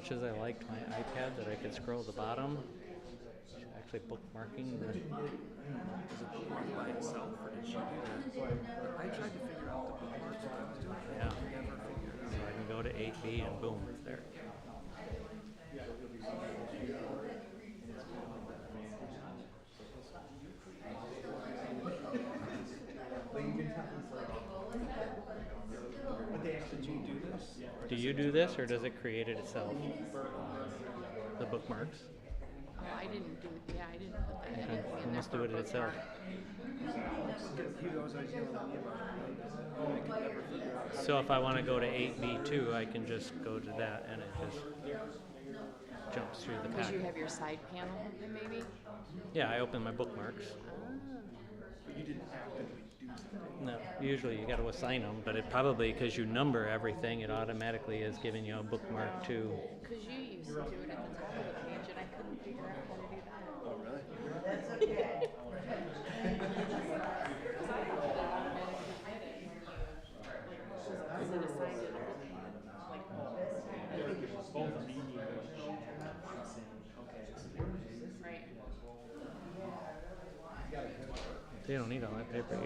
much as I liked my iPad that I could scroll the bottom, actually bookmarking the. Does it bookmark by itself, or did she do that? I tried to figure out the bookmarks when I was doing it. Yeah. I never figured it out. So I can go to 8B and boom, it's there. Did you do this? Do you do this, or does it create it itself? The bookmarks? Oh, I didn't do it. Yeah, I didn't put that anything It in there must for do a it itself. bookmark. He was always yelling at me about it. I could never figure out. So if I want to go to 8B2, I can just go to that and it just jumps through the Because pack. you have your side panel open, maybe? Yeah, I open my bookmarks. But you didn't actively do something. No, usually you got to assign them, but it probably, because you number everything, it automatically is giving you a bookmark too. Because you used to do it at the top of the page, and I couldn't figure out how to do that. Oh, really? That's okay. Because I thought that automatically did it. Because it assigned it like Both medium right. They don't need all that paper.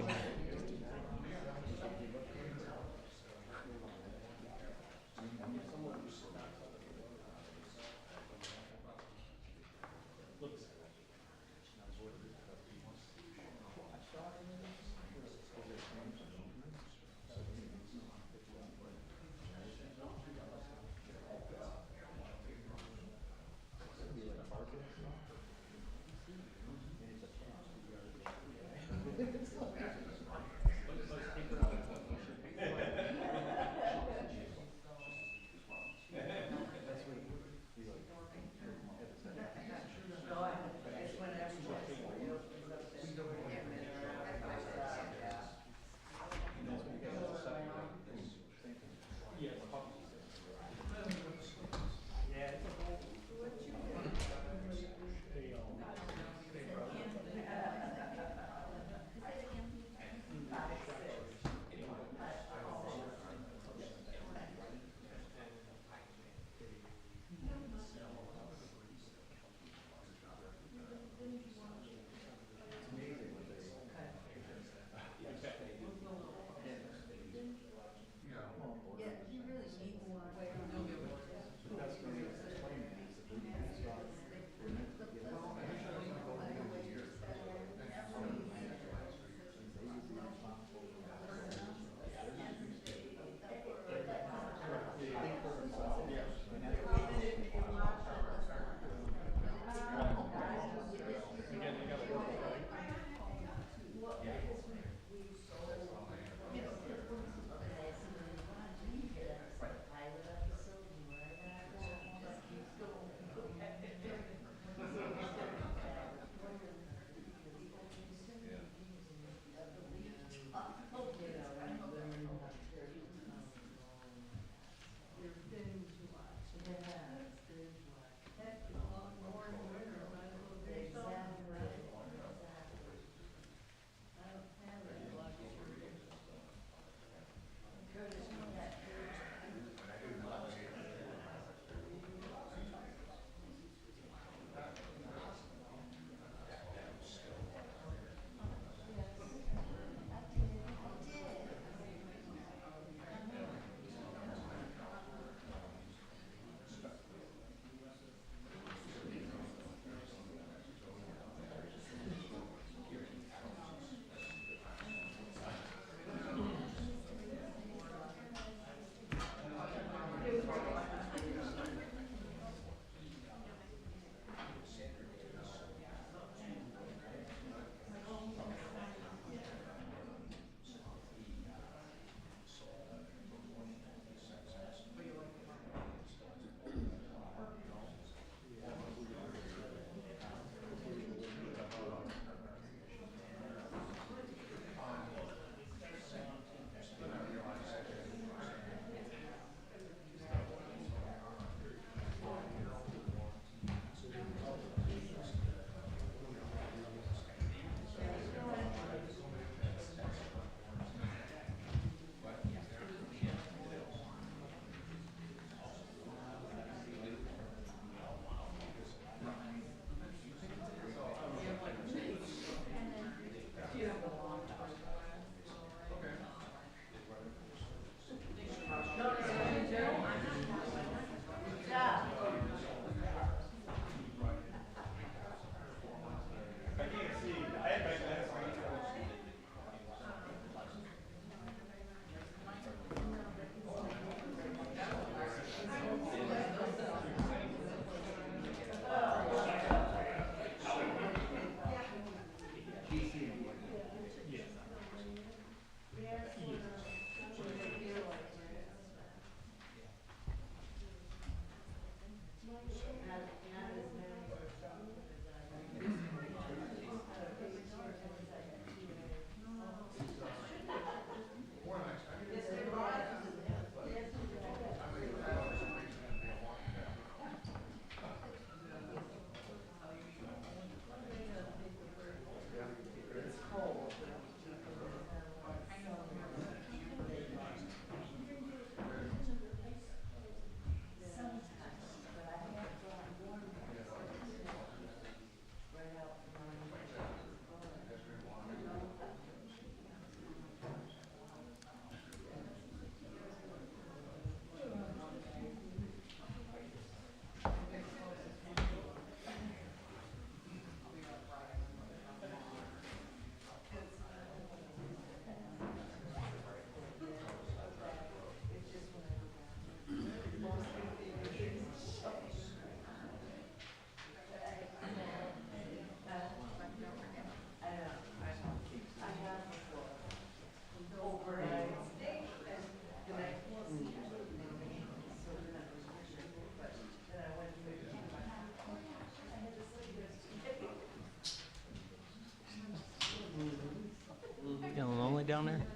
down there?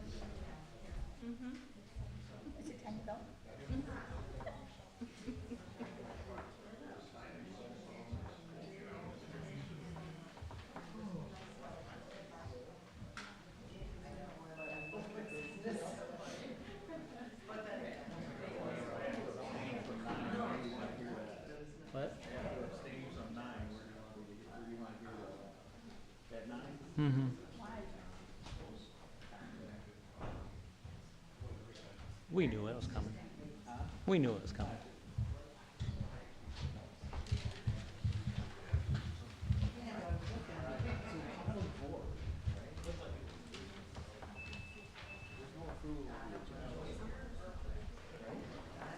Is it time to go? What? Abstains on 9, where do you want to hear that? At 9? Mm-hmm. We knew it was coming. We knew it was coming.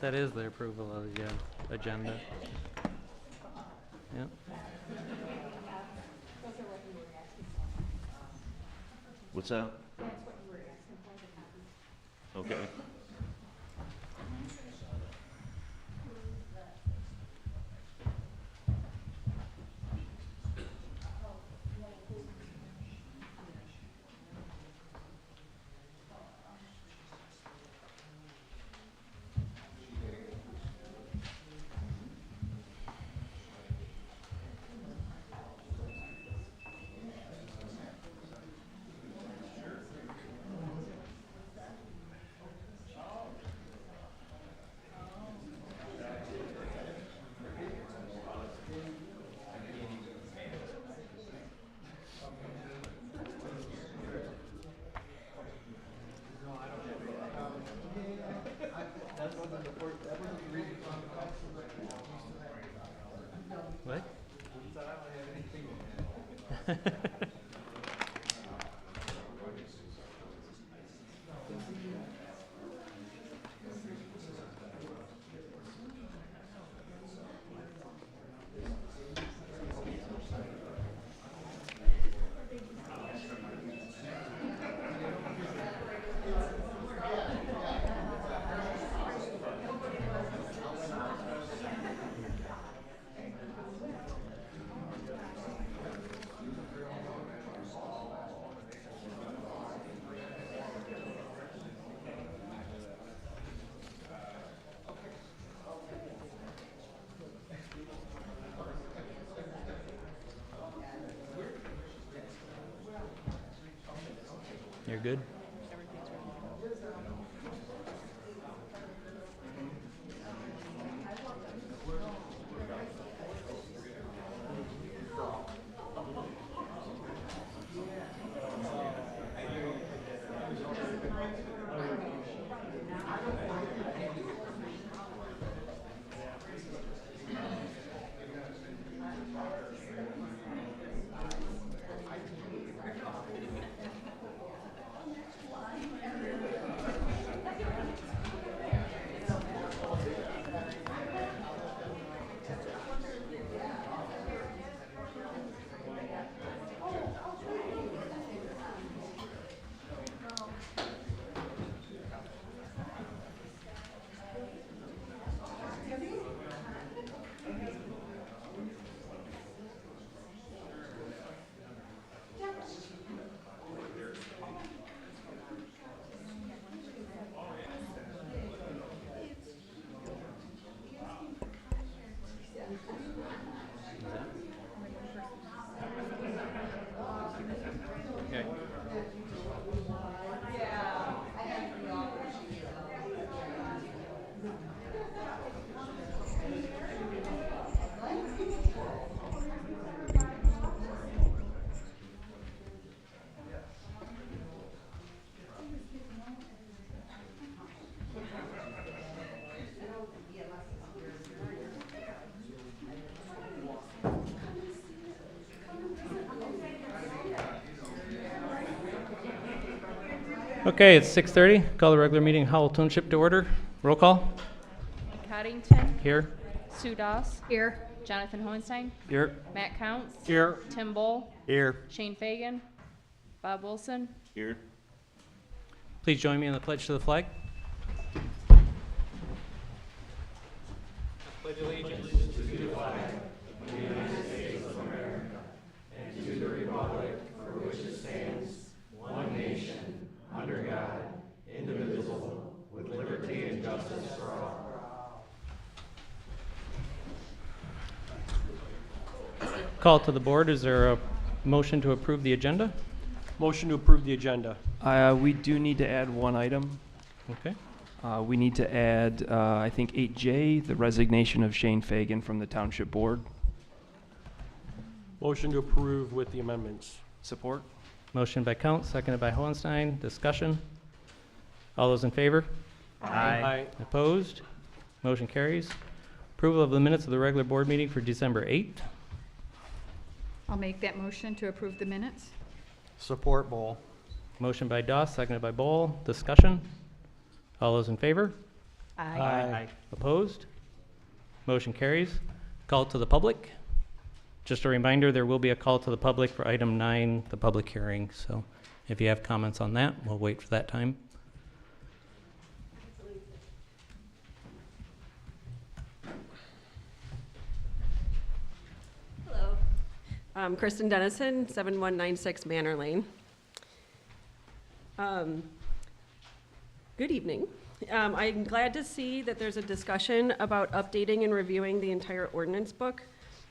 That is the approval of the agenda. Yep. What's that? Okay. What? You're good? Okay. Okay, it's 6:30. Call the regular meeting Howell Township to order. Roll call. Coddington, Here. Sue Doss. Here. Jonathan Hohenstein, Here. Matt Counts, Here. Tim Bull, Here. Shane Fagan, Bob Wilson. Here. Please join me in the pledge to the flag. Pledge allegiance to the flag of the United States of America and to the republic for which it stands, one nation, under Call to the board. Is there a motion to approve the agenda? Motion to approve the agenda. We do need to add one item. Okay. We need to add, I think, 8J, the resignation of Shane Fagan from the Township Board. Motion to approve with the amendments. Support? Motion by Count, seconded by Hohenstein. Discussion. All those in favor? Aye. Opposed? Motion carries. Approval of the minutes of the regular board meeting for December 8th. I'll make that motion to approve the minutes. Support Bowl. Motion by Doss, seconded by Bowl. Discussion. All those in favor? Aye. Opposed? Motion carries. Call to the public. Just a reminder, there will be a call to the public for item 9, the public hearing. So if you have comments on that, we'll wait for that time. Hello. Kristen Dennison, 7196 Manor Lane. Good evening. I'm glad to see that there's a discussion about updating and reviewing the entire ordinance book.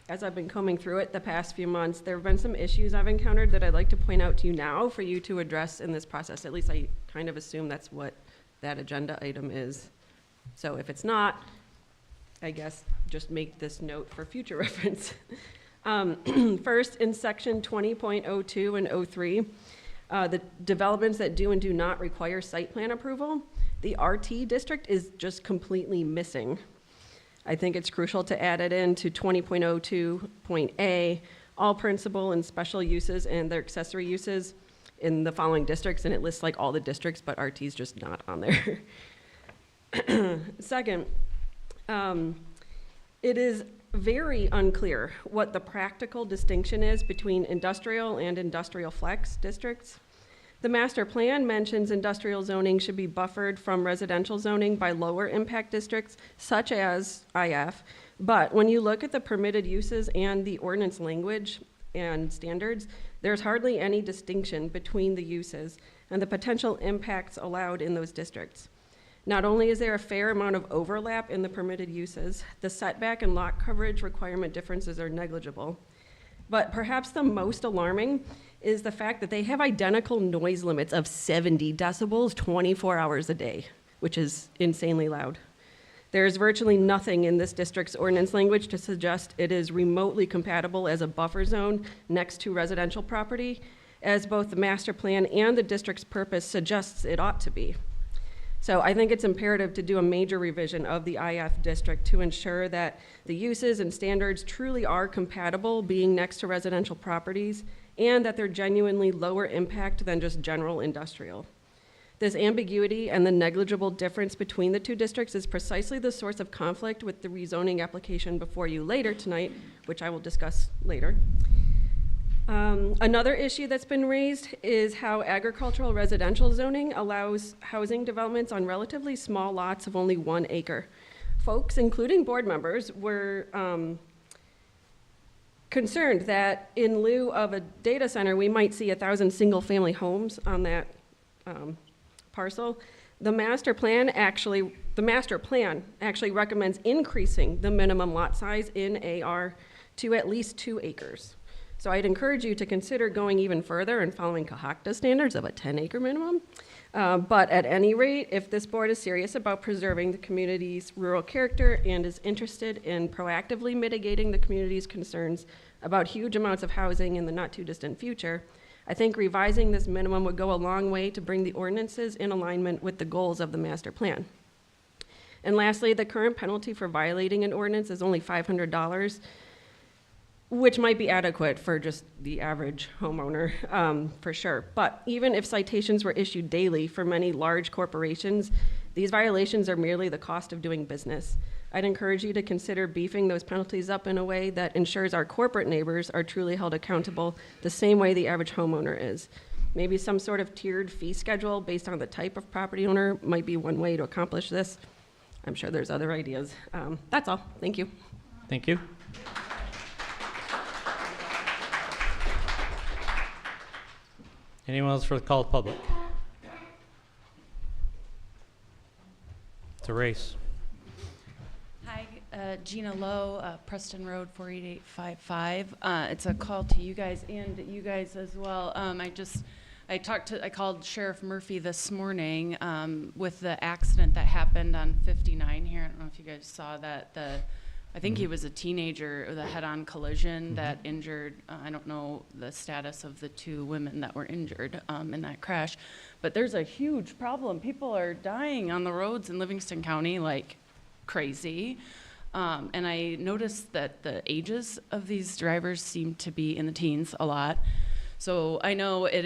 As I've been combing through it the past few months, there have been some issues I've encountered that I'd like to point out to you now for you to address in this process. At least I kind of assume that's what that agenda item is. So if it's not, I guess just make this note for future reference. First, in section 20.02 and 03, the developments that do and do not require site plan approval, the RT district is just completely missing. I think it's crucial to add it into 20.02.A, all principal and special uses and their accessory uses in the following districts, and it lists like all the districts, but RT is just not on there. Second, it is very unclear what the practical distinction is between industrial and industrial flex districts. The master plan mentions industrial zoning should be buffered from residential zoning by lower impact districts, such as IF. But when you look at the permitted uses and the ordinance language and standards, there's hardly any distinction between the uses and the potential impacts allowed in those districts. Not only is there a fair amount of overlap in the permitted uses, the setback and lot coverage requirement differences are negligible. But perhaps the most alarming is the fact that they have identical noise limits of 70 decibels 24 hours a day, which is insanely loud. There is virtually nothing in this district's ordinance language to suggest it is remotely compatible as a buffer zone next to residential property, as both the master plan and the district's purpose suggests it ought to be. So I think it's imperative to do a major revision of the IF district to ensure that the uses and standards truly are compatible being next to residential properties and that they're genuinely lower impact than just general industrial. This ambiguity and the negligible difference between the two districts is precisely the source of conflict with the rezoning application before you later tonight, which I will discuss later. Another issue that's been raised is how agricultural residential zoning allows housing developments on relatively small lots of only 1 acre. Folks, including board members, were concerned that in lieu of a data center, we might see 1,000 single-family homes on that parcel. The master plan actually recommends increasing the minimum lot size in AR to at least 2 acres. So I'd encourage you to consider going even further and following Cohocta standards of a 10-acre minimum. But at any rate, if this board is serious about preserving the community's rural character and is interested in proactively mitigating the community's concerns about huge amounts of housing in the not too distant future, I think revising this minimum would go a long way to bring the ordinances in alignment with the goals of the master plan. And lastly, the current penalty for violating an ordinance is only $500, which might be adequate for just the average homeowner, for sure. But even if citations were issued daily for many large corporations, these violations are merely the cost of doing business. I'd encourage you to consider beefing those penalties up in a way that ensures our corporate neighbors are truly held accountable the same way the average homeowner is. Maybe some sort of tiered fee schedule based on the type of property owner might be one way to accomplish this. I'm sure there's other ideas. That's all. Thank you. Thank you. Anyone else for the call to public? It's a race. Hi, Gina Lowe, Preston Road, 48855. It's a call to you guys and you guys as well. I called Sheriff Murphy this morning with the accident that happened on 59 here. I don't know if you guys saw that. I think he was a teenager with a head-on collision that injured, I don't know the status of the two women that were injured in that crash, but there's a huge problem. People are dying on the roads in Livingston County like crazy. And I noticed that the ages of these drivers seem to be in the teens a lot. So I know it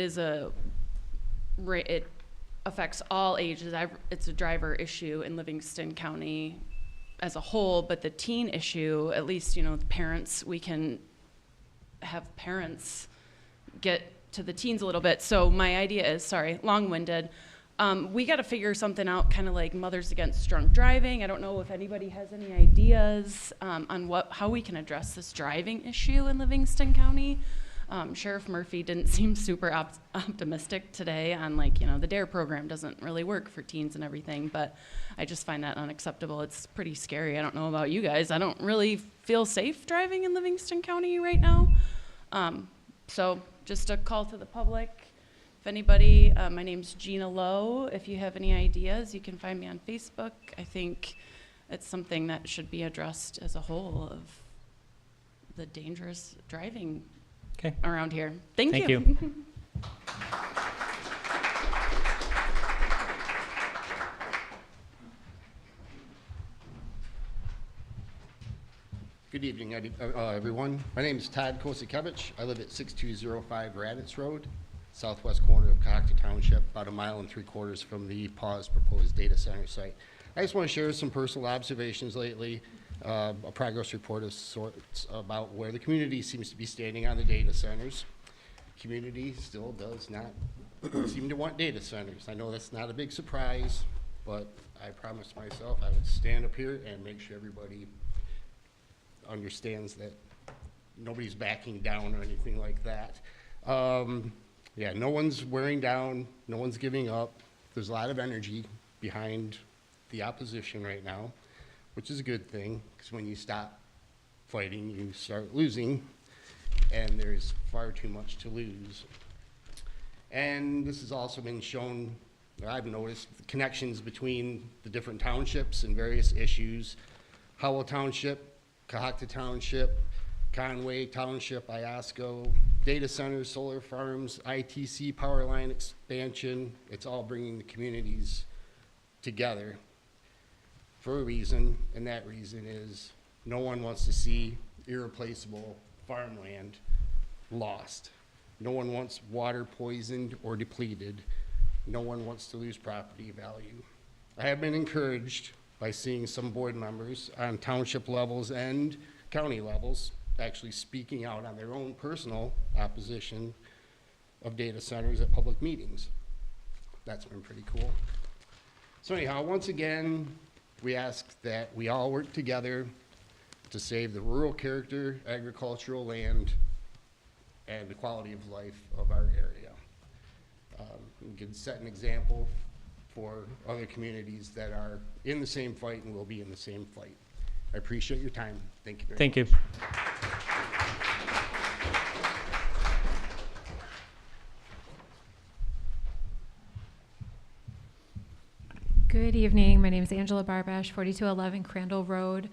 affects all ages. It's a driver issue in Livingston County as a whole, but the teen issue, at least, the parents, we can have parents get to the teens a little bit. So my idea is, sorry, long-winded, we got to figure something out, kind of like Mothers Against Drunk Driving. I don't know if anybody has any ideas on how we can address this driving issue in Livingston County. Sheriff Murphy didn't seem super optimistic today on the DARE program doesn't really work for teens and everything, but I just find that unacceptable. It's pretty scary. I don't know about you guys. I don't really feel safe driving in Livingston County right now. So just a call to the public. If anybody, my name's Gina Lowe. If you have any ideas, you can find me on Facebook. I think it's something that should be addressed as a whole of the dangerous driving around here. Thank you. Good evening, everyone. My name is Todd Kosikevich. I live at 6205 Raditz Road, southwest corner of Cockta Township, about 1.75 miles from the paused proposed data center site. I just want to share some personal observations lately, a progress report of sorts about where the community seems to be standing on the data centers. Community still does not seem to want data centers. I know that's not a big surprise, but I promised myself I would stand up here and make sure everybody understands that nobody's backing down or anything like that. Yeah, no one's wearing down, no one's giving up. There's a lot of energy behind the opposition right now, which is a good thing, because when you stop fighting, you start losing, and there's far too much to lose. And this has also been shown, I've noticed, the connections between the different townships and various issues. Howell Township, Cohocton Township, Conway Township, Iosco, data centers, solar farms, ITC power line expansion. It's all bringing the communities together for a reason, and that reason is no one wants to see irreplaceable farmland lost. No one wants water poisoned or depleted. No one wants to lose property value. I have been encouraged by seeing some board members on township levels and county levels actually speaking out on their own personal opposition of data centers at public meetings. That's been pretty cool. So anyhow, once again, we ask that we all work together to save the rural character, agricultural land, and the quality of life of our area. We can set an example for other communities that are in the same fight and will be in the same fight. I appreciate your time. Thank you very much. Thank you. Good evening. My name is Angela Barbash, 4211 Crandall Road.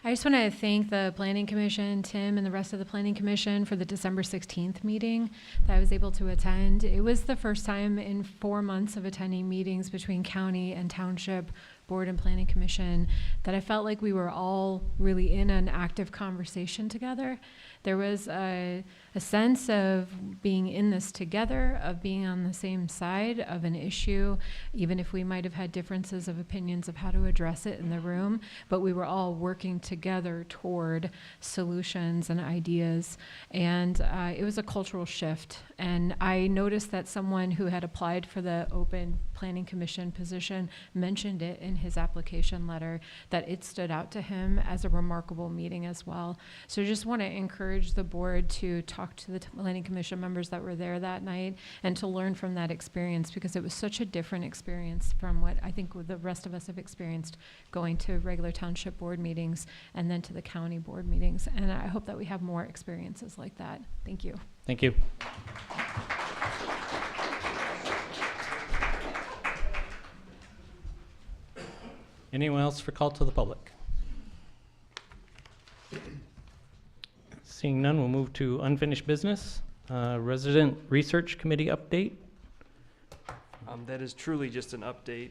I just want to thank the Planning Commission, Tim, and the rest of the Planning Commission for the December 16th meeting that I was able to attend. It was the first time in 4 months of attending meetings between county and township board and planning commission that I felt like we were all really in an active conversation together. There was a sense of being in this together, of being on the same side of an issue, even if we might have had differences of opinions of how to address it in the room, but we were all working together toward solutions and ideas. And it was a cultural shift. And I noticed that someone who had applied for the open planning commission position mentioned it in his application letter, that it stood out to him as a remarkable meeting as well. So I just want to encourage encourage the board to talk to the planning commission members that were there that night and to learn from that experience, because it was such a different experience from what I think the rest of us have experienced going to regular township board meetings and then to the county board meetings. And I hope that we have more experiences like that. Thank you. Thank you. Anyone else for call to the public? Seeing none, we'll move to unfinished business. Resident Research Committee update. That is truly just an update,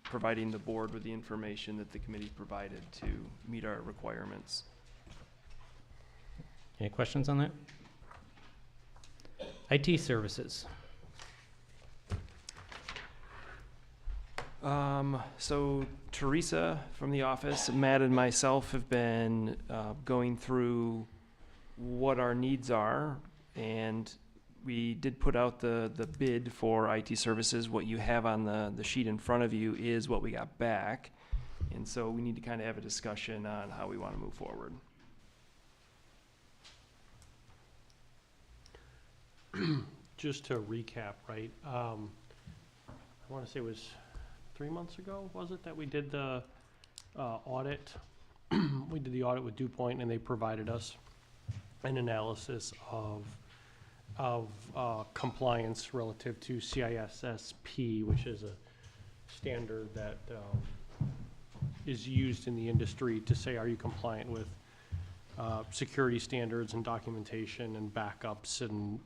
providing the board with the information that the committee provided to meet our requirements. Any questions on that? IT services. So Teresa from the office, Matt and myself have been going through what our needs are, and we did put out the bid for IT services. What you have on the sheet in front of you is what we got back, and so we need to kind of have a discussion on how we want to move forward. Just to recap, right? I want to say it was 3 months ago, was it, that we did the audit? We did the audit with DuPont, and they provided us an analysis of compliance relative to CISSP, which is a standard that is used in the industry to say, are you compliant with security standards and documentation and backups and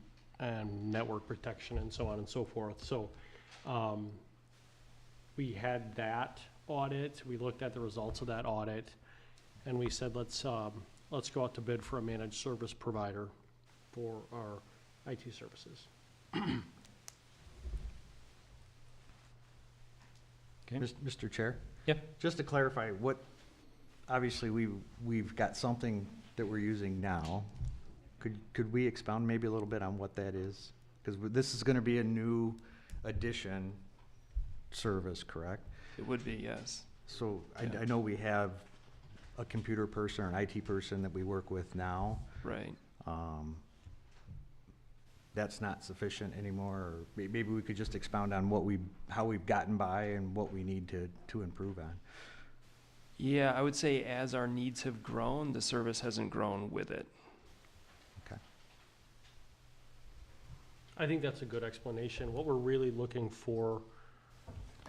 network protection and so on and so forth. So we had that audit. We looked at the results of that audit, and we said, let's go out to bid for a managed service provider for our IT services. Okay. Mr. Chair? Yeah. Just to clarify, obviously we've got something that we're using now. Could we expound maybe a little bit on what that is? Because this is gonna be a new addition service, correct? It would be, yes. So I know we have a computer person or an IT person that we work with now. Right. That's not sufficient anymore, or maybe we could just expound on how we've gotten by and what we need to improve on. Yeah, I would say as our needs have grown, the service hasn't grown with it. Okay. I think that's a good explanation. What we're really looking for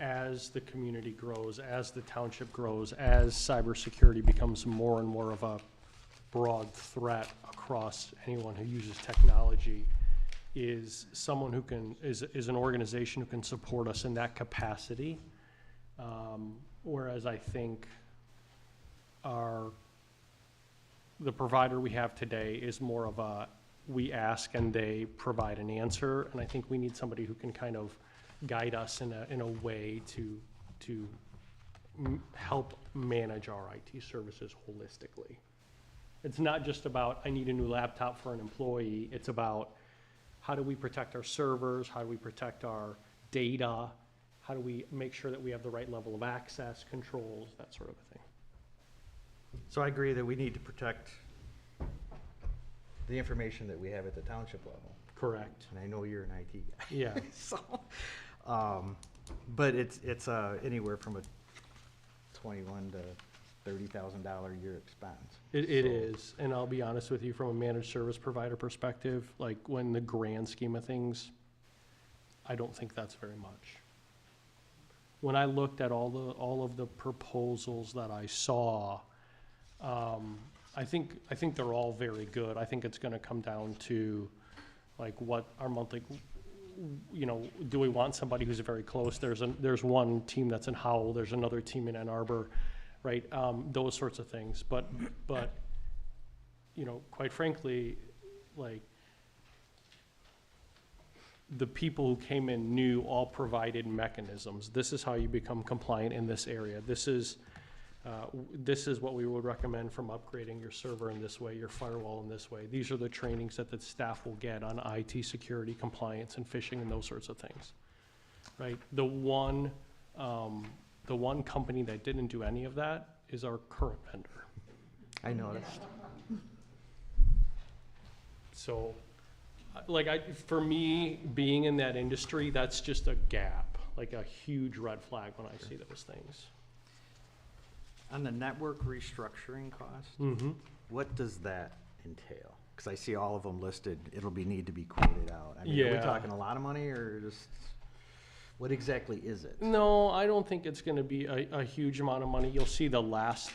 as the community grows, as the township grows, as cybersecurity becomes more and more of a broad threat across anyone who uses technology, is someone who is an organization who can support us in that capacity. Whereas I think the provider we have today is more of we ask and they provide an answer, and I think we need somebody who can kind of guide us in a way to help manage our IT services holistically. It's not just about, I need a new laptop for an employee. It's about, how do we protect our servers? How do we protect our data? How do we make sure that we have the right level of access controls, that sort of a thing? So I agree that we need to protect the information that we have at the township level. Correct. And I know you're an IT guy. Yeah. So, but it's anywhere from a $21,000 to $30,000 a year expense. It is, and I'll be honest with you, from a managed service provider perspective, like when the grand scheme of things, I don't think that's very much. When I looked at all of the proposals that I saw, I think they're all very good. I think it's gonna come down to like what our monthly, do we want somebody who's very close? There's one team that's in Howell, there's another team in Ann Arbor, right? Those sorts of things. But quite frankly, like the people who came in new all provided mechanisms. This is how you become compliant in this area. This is what we would recommend from upgrading your server in this way, your firewall in this way. These are the trainings that the staff will get on IT security, compliance, and phishing, and those sorts of things, right? The one company that didn't do any of that is our current vendor. I noticed. So, for me, being in that industry, that's just a gap, like a huge red flag when I see those things. On the network restructuring cost, Mm-hmm. what does that entail? Because I see all of them listed, it'll be, need to be quoted out. I mean, are we Yeah. talking a lot of money or just, what exactly is it? No, I don't think it's gonna be a huge amount of money. You'll see the last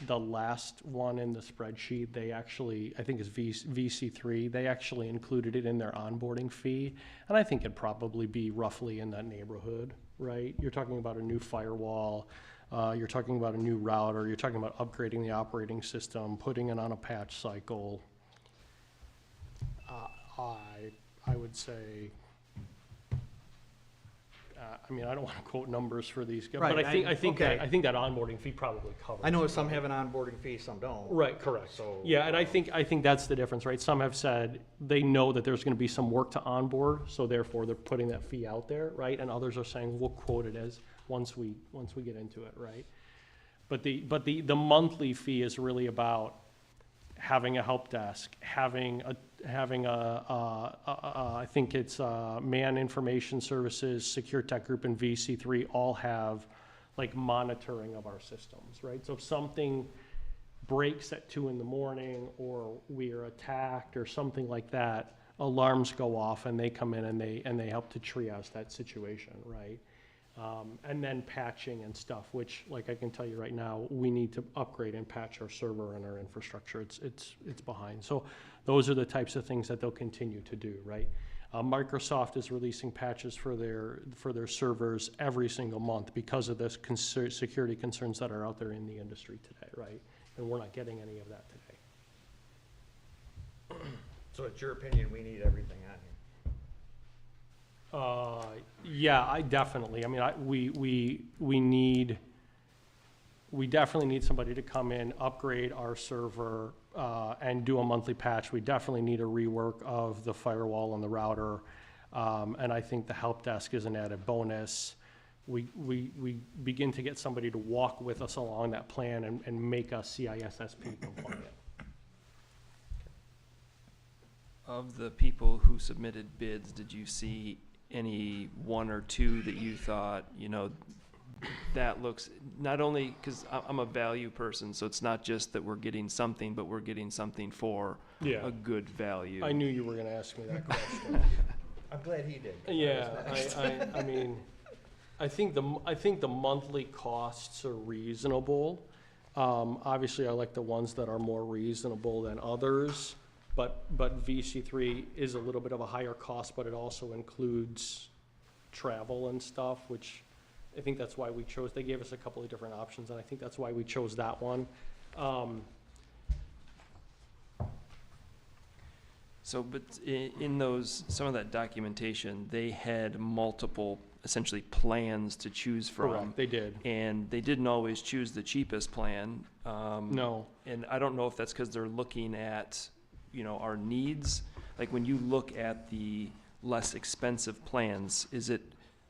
one in the spreadsheet, they actually, I think it's VC3, they actually included it in their onboarding fee. And I think it'd probably be roughly in that neighborhood, right? You're talking about a new firewall, you're talking about a new router, you're talking about upgrading the operating system, putting it on a patch cycle. I would say, I mean, I don't want to quote numbers for these guys, but Right, I think okay. that onboarding fee probably covers. I know some have an onboarding fee, some don't. Right, correct. So, Yeah, and I think that's the difference, right? Some have said they know that there's gonna be some work to onboard, so therefore they're putting that fee out there, right? And others are saying, we'll quote it as once we get into it, right? But the monthly fee is really about having a help desk, having a I think it's Man Information Services, Secure Tech Group, and VC3 all have like monitoring of our systems, right? So if something breaks at 2 a.m. or we are attacked or something like that, alarms go off and they come in and they help to triage that situation, right? And then patching and stuff, which, like I can tell you right now, we need to upgrade and patch our server and our infrastructure. It's behind. So those are the types of things that they'll continue to do, right? Microsoft is releasing patches for their servers every single month because of this security concerns that are out there in the industry today, right? And we're not getting any of that today. So it's your opinion, we need everything on here? Yeah, I definitely. I mean, we definitely need somebody to come in, upgrade our server, and do a monthly patch. We definitely need a rework of the firewall and the router, and I think the help desk is an added bonus. We begin to get somebody to walk with us along that plan and make us CISSP compliant. Of the people who submitted bids, did you see any one or two that you thought, that looks, not only, because I'm a value person, so it's not just that we're getting something, but we're getting something for Yeah. a good value. I knew you were going to ask me that question. I'm glad he did. Yeah, I mean, I think the monthly costs are reasonable. Obviously, I like the ones that are more reasonable than others, but VC3 is a little bit of a higher cost, but it also includes travel and stuff, which I think that's why we chose. They gave us a couple of different options, and I think that's why we chose that one. So, but in those, some of that documentation, they had multiple, essentially, plans to choose from. Correct, they did. And they didn't always choose the cheapest plan. No. And I don't know if that's because they're looking at, our needs. Like, when you look at the less expensive plans, is it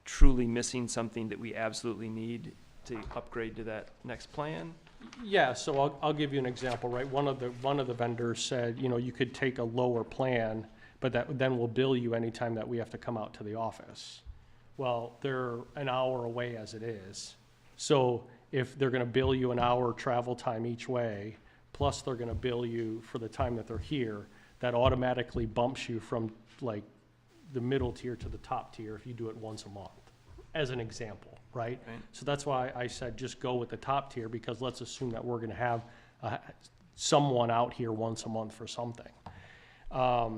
truly missing something that we absolutely need to upgrade to that next plan? Yeah, so I'll give you an example, right? One of the vendors said, you could take a lower plan, but then we'll bill you anytime that we have to come out to the office. Well, they're an hour away as it is. So if they're gonna bill you an hour travel time each way, plus they're gonna bill you for the time that they're here, that automatically bumps you from like the middle tier to the top tier if you do it once a month, as an example, right? Right. So that's why I said just go with the top tier, because let's assume that we're gonna have someone out here once a month for something. I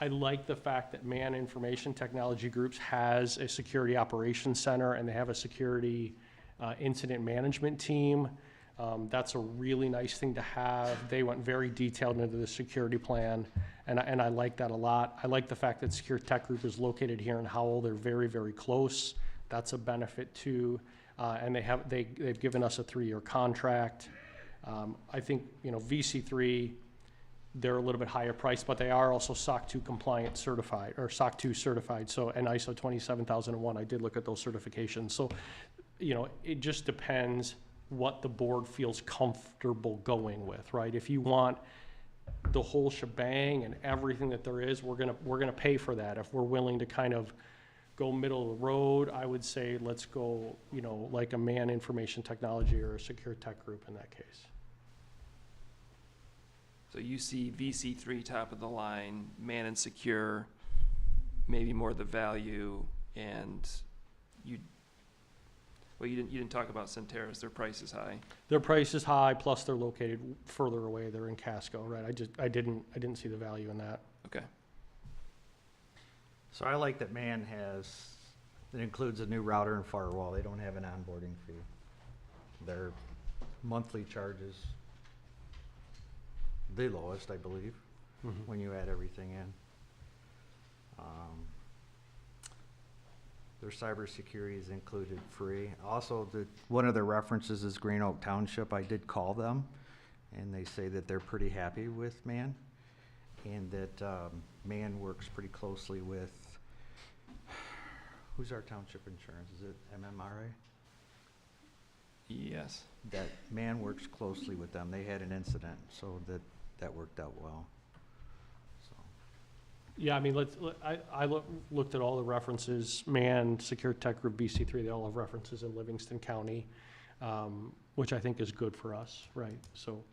like the fact that Man Information Technology Groups has a security operations center and they have a security incident management team. That's a really nice thing to have. They went very detailed into the security plan, and I like that a lot. I like the fact that Secure Tech Group is located here in Howell. They're very, very close. That's a benefit too. And they've given us a 3-year contract. I think, VC3, they're a little bit higher priced, but they are also SOC 2 compliant certified, or SOC 2 certified, so, and ISO 27001, I did look at those certifications. So, it just depends what the board feels comfortable going with, right? If you want the whole shebang and everything that there is, we're gonna pay for that. If we're willing to kind of go middle of the road, I would say let's go, you know, like a man information technology or a secure tech group in that case. So you see VC3 top of the line, man and secure, maybe more the value, and you didn't talk about Centerra's, their price is high. Their price is high, plus they're located further away. They're in Casco, right? I didn't see the value in that. Okay. So I like that Man it includes a new router and firewall. They don't have an onboarding fee. Their monthly charges, the lowest, I believe, when you add everything in. Their cybersecurity is included free. Also, one of their references is Green Oak Township. I did call them, and they say that they're pretty happy with Man, and that Man works pretty closely with, who's our township insurance? Is it MMRA? Yes. That Man works closely with them. They had an incident, so that worked out well. So. Yeah, I mean, I looked at all the references, Man, Secure Tech Group, BC3, they all have references in Livingston County, which I think is good for us, right? So,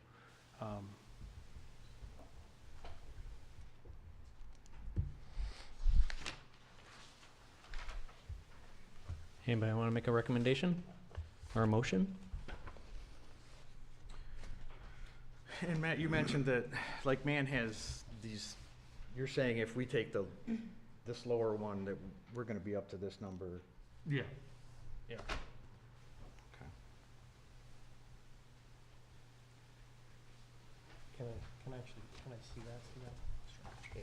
Anybody want to make a recommendation or a motion? And Matt, you mentioned that, like, Man has these, you're saying if we take this lower one, that we're gonna be up to this number. yeah. Yeah. Okay. Can I see that? Yeah.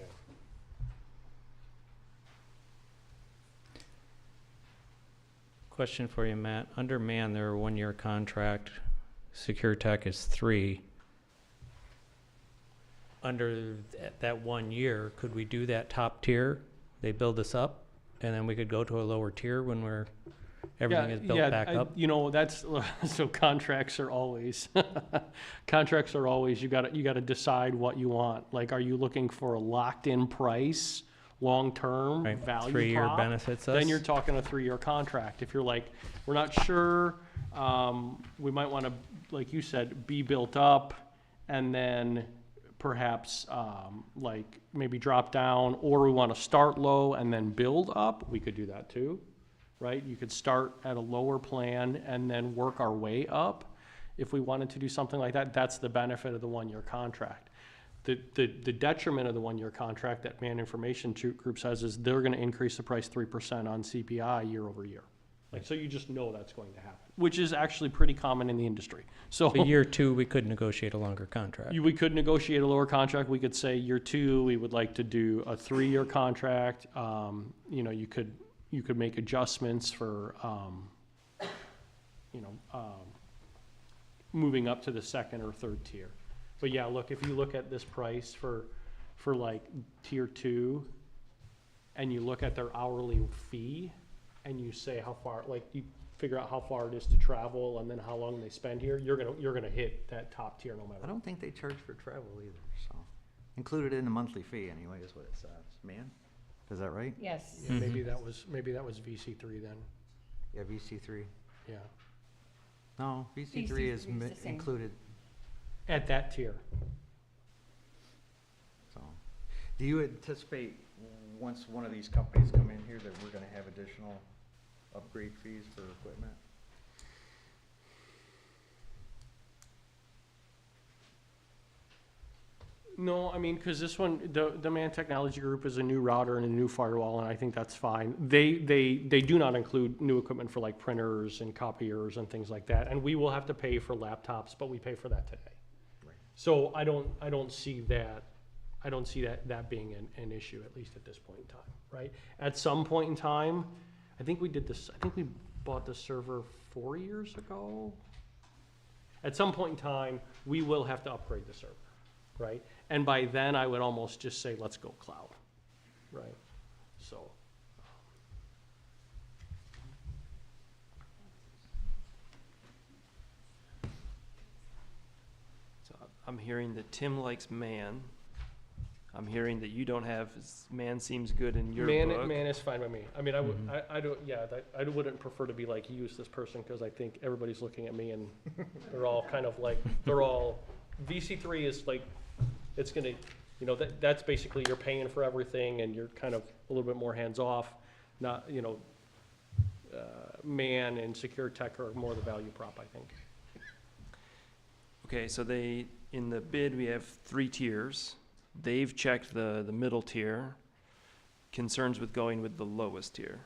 Question for you, Matt. Under Man, they're a 1-year contract. Secure Tech is 3. Under that 1 year, could we do that top tier? They build us up, and then we could go to a lower tier when everything is built back up? You know, that's, so contracts are always, you gotta decide what you want. Like, are you looking for a locked-in price, long-term, Right, value 3-year prop? benefits us? Then you're talking a 3-year contract. If you're like, we're not sure, we might wanna, like you said, be built up, and then perhaps, like, maybe drop down, or we wanna start low and then build up, we could do that too, right? You could start at a lower plan and then work our way up. If we wanted to do something like that, that's the benefit of the 1-year contract. The detriment of the 1-year contract that Man Information Group says is they're gonna increase the price 3% on CPI year over year. Like, so you just know that's going to happen, which is actually pretty common in the industry. So But year 2, we could negotiate a longer contract. we could negotiate a lower contract. We could say year 2, we would like to do a 3-year contract. You know, you could make adjustments for, moving up to the 2nd or 3rd tier. But yeah, look, if you look at this price for like tier 2, and you look at their hourly fee, and you say how far, like, you figure out how far it is to travel and then how long they spend here, you're gonna hit that top tier no matter I what. don't think they charge for travel either, so. Included in the monthly fee anyway is what it says. Man, is that right? Yes. Yeah, maybe that was VC3 then, Yeah, VC3. yeah. No, VC3 VC3 is is the same. included, At that tier. so. Do you anticipate, once one of these companies come in here, that we're gonna have additional upgrade fees for equipment? No, I mean, because this one, the Man Technology Group is a new router and a new firewall, and I think that's fine. They do not include new equipment for like printers and copiers and things like that, and we will have to pay for laptops, but we pay for that today. Right. So I don't see that being an issue, at least at this point in time, right? At some point in time, I think we bought the server 4 years ago. At some point in time, we will have to upgrade the server, right? And by then, I would almost just say, let's go cloud, right? So. So I'm hearing that Tim likes man. I'm hearing that you don't have, man seems good in your book. Man is fine by me. I mean, I don't, yeah, I wouldn't prefer to be like, use this person, because I think everybody's looking at me and they're all kind of like, VC3 is like, it's gonna, you know, that's basically you're paying for everything and you're kind of a little bit more hands-off, not, you know, man and secure tech are more the value prop, I think. Okay, so in the bid, we have 3 tiers. They've checked the middle tier. Concerns with going with the lowest tier.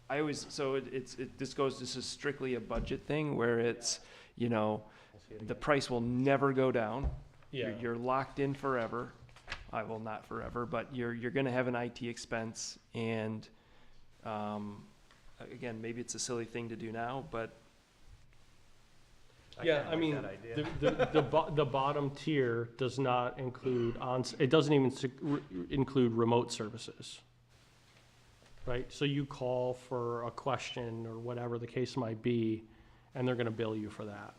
This is strictly a budget thing where it's, you know, the price will never go down. Yeah. You're locked in forever. I will not forever, but you're gonna have an IT expense, and again, maybe it's a silly thing to do now, but Yeah, I mean, the bottom tier does not include it doesn't even include remote services. Right, so you call for a question or whatever the case might be, and they're gonna bill you for that.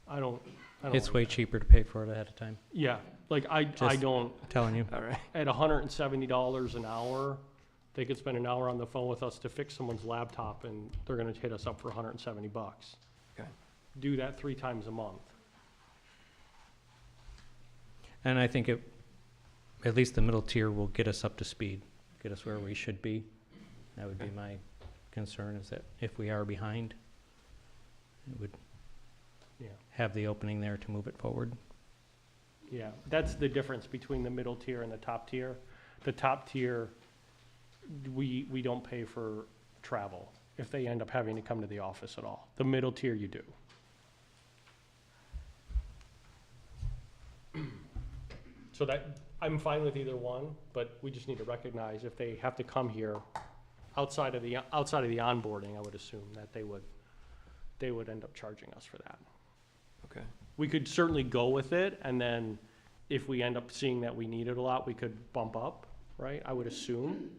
I don't It's like way that. cheaper to pay for it ahead of time. Yeah, like I Just- don't, I'm telling you. all right. at $170 an hour, they could spend an hour on the phone with us to fix someone's laptop, and they're gonna hit us up for $170. Okay. Do that 3 times a month. And I think at least the middle tier will get us up to speed, get us where we should be. That would be my concern, is that if we are behind, it would Yeah. have the opening there to move it forward. Yeah, that's the difference between the middle tier and the top tier. The top tier, we don't pay for travel if they end up having to come to the office at all. The middle tier, you do. So that, I'm fine with either one, but we just need to recognize if they have to come here outside of the onboarding, I would assume that they would end up charging us for that. Okay. We could certainly go with it, and then if we end up seeing that we need it a lot, we could bump up, right? I would assume.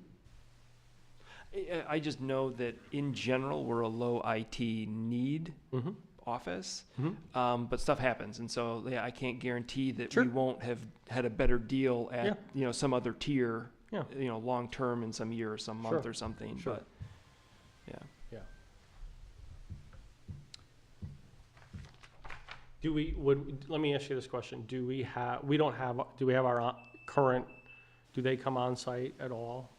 I just know that in general, we're a low IT need Mm-hmm. office, Mm-hmm. but stuff happens, and so yeah, I can't guarantee that Sure. we won't have had a better deal at Yeah. some other tier, Yeah. long term in some year or some month Sure. or something. Sure. But yeah, Yeah. Let me ask you this question. Do we have our current, do they come on site at all?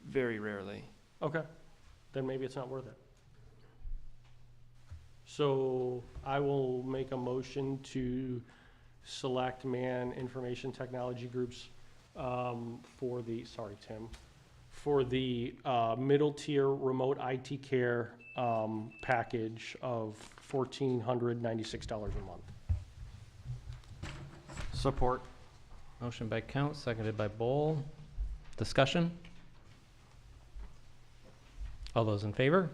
very rarely. Okay, then maybe it's not worth it. So I will make a motion to select Man Information Technology Groups for the middle tier remote IT care package of $1,496 a month. Support. Motion by Count, seconded by Bowl. Discussion? All those in favor?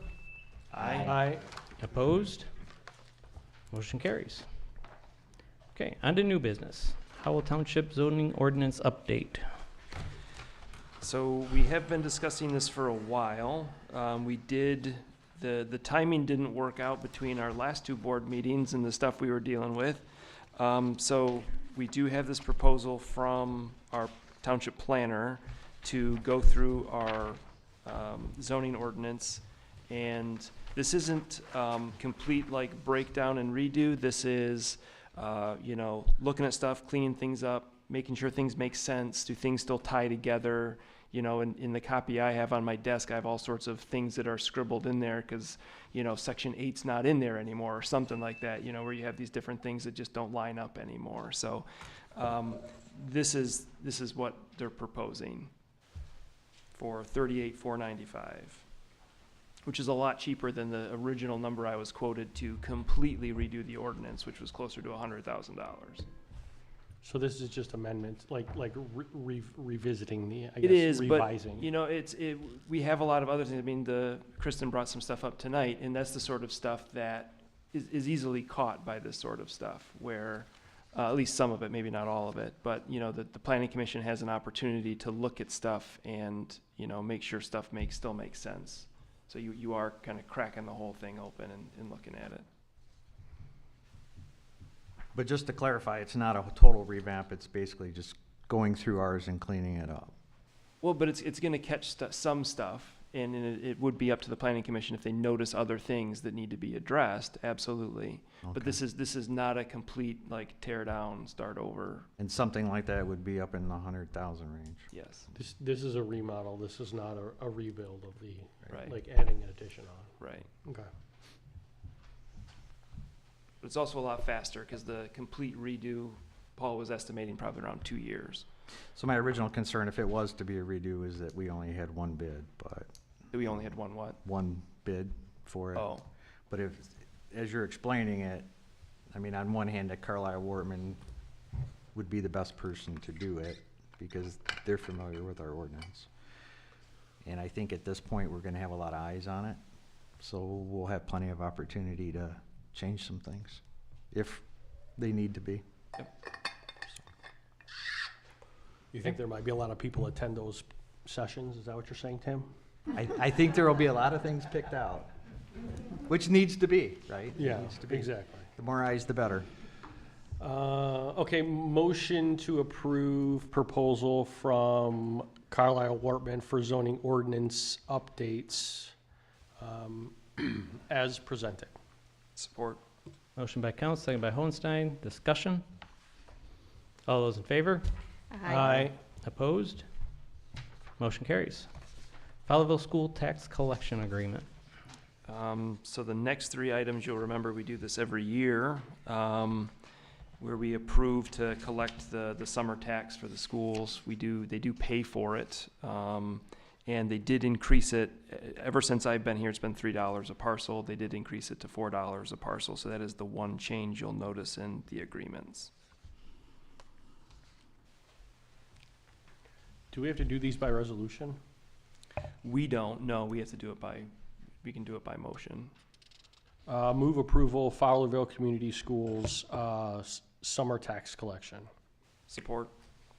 Aye. Opposed? Motion carries. Okay, on to new business. Howell Township zoning ordinance update. So we have been discussing this for a while. The timing didn't work out between our last 2 board meetings and the stuff we were dealing with. So we do have this proposal from our township planner to go through our zoning ordinance. And this isn't complete like breakdown and redo. This is, looking at stuff, cleaning things up, making sure things make sense. Do things still tie together? In the copy I have on my desk, I have all sorts of things that are scribbled in there because, section 8's not in there anymore or something like that, where you have these different things that just don't line up anymore. So this is what they're proposing for $38,495, which is a lot cheaper than the original number I was quoted to completely redo the ordinance, which was closer to $100,000. So this is just amendments, like revisiting the, I It guess, is, but, revising. we have a lot of other things. I mean, Kristen brought some stuff up tonight, and that's the sort of stuff that is easily caught by this sort of stuff, where, at least some of it, maybe not all of it, but, the planning commission has an opportunity to look at stuff and, make sure stuff still makes sense. So you are kind of cracking the whole thing open and looking at it. But just to clarify, it's not a total revamp, it's basically just going through ours and cleaning it up. Well, but it's going to catch some stuff, and it would be up to the planning commission if they notice other things that need to be addressed, absolutely. But Okay. this is not a complete, like, tear down, start over, And something like that would be up in the 100,000 range. yes, This is a remodel, this is not a rebuild of the, right, like adding an addition on. right. Okay. But it's also a lot faster, because the complete redo, Paul was estimating probably around 2 years. So my original concern, if it was to be a redo, is that we only had one bid, but We only had one one bid for it. Oh, But if, as you're explaining it, I mean, on one hand, that Carlisle Wortman would be the best person to do it because they're familiar with our ordinance. And I think at this point, we're gonna have a lot of eyes on it. So we'll have plenty of opportunity to change some things if they need to be. You think there might be a lot of people attend those sessions? Is that what you're saying, Tim? I think there will be a lot of things picked out, which needs to be, right? It Yeah, needs to be. exactly. The more eyes, the better. Okay, motion to approve proposal from Carlisle Wortman for zoning ordinance updates as presented. support. Motion by Count, second by Hohenstein. Discussion? All those in favor? Aye. Opposed? Motion carries. Fowlerville School Tax Collection Agreement. So the next three items, you'll remember, we do this every year, where we approve to collect the summer tax for the schools. They do pay for it, and they did increase it. Ever since I've been here, it's been $3 a parcel. They did increase it to $4 a parcel, so that is the one change you'll notice in the agreements. Do we have to do these by resolution? We don't, no, we have to do it we can do it by motion. Move approval, Fowlerville Community Schools, summer tax collection. Support.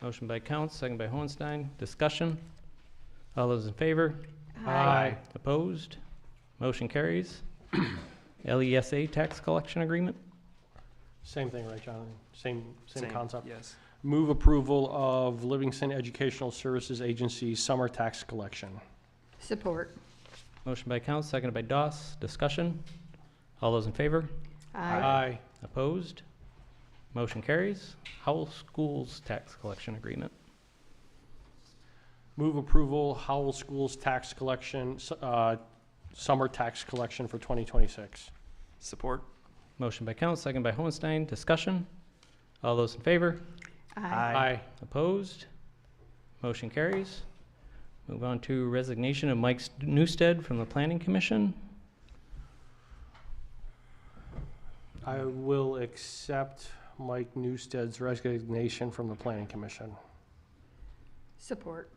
Motion by Count, second by Hohenstein. Discussion? All those in favor? Aye. Opposed? Motion carries. LESA Tax Collection Agreement. Same thing, right, Jonathan? Same concept? Yes. Move approval of Livingston Educational Services Agency summer tax collection. Support. Motion by Count, seconded by Doss. Discussion? All those in favor? Aye. Opposed? Motion carries. Howell Schools Tax Collection Agreement. Move approval, Howell Schools tax collection, summer tax collection for 2026. Support. Motion by Count, second by Hohenstein. Discussion? All those in favor? Aye. Opposed? Motion carries. Move on to resignation of Mike Newstead from the Planning Commission. I will accept Mike Newstead's resignation from the Planning Commission. Support.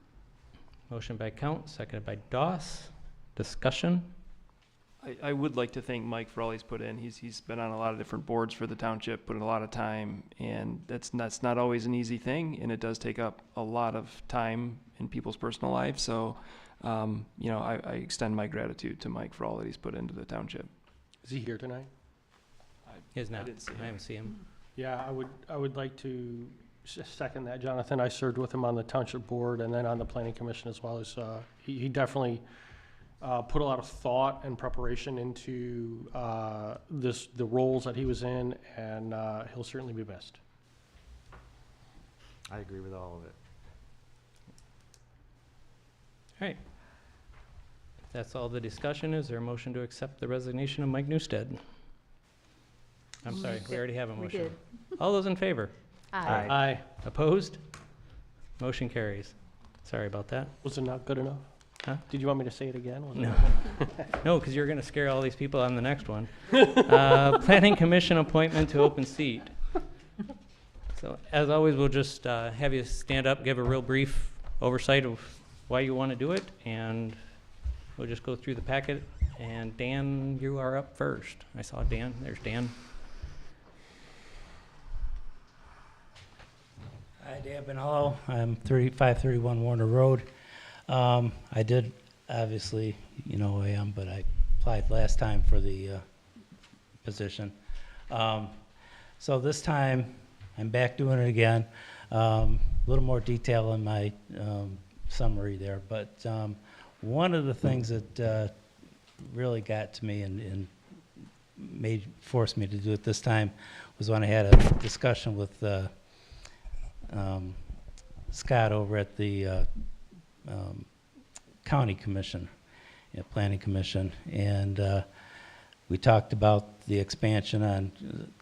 Motion by Count, seconded by Doss. Discussion? I would like to thank Mike for all he's put in. He's been on a lot of different boards for the township, put in a lot of time, and that's not always an easy thing, and it does take up a lot of time in people's personal lives. So, I extend my gratitude to Mike for all that he's put into the township. Is he here tonight? He is not. didn't see I haven't seen him. Yeah, I would like to second that, Jonathan. I served with him on the township board and then on the planning commission as well. As he definitely put a lot of thought and preparation into the roles that he was in, and he'll certainly be missed. I agree with all of it. All right. If that's all the discussion, is there a motion to accept the resignation of Mike Newstead? I'm sorry, we already have a We motion. did. All those in favor? Aye. Aye. Opposed? Motion carries. Sorry about that. Was it not good enough? Huh? Did you want me to say it again? Was it No. not- No, because you're going to scare all these people on the next one. Planning Commission appointment to open seat. So as always, we'll just have you stand up, give a real brief oversight of why you want to do it, and we'll just go through the packet. And Dan, you are up first. I saw Dan. There's Dan. Hi, Dan Benalo. I'm 3531 Warner Road. I did obviously, you know who I am, but I applied last time for the position. So this time, I'm back doing it again. A little more detail in my summary there, but one of the things that really got to me and forced me to do it this time was when I had a discussion with Scott over at the county commission, planning commission, and we talked about the expansion on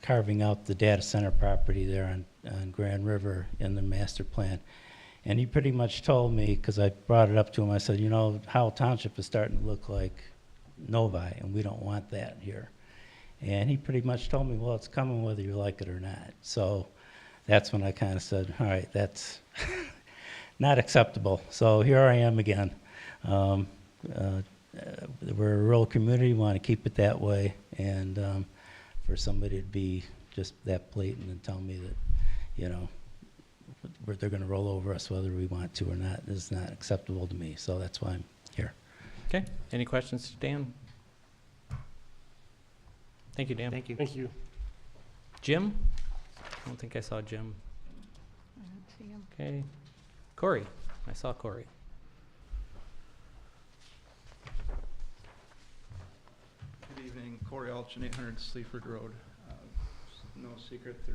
carving out the data center property there on Grand River in the master plan. And he pretty much told me, because I brought it up to him, I said, you know, Howell Township is starting to look like Novi, and we don't want that here. And he pretty much told me, well, it's coming whether you like it or not. So that's when I kind of said, all right, that's not acceptable. So here I am again. We're a rural community, we want to keep it that way, and for somebody to be just that blatant and tell me that, you know, they're going to roll over us whether we want to or not is not acceptable to me. So that's why I'm here. Okay, any questions, Dan? Thank you, Dan. Thank you. Thank you. Jim? I don't think I saw Jim. I don't see him. Okay. Corey? I saw Corey. Good evening, Corey Alchin, 800 Sleaford Road. No secret, the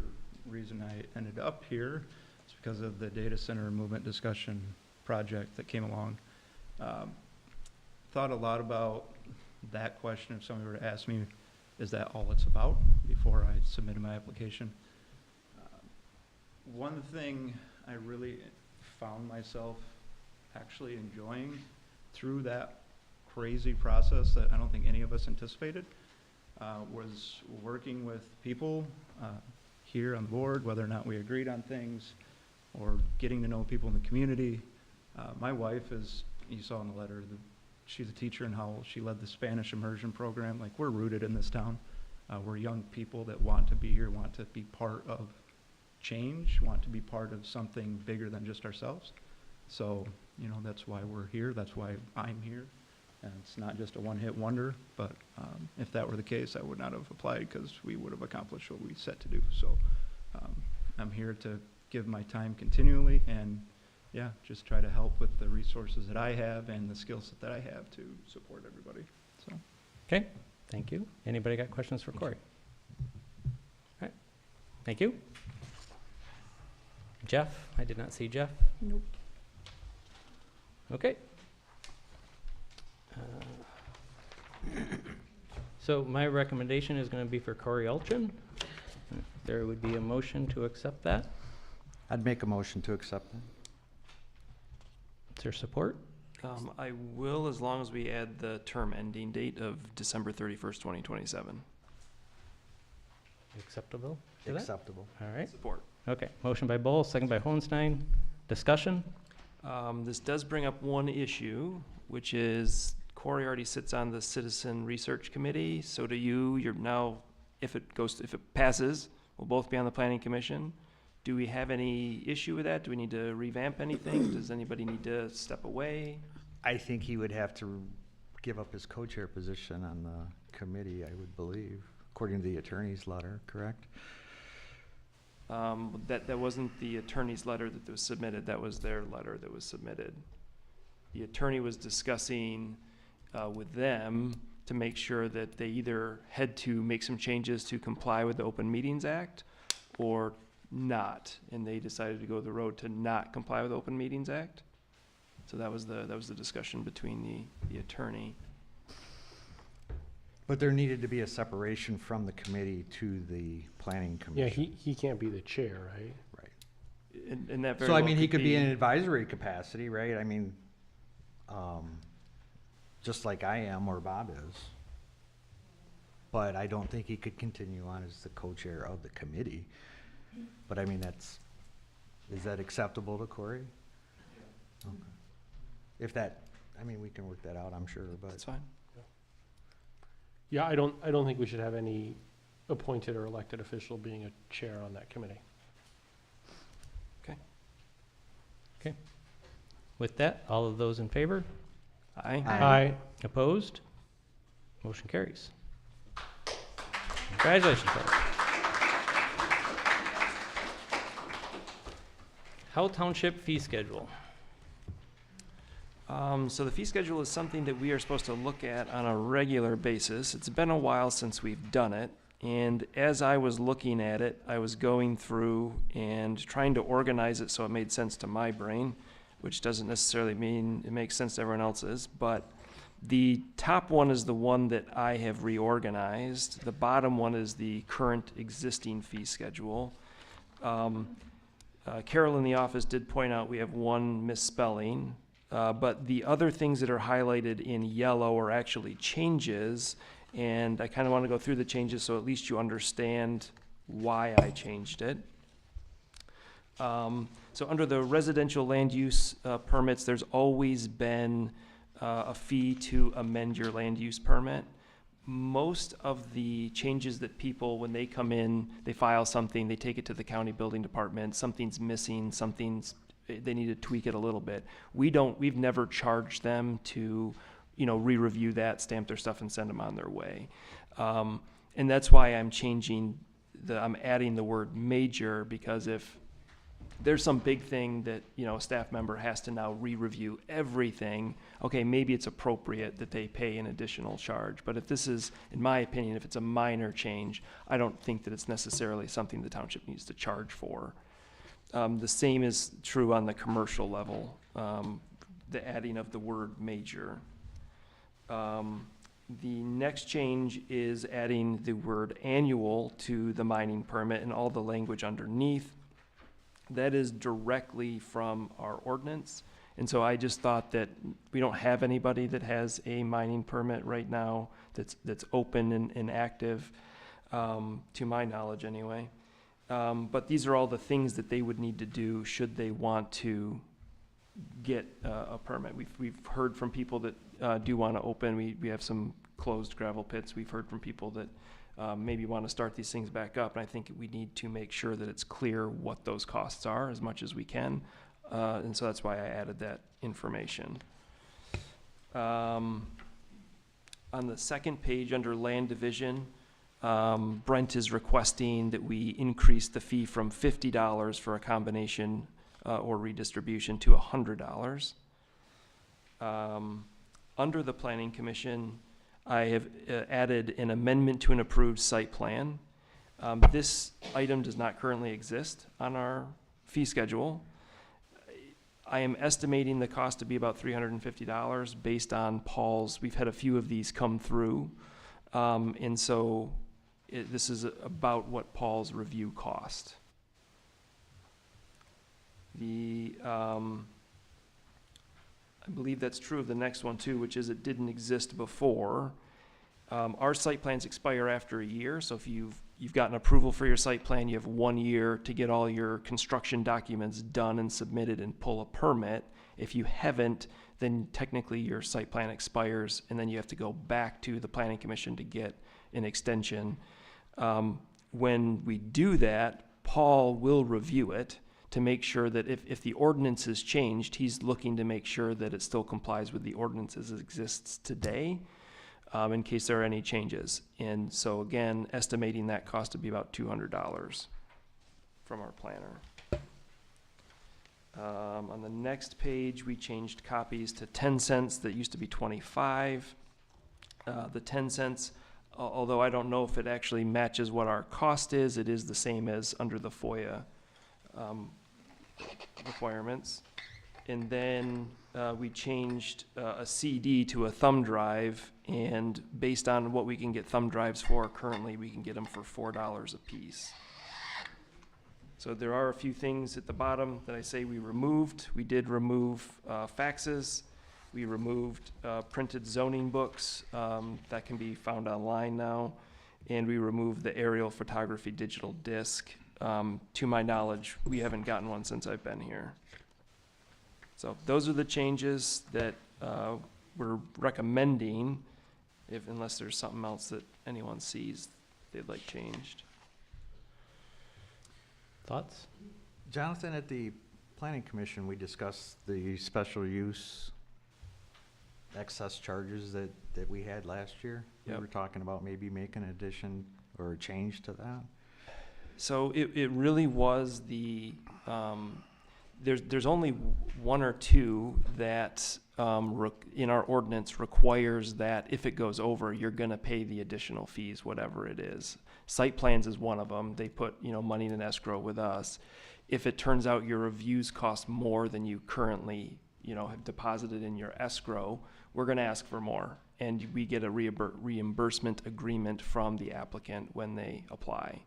reason I ended up here is because of the data center movement discussion project that came along. Thought a lot about that question if somebody were to ask me, is that all it's about, before I submitted my application. One thing I really found myself actually enjoying through that crazy process that I don't think any of us anticipated was working with people here on the board, whether or not we agreed on things, or getting to know people in the community. My wife is, you saw in the letter, she's a teacher in Howell. She led the Spanish immersion program. Like, we're rooted in this town. We're young people that want to be here, want to be part of change, want to be part of something bigger than just ourselves. So, you know, that's why we're here. That's why I'm here. And it's not just a one-hit wonder, but if that were the case, I would not have applied because we would have accomplished what we set to do. So I'm here to give my time continually and, yeah, just try to help with the resources that I have and the skill set that I have to support everybody. So. Okay, thank you. Anybody got questions for Corey? All right, thank you. Jeff? I did not see Jeff. Nope. Okay. So my recommendation is going to be for Corey Alchin. There would be a motion to accept that. I'd make a motion to accept that. Is there support? I will, as long as we add the term ending date of December 31st, 2027. Acceptable to that? Acceptable. All right. Support. Okay. Motion by Bull, second by Hohenstein. Discussion? This does bring up one issue, which is Corey already sits on the Citizen Research Committee. So do you. You're now, if it passes, we'll both be on the Planning Commission. Do we have any issue with that? Do we need to revamp anything? Does anybody need to step away? I think he would have to give up his co-chair position on the committee, I would believe, according to the attorney's letter, correct? That wasn't the attorney's letter that was submitted. That was their letter that was submitted. The attorney was discussing with them to make sure that they either had to make some changes to comply with the Open Meetings Act or not, and they decided to go the road to not comply with the Open Meetings Act. So that was the discussion between the attorney. But there needed to be a separation from the committee to the planning commission. Yeah, he can't be the chair, right? Right. And that very So, I well mean, he could be in an advisory capacity, right? I mean, just like I am or Bob is. But I don't think he could continue on as the co-chair of the committee. But I mean, is that acceptable to Corey? Yeah. Okay. If that, I mean, we can work that out, I'm sure, but. That's fine. Yeah, I don't think we should have any appointed or elected official being a chair on that committee. Okay. With that, all of those in favor? Aye. Aye. Opposed? Motion carries. Congratulations, Robert. Howell Township fee schedule. So the fee schedule is something that we are supposed to look at on a regular basis. It's been a while since we've done it. And as I was looking at it, I was going through and trying to organize it so it made sense to my brain, which doesn't necessarily mean it makes sense to everyone else's. But the top one is the one that I have reorganized. The bottom one is the current existing fee schedule. Carol in the office did point out we have one misspelling, but the other things that are highlighted in yellow are actually changes, and I kind of want to go through the changes so at least you understand why I changed it. So under the residential land use permits, there's always been a fee to amend your land use permit. Most of the changes that people, when they come in, they file something, they take it to the county building department, something's missing, they need to tweak it a little bit. We've never charged them to, re-review that, stamp their stuff and send them on their way. And that's why I'm I'm adding the word major, because if there's some big thing that, a staff member has to now re-review everything, okay, maybe it's appropriate that they pay an additional charge. But if this is, in my opinion, if it's a minor change, I don't think that it's necessarily something the township needs to charge for. The same is true on the commercial level, the adding of the word major. The next change is adding the word annual to the mining permit and all the language underneath. That is directly from our ordinance. And so I just thought that we don't have anybody that has a mining permit right now that's open and active, to my knowledge anyway. But these are all the things that they would need to do should they want to get a permit. We've heard from people that do want to open. We have some closed gravel pits. We've heard from people that maybe want to start these things back up. And I think we need to make sure that it's clear what those costs are as much as we can. And so that's why I added that information. On the second page under land division, Brent is requesting that we increase the fee from $50 for a combination or redistribution to $100. Under the Planning Commission, I have added an amendment to an approved site plan. This item does not currently exist on our fee schedule. I am estimating the cost to be about $350 based on Paul's. We've had a few of these come through. And so this is about what Paul's review cost. I believe that's true of the next one too, which is it didn't exist before. Our site plans expire after a year, so if you've gotten approval for your site plan, you have 1 year to get all your construction documents done and submitted and pull a permit. If you haven't, then technically your site plan expires, and then you have to go back to the Planning Commission to get an extension. When we do that, Paul will review it to make sure that if the ordinance is changed, he's looking to make sure that it still complies with the ordinance as it exists today, in case there are any changes. And so again, estimating that cost to be about $200 from our planner. On the next page, we changed copies to 10 cents. That used to be 25. The 10 cents, although I don't know if it actually matches what our cost is, it is the same as under the FOIA requirements. And then we changed a CD to a thumb drive, and based on what we can get thumb drives for currently, we can get them for $4 a piece. So there are a few things at the bottom that I say we removed. We did remove faxes. We removed printed zoning books that can be found online now. And we removed the aerial photography digital disc. To my knowledge, we haven't gotten one since I've been here. So those are the changes that we're recommending, unless there's something else that anyone sees they'd like changed. Thoughts? Jonathan, at the Planning Commission, we discussed the special use excess charges that we had last year? We Yep. were talking about maybe making an addition or a change to that. So it really was there's only one or two that in our ordinance requires that if it goes over, you're gonna pay the additional fees, whatever it is. Site plans is one of them. They put, money in an escrow with us. If it turns out your reviews cost more than you currently, have deposited in your escrow, we're gonna ask for more. And we get a reimbursement agreement from the applicant when they apply.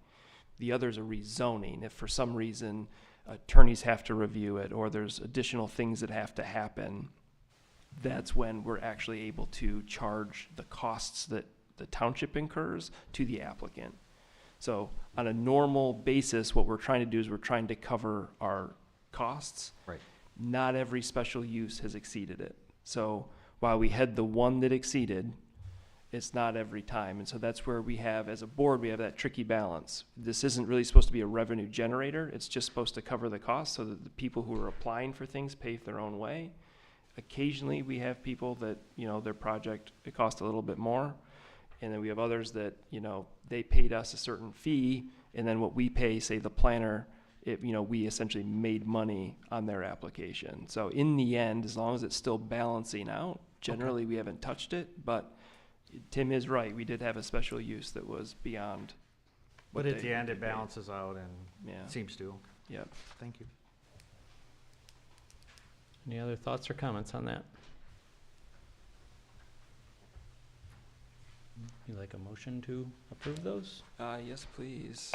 The other's a rezoning. If for some reason attorneys have to review it or there's additional things that have to happen, that's when we're actually able to charge the costs that the township incurs to the applicant. So on a normal basis, what we're trying to do is we're trying to cover our costs. Right. Not every special use has exceeded it. So while we had the one that exceeded, it's not every time. And so that's where we have, as a board, we have that tricky balance. This isn't really supposed to be a revenue generator. It's just supposed to cover the costs so that the people who are applying for things pay their own way. Occasionally, we have people that, their project, it costs a little bit more. And then we have others that, they paid us a certain fee, and then what we pay, say the planner, we essentially made money on their application. So in the end, as long as it's still balancing out, generally we haven't touched it, but Tim is right. We did have a special use that was beyond. But at the end, it balances out and Yeah. seems to. Yep. Thank you. Any other thoughts or comments on that? You like a motion to approve those? Yes, please.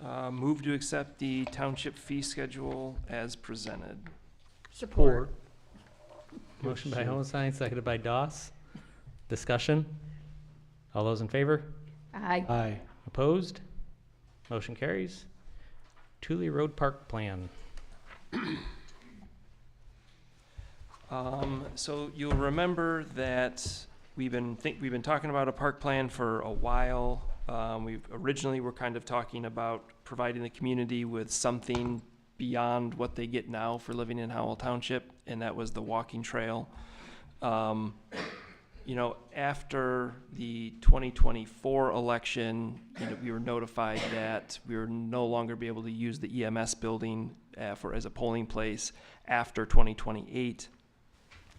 Move to accept the township fee schedule as presented. Support. Motion by Holstein, seconded by Doss. Discussion? All those in favor? Aye. Aye. Opposed? Motion carries. Thule Road Park Plan. So you'll remember that we've been talking about a park plan for a while. We originally were kind of talking about providing the community with something beyond what they get now for living in Howell Township, and that was the walking trail. After the 2024 election, we were notified that we were no longer be able to use the EMS building as a polling place after 2028.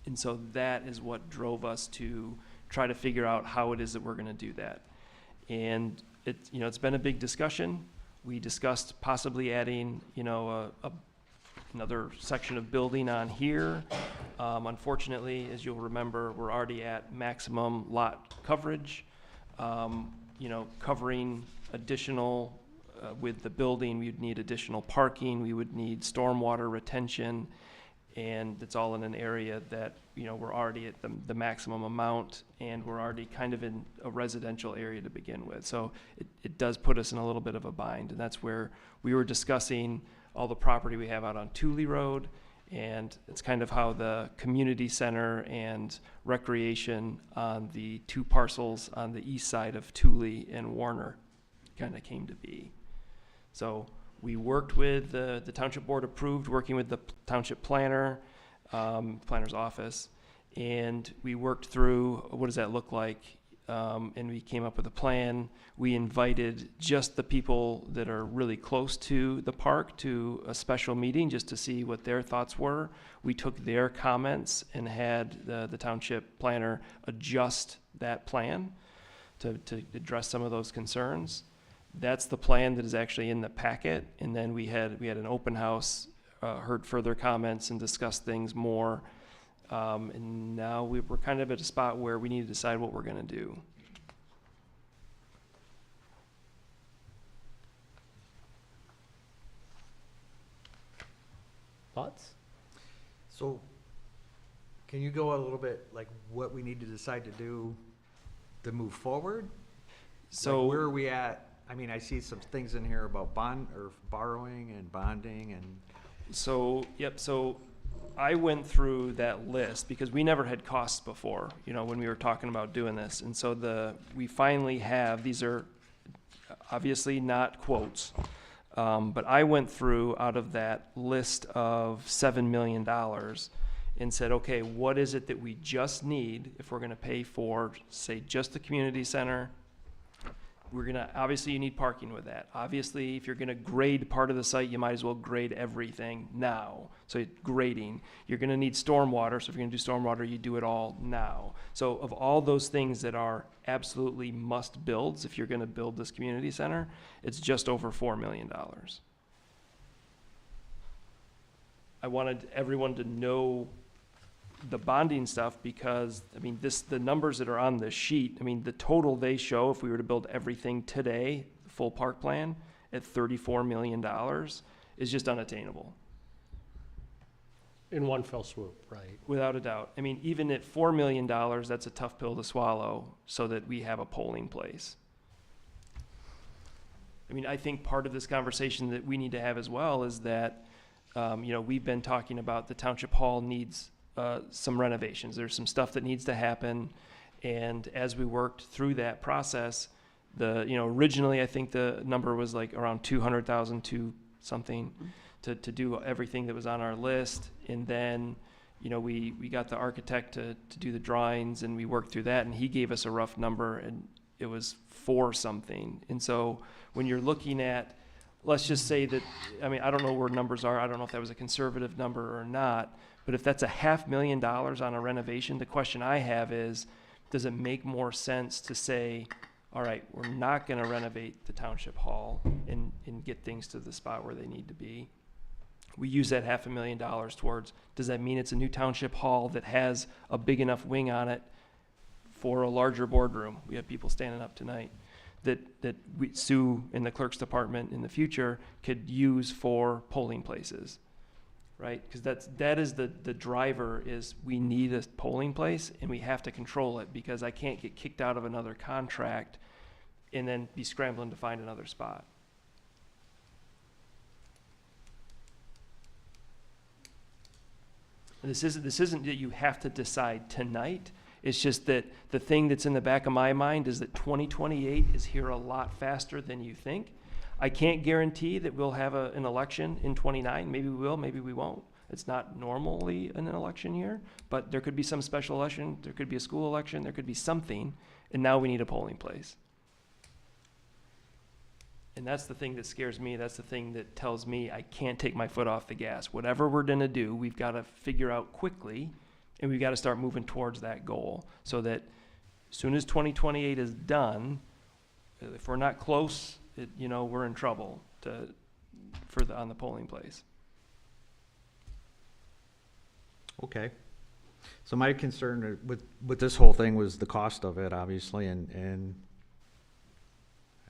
And so that is what drove us to try to figure out how it is that we're going to do that. And it's been a big discussion. We discussed possibly adding, another section of building on here. Unfortunately, as you'll remember, we're already at maximum lot coverage. Covering additional, with the building, we'd need additional parking, we would need stormwater retention, and it's all in an area that, we're already at the maximum amount, and we're already kind of in a residential area to begin with. So it does put us in a little bit of a bind, and that's where we were discussing all the property we have out on Thule Road, and it's kind of how the community center and recreation on the two parcels on the east side of Thule and Warner kind of came to be. So we worked with the township board approved, working with the township planner, planner's office, and we worked through what does that look like, and we came up with a plan. We invited just the people that are really close to the park to a special meeting just to see what their thoughts were. We took their comments and had the township planner adjust that plan to address some of those concerns. That's the plan that is actually in the packet, and then we had an open house, heard further comments and discussed things more, and now we're kind of at a spot where we need to decide what we're going to do. Thoughts? So, can you go a little bit, like, what we need to decide to do to move forward? So Like, where are we at? I mean, I see some things in here about borrowing and bonding and. So I went through that list because we never had costs before, when we were talking about doing this. And so we finally have, these are obviously not quotes, but I went through out of that list of $7 million, and said, okay, what is it that we just need if we're gonna pay for, say, just the community center? We're gonna, obviously you need parking with that. Obviously, if you're gonna grade part of the site, you might as well grade everything now. So grading, you're gonna need stormwater, so if you're gonna do stormwater, you do it all now. So of all those things that are absolutely must builds, if you're gonna build this community center, it's just over $4 million. I wanted everyone to know the bonding stuff because, I mean, the numbers that are on this sheet, I mean, the total they show, if we were to build everything today, the full park plan, at $34 million is just unattainable. In one fell swoop, right? Without a doubt. I mean, even at $4 million, that's a tough pill to swallow so that we have a polling place. I mean, I think part of this conversation that we need to have as well is that, you know, we've been talking about the Township Hall needs some renovations. There's some stuff that needs to happen. And as we worked through that process, originally I think the number was like around 200,000 to something to do everything that was on our list. And then, you know, we got the architect to do the drawings and we worked through that and he gave us a rough number and it was 4 something. And so when you're looking at, let's just say that, I mean, I don't know where numbers are. I don't know if that was a conservative number or not. But if that's $500,000 on a renovation, the question I have is, does it make more sense to say, all right, we're not going to renovate the Township Hall and get things to the spot where they need to be? We use that $500,000 towards, does that mean it's a new Township Hall that has a big enough wing on it for a larger boardroom? We have people standing up tonight that Sue in the clerk's department in the future could use for polling places. Right, because that is the driver is we need a polling place and we have to control it because I can't get kicked out of another contract and then be scrambling to find another spot. And this isn't that you have to decide tonight. It's just that the thing that's in the back of my mind is that 2028 is here a lot faster than you think. I can't guarantee that we'll have an election in 29. Maybe we will, maybe we won't. It's not normally an election year, but there could be some special election. There could be a school election. There could be something, and now we need a polling place. And that's the thing that scares me. That's the thing that tells me I can't take my foot off the gas. Whatever we're going to do, we've got to figure out quickly, and we've got to start moving towards that goal so that as soon as 2028 is done, if we're not close, we're in trouble on the polling place. Okay. So my concern with this whole thing was the cost of it, obviously, and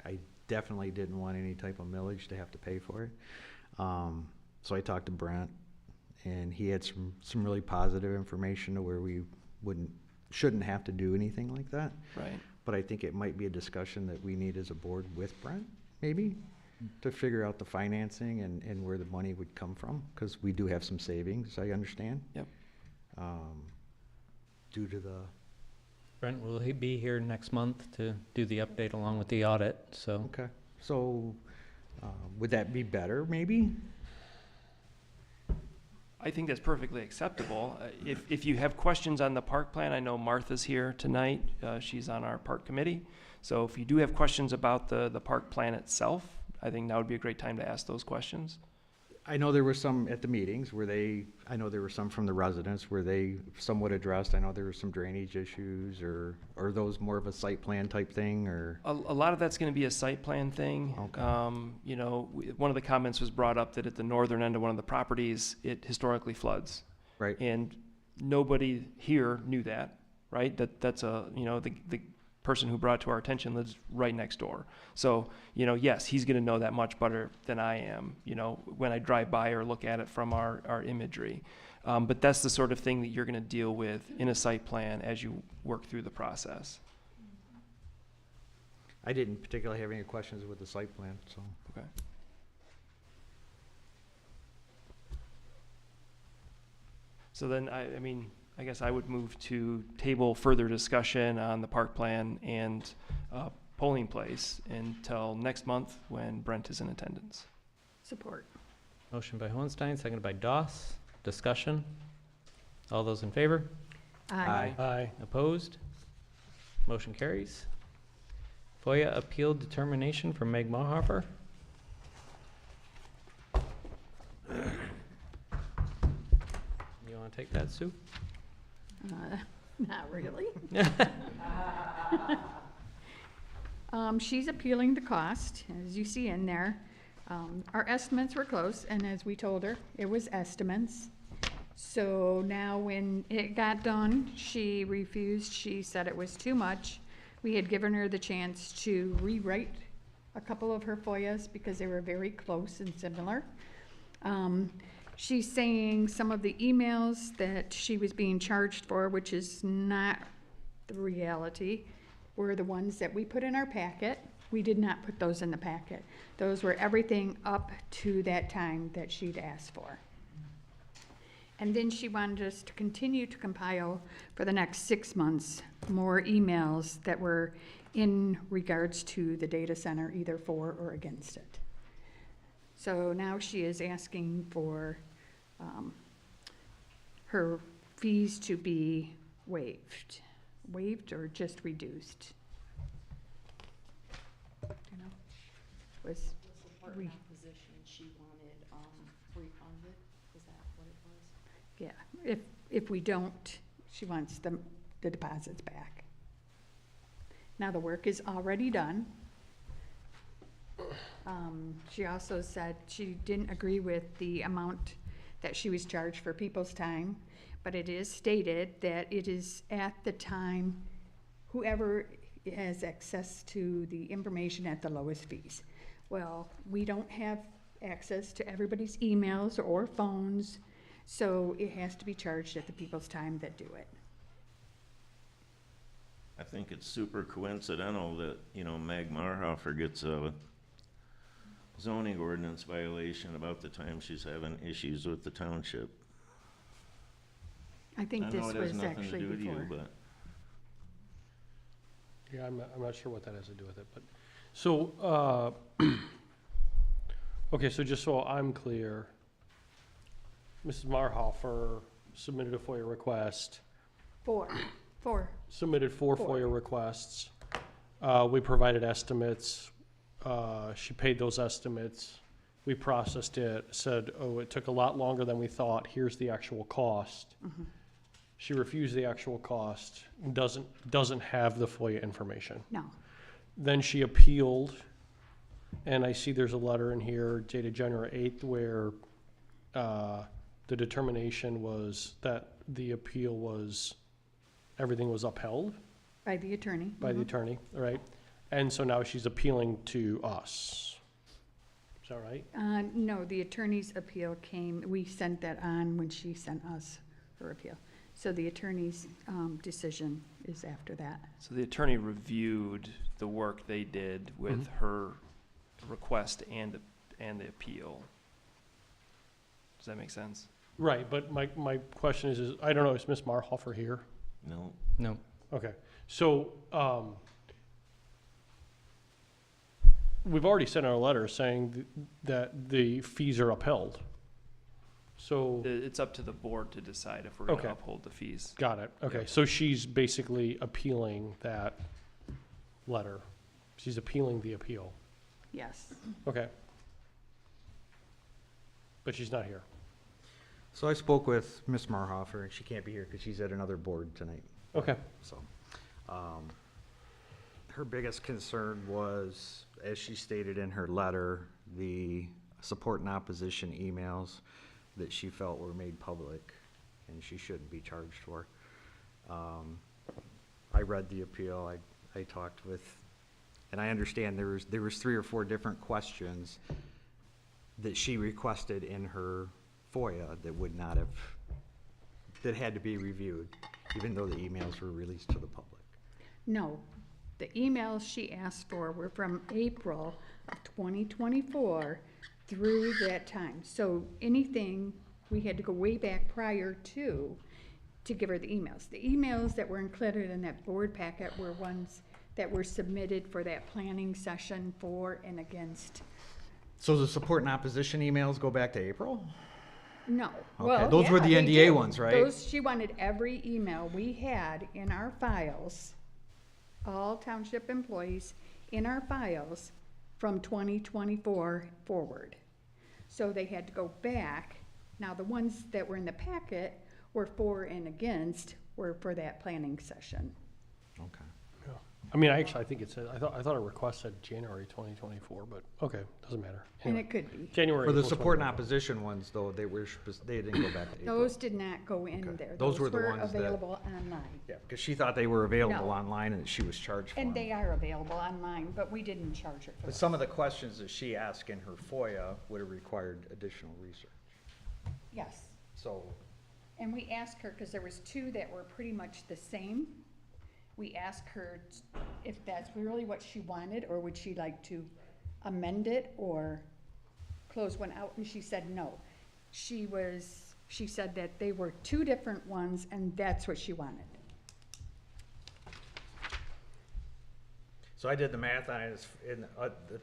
I definitely didn't want any type of millage to have to pay for it. So I talked to Brent, and he had some really positive information to where we shouldn't have to do anything like that. Right. But I think it might be a discussion that we need as a board with Brent, maybe, to figure out the financing and where the money would come from, because we do have some savings, I understand. Yep. Due to the... Brent, will he be here next month to do the update along with the audit? So Okay. So would that be better, maybe? I think that's perfectly acceptable. If you have questions on the park plan, I know Martha's here tonight. She's on our park committee. So if you do have questions about the park plan itself, I think now would be a great time to ask those questions. I know there were some at the meetings I know there were some from the residents where they somewhat addressed. I know there were some drainage issues, or are those more of a site plan type thing, or? A lot of that's going to be a site plan thing. Okay. One of the comments was brought up that at the northern end of one of the properties, it historically floods. Right. And nobody here knew that, right? That's the person who brought it to our attention lives right next door. So, yes, he's going to know that much better than I am, when I drive by or look at it from our imagery. But that's the sort of thing that you're going to deal with in a site plan as you work through the process. I didn't particularly have any questions with the site plan, so. Okay. So then, I guess I would move to table further discussion on the park plan and polling place until next month when Brent is in attendance. Support. motion by Hohenstein, seconded by Doss. Discussion? All those in favor? Aye. Aye. Opposed? Motion carries. FOIA appeal determination from Meg Mahofer. You want to take that, Sue? Not really. She's appealing the cost, as you see in there. Our estimates were close, and as we told her, it was estimates. So now when it got done, she refused. She said it was too much. We had given her the chance to rewrite a couple of her FOIAs because they were very close and similar. She's saying some of the emails that she was being charged for, which is not the reality, were the ones that we put in our packet. We did not put those in the packet. Those were everything up to that time that she'd asked for. And then she wanted us to continue to compile for the next 6 months more emails that were in regards to the data center, either for or against it. So now she is asking for her fees to be waived or just reduced. You know, was re- Position, she wanted, refunded, is that what it was? yeah, if we don't, she wants the deposits back. Now, the work is already done. She also said she didn't agree with the amount that she was charged for people's time, but it is stated that it is at the time whoever has access to the information at the lowest fees. Well, we don't have access to everybody's emails or phones, so it has to be charged at the people's time that do it. I think it's super coincidental that, you know, Meg Marhofer gets a zoning ordinance violation about the time she's having issues with the township. I think I this know it has was nothing to actually do with you, before. but Yeah, I'm not sure what that has to do with it, but, so, okay, so just so I'm clear, Mrs. Marhofer submitted a FOIA request, Four. submitted four Four. FOIA requests. We provided estimates. She paid those estimates. We processed it, said, oh, it took a lot longer than we thought. Here's the actual cost. Mhm. She refused the actual cost, doesn't have the FOIA information. No. Then she appealed, and I see there's a letter in here dated January 8th where the determination was that the appeal was, everything was upheld By the attorney. by the Mhm. attorney, right? And so now she's appealing to us. Is that right? No, the attorney's appeal came, we sent that on when she sent us her appeal. So the attorney's decision is after that. So the attorney reviewed the work they did with her request and the appeal. Does that make sense? Right, but my question is I don't know, is Ms. Marhofer here? no. No. Okay, so, we've already sent out a letter saying that the fees are upheld. So, It's up to the board to decide if we're gonna Okay. uphold the fees. got it, okay, Yep. so she's basically appealing that letter. She's appealing the appeal, Yes. okay. But she's not here. So I spoke with Ms. Marhofer, and she can't be here because she's at another board tonight. Okay. So, her biggest concern was, as she stated in her letter, the support and opposition emails that she felt were made public and she shouldn't be charged for. I read the appeal, I talked with, and I understand there was 3 or 4 different questions that she requested in her FOIA that would not have, that had to be reviewed, even though the emails were released to the public. No, the emails she asked for were from April of 2024 through that time. So anything, we had to go way back prior to give her the emails. The emails that were included in that board packet were ones that were submitted for that planning session for and against. So the support and opposition emails go back to April? No. Okay, Well, those were yeah, the they NDA do. ones, right? Those, she wanted every email we had in our files, all township employees in our files from 2024 forward. So they had to go back. Now, the ones that were in the packet were for and against, were for that planning session. Okay. Yeah. I mean, I think it said, I thought a request said January 2024, but okay, doesn't matter. And Anyway, it could be. January. For the April support and 2024. opposition ones, though, they didn't go back to April. Those did not go in Okay. there. Those were the ones that- available online. Yeah, because she thought they were available No. online and she was charged for And them. they are available online, but we didn't charge her for But those. some of the questions that she asked in her FOIA would have required additional research. Yes. So, And we asked her, because there was two that were pretty much the same. We asked her if that's really what she wanted, or would she like to amend it or close one out, and she said no. She said that they were two different ones, and that's what she wanted. so I did the math on it, it's in, the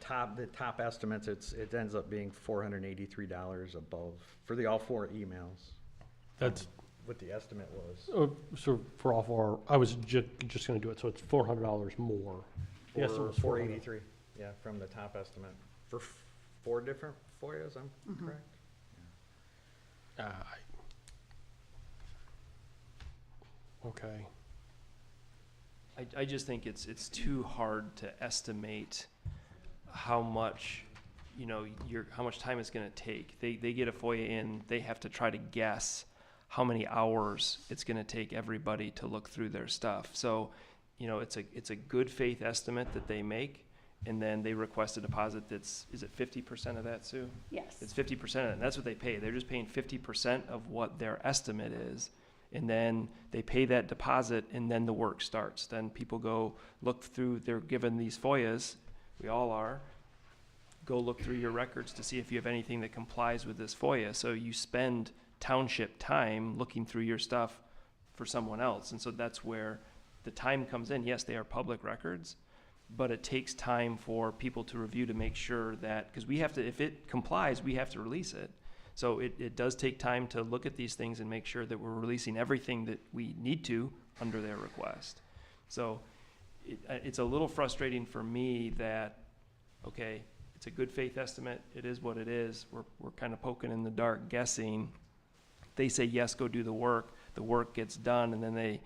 top estimates, it ends up being $483 above, for the all four emails. That's, What the estimate was. so for all four, I was just gonna do it, so it's $400 more. Yes, it was 483, yeah, from the top estimate, for four different FOIAs, I'm correct? Okay. I just think it's too hard to estimate how much, how much time it's gonna take. They get a FOIA in, they have to try to guess how many hours it's gonna take everybody to look through their stuff. So, it's a good faith estimate that they make, and then they request a deposit is it 50% of that, Sue? Yes. It's 50% of it, and that's what they pay. They're just paying 50% of what their estimate is. And then they pay that deposit, and then the work starts. Then people go look through, they're given these FOIAs, we all are, go look through your records to see if you have anything that complies with this FOIA. So you spend township time looking through your stuff for someone else. And so that's where the time comes in. Yes, they are public records, but it takes time for people to review to make sure that, because we have to, if it complies, we have to release it. So it does take time to look at these things and make sure that we're releasing everything that we need to under their request. So it's a little frustrating for me that, okay, it's a good faith estimate, it is what it is, we're kind of poking in the dark, guessing. They say, yes, go do the work gets done, and then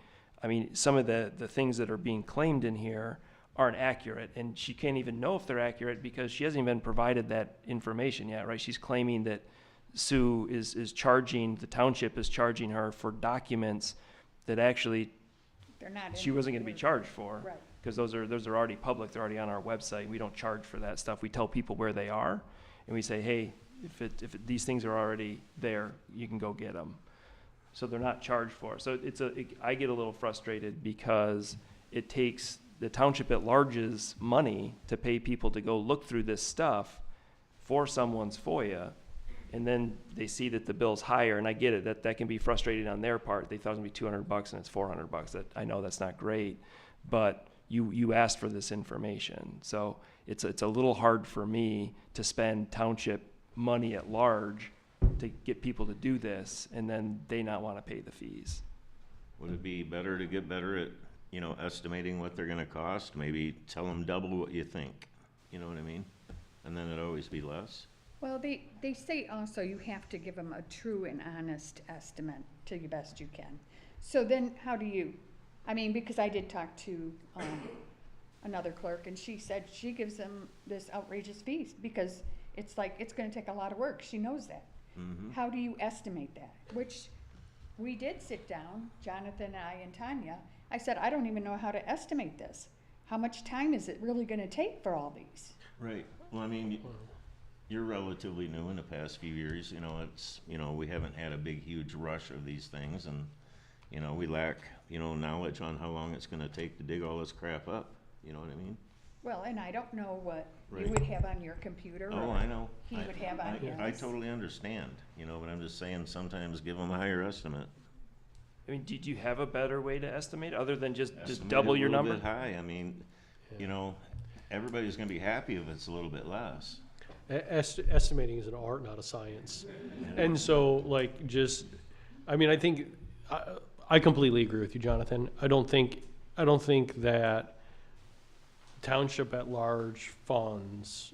some of the things that are being claimed in here aren't accurate, and she can't even know if they're accurate because she hasn't even provided that information yet, right? She's claiming that Sue is charging, the township is charging her for documents that actually They're not. she wasn't gonna be charged for. Right. Because those are already public, they're already on our website, we don't charge for that stuff, we tell people where they are, and we say, hey, if these things are already there, you can go get them. So they're not charged for. So I get a little frustrated because it takes the township at large's money to pay people to go look through this stuff for someone's FOIA, and then they see that the bill's higher, and I get it, that can be frustrating on their part. They thought it was gonna be $200 and it's $400. That, I know that's not great, but you asked for this information. So it's a little hard for me to spend township money at large to get people to do this, and then they not wanna pay the fees. Would it be better to get better at, estimating what they're gonna cost? Maybe tell them double what you think, you know what I mean? And then it'd always be less. Well, they say also you have to give them a true and honest estimate to the best you can. So then how do you, because I did talk to another clerk, and she said she gives them this outrageous fees because it's like, it's gonna take a lot of work. She knows that. Mm-hmm. How do you estimate that? Which we did sit down, Jonathan and I and Tanya. I said, I don't even know how to estimate this. How much time is it really gonna take for all these? Right. Well, you're relatively new in the past few years, we haven't had a big, huge rush of these things, and, we lack, knowledge on how long it's gonna take to dig all this crap up, you know what I mean? Well, and I don't know what Right. you would have on your computer. Oh, or I know. He would have on his. I totally understand, but I'm just saying, sometimes give them a higher estimate. Did you have a better way to estimate other than just Estimate double it your a little number? bit high, everybody's gonna be happy if it's a little bit less. estimating is an art, not a science. And so, like, just, I mean, I think, I completely agree with you, Jonathan. I don't think that township at large funds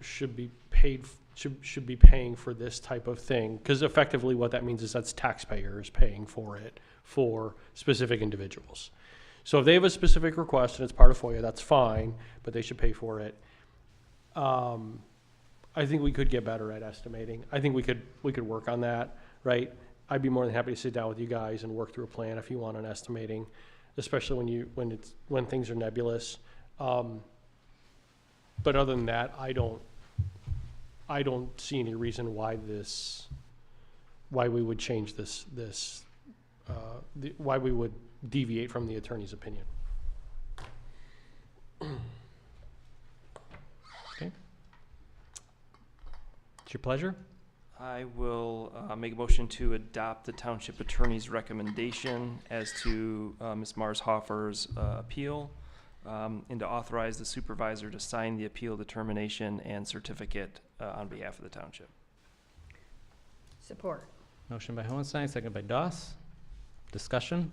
should be paying for this type of thing, because effectively what that means is that's taxpayers paying for it for specific individuals. So if they have a specific request and it's part of FOIA, that's fine, but they should pay for it. I think we could get better at estimating. I think we could work on that, right? I'd be more than happy to sit down with you guys and work through a plan if you want an estimating, especially when things are nebulous. But other than that, I don't see any reason why we would change why we would deviate from the attorney's opinion. Okay. It's your pleasure. I will make a motion to adopt the township attorney's recommendation as to Ms. Marshofer's appeal, and to authorize the supervisor to sign the appeal determination and certificate on behalf of the township. Support. Motion by Hohenstein, second by Doss. Discussion?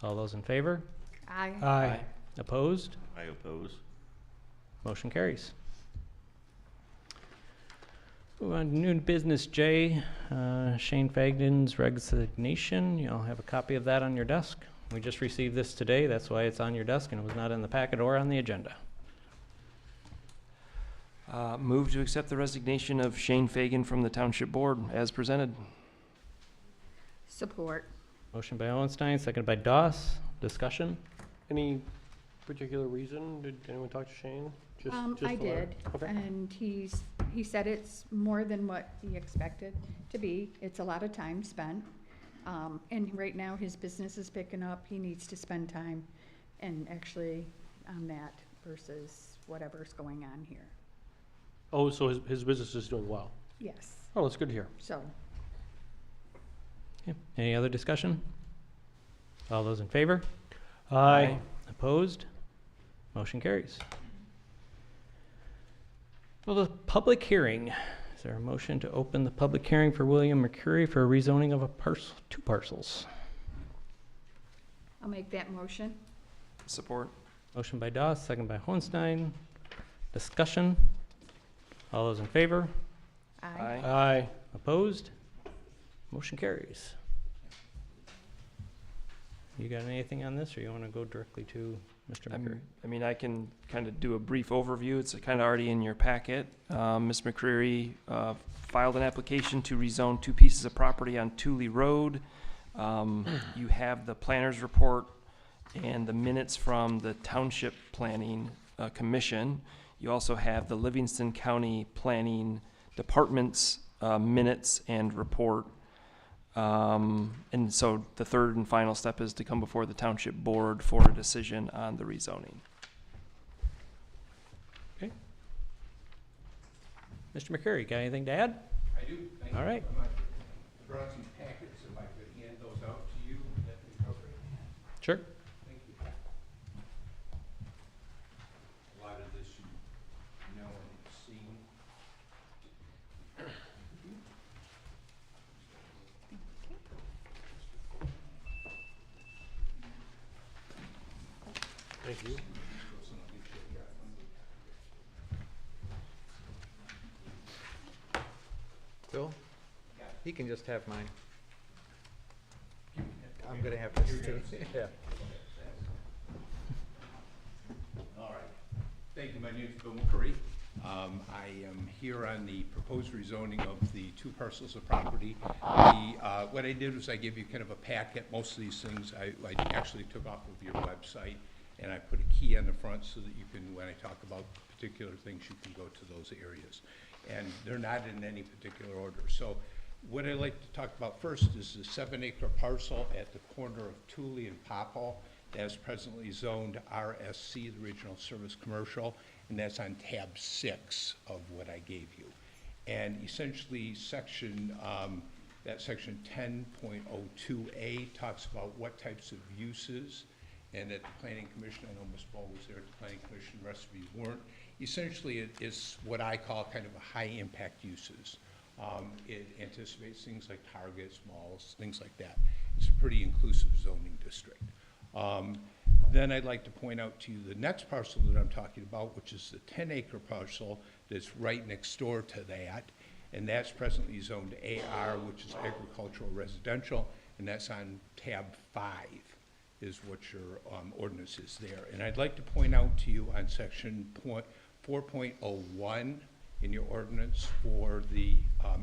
All those in favor? Aye. Aye. Opposed? I oppose. Motion carries. Move on to new business J, Shane Fagden's resignation. You all have a copy of that on your desk. We just received this today, that's why it's on your desk and it was not in the packet or on the agenda. Move to accept the resignation of Shane Fagan from the township board as presented. Support. Motion by Hohenstein, seconded by Doss. Discussion? Any particular reason? Did anyone talk to Shane? Just I the letter? did, Okay. and he said it's more than what he expected to be. It's a lot of time spent. And right now, his business is picking up. He needs to spend time and actually on that versus whatever's going on here. Oh, so his business is doing well. Yes, Oh, that's good to hear. so, Okay. Any other discussion? All those in favor? Aye. Opposed? Motion carries. Well, the public hearing. Is there a motion to open the public hearing for William McCurry for a rezoning of two parcels? I'll make that motion. Support. Motion by Doss, second by Hohenstein. Discussion? All those in favor? Aye. Aye. Opposed? Motion carries. You got anything on this, or you want to go directly to Mr. McCreary? I mean, I can kind of do a brief overview. It's kind of already in your packet. Ms. McCreary filed an application to rezone 2 pieces of property on Tooley Road. You have the planner's report and the minutes from the Township Planning Commission. You also have the Livingston County Planning Department's minutes and report. And so the third and final step is to come before the Township Board for a decision on the rezoning. Okay. Mr. McCurry, got anything to add? I do, thank you. All right. I brought some packets, if I could hand those out to you, would that be appropriate? Sure. Thank you. A lot of this you know and have seen. Thank you. Bill? He can just have mine. I'm gonna have this too. Yeah. All right. Thank you. My name is Bill McCurry. I am here on the proposed rezoning of the 2 parcels of property. What I did was I gave you kind of a packet. Most of these things I actually took off of your website, and I put a key on the front so that you can, when I talk about particular things, you can go to those areas. And they're not in any particular order. So what I'd like to talk about first is the 7-acre parcel at the corner of Tooley and Popple that is presently zoned RSC, the Regional Service Commercial, and that's on tab 6 of what I gave you. And essentially that section 10.02A talks about what types of uses and at the Planning Commission, I know Ms. Ball was there at the Planning Commission, the rest of you weren't. Essentially, it is what I call kind of a high-impact uses. It anticipates things like Targets, malls, things like that. It's a pretty inclusive zoning district. Then I'd like to point out to you the next parcel that I'm talking about, which is the 10-acre parcel that's right next door to that, and that's presently zoned AR, which is agricultural residential, and that's on tab 5 is what your ordinance is there. And I'd like to point out to you on section 4.01 in your ordinance for the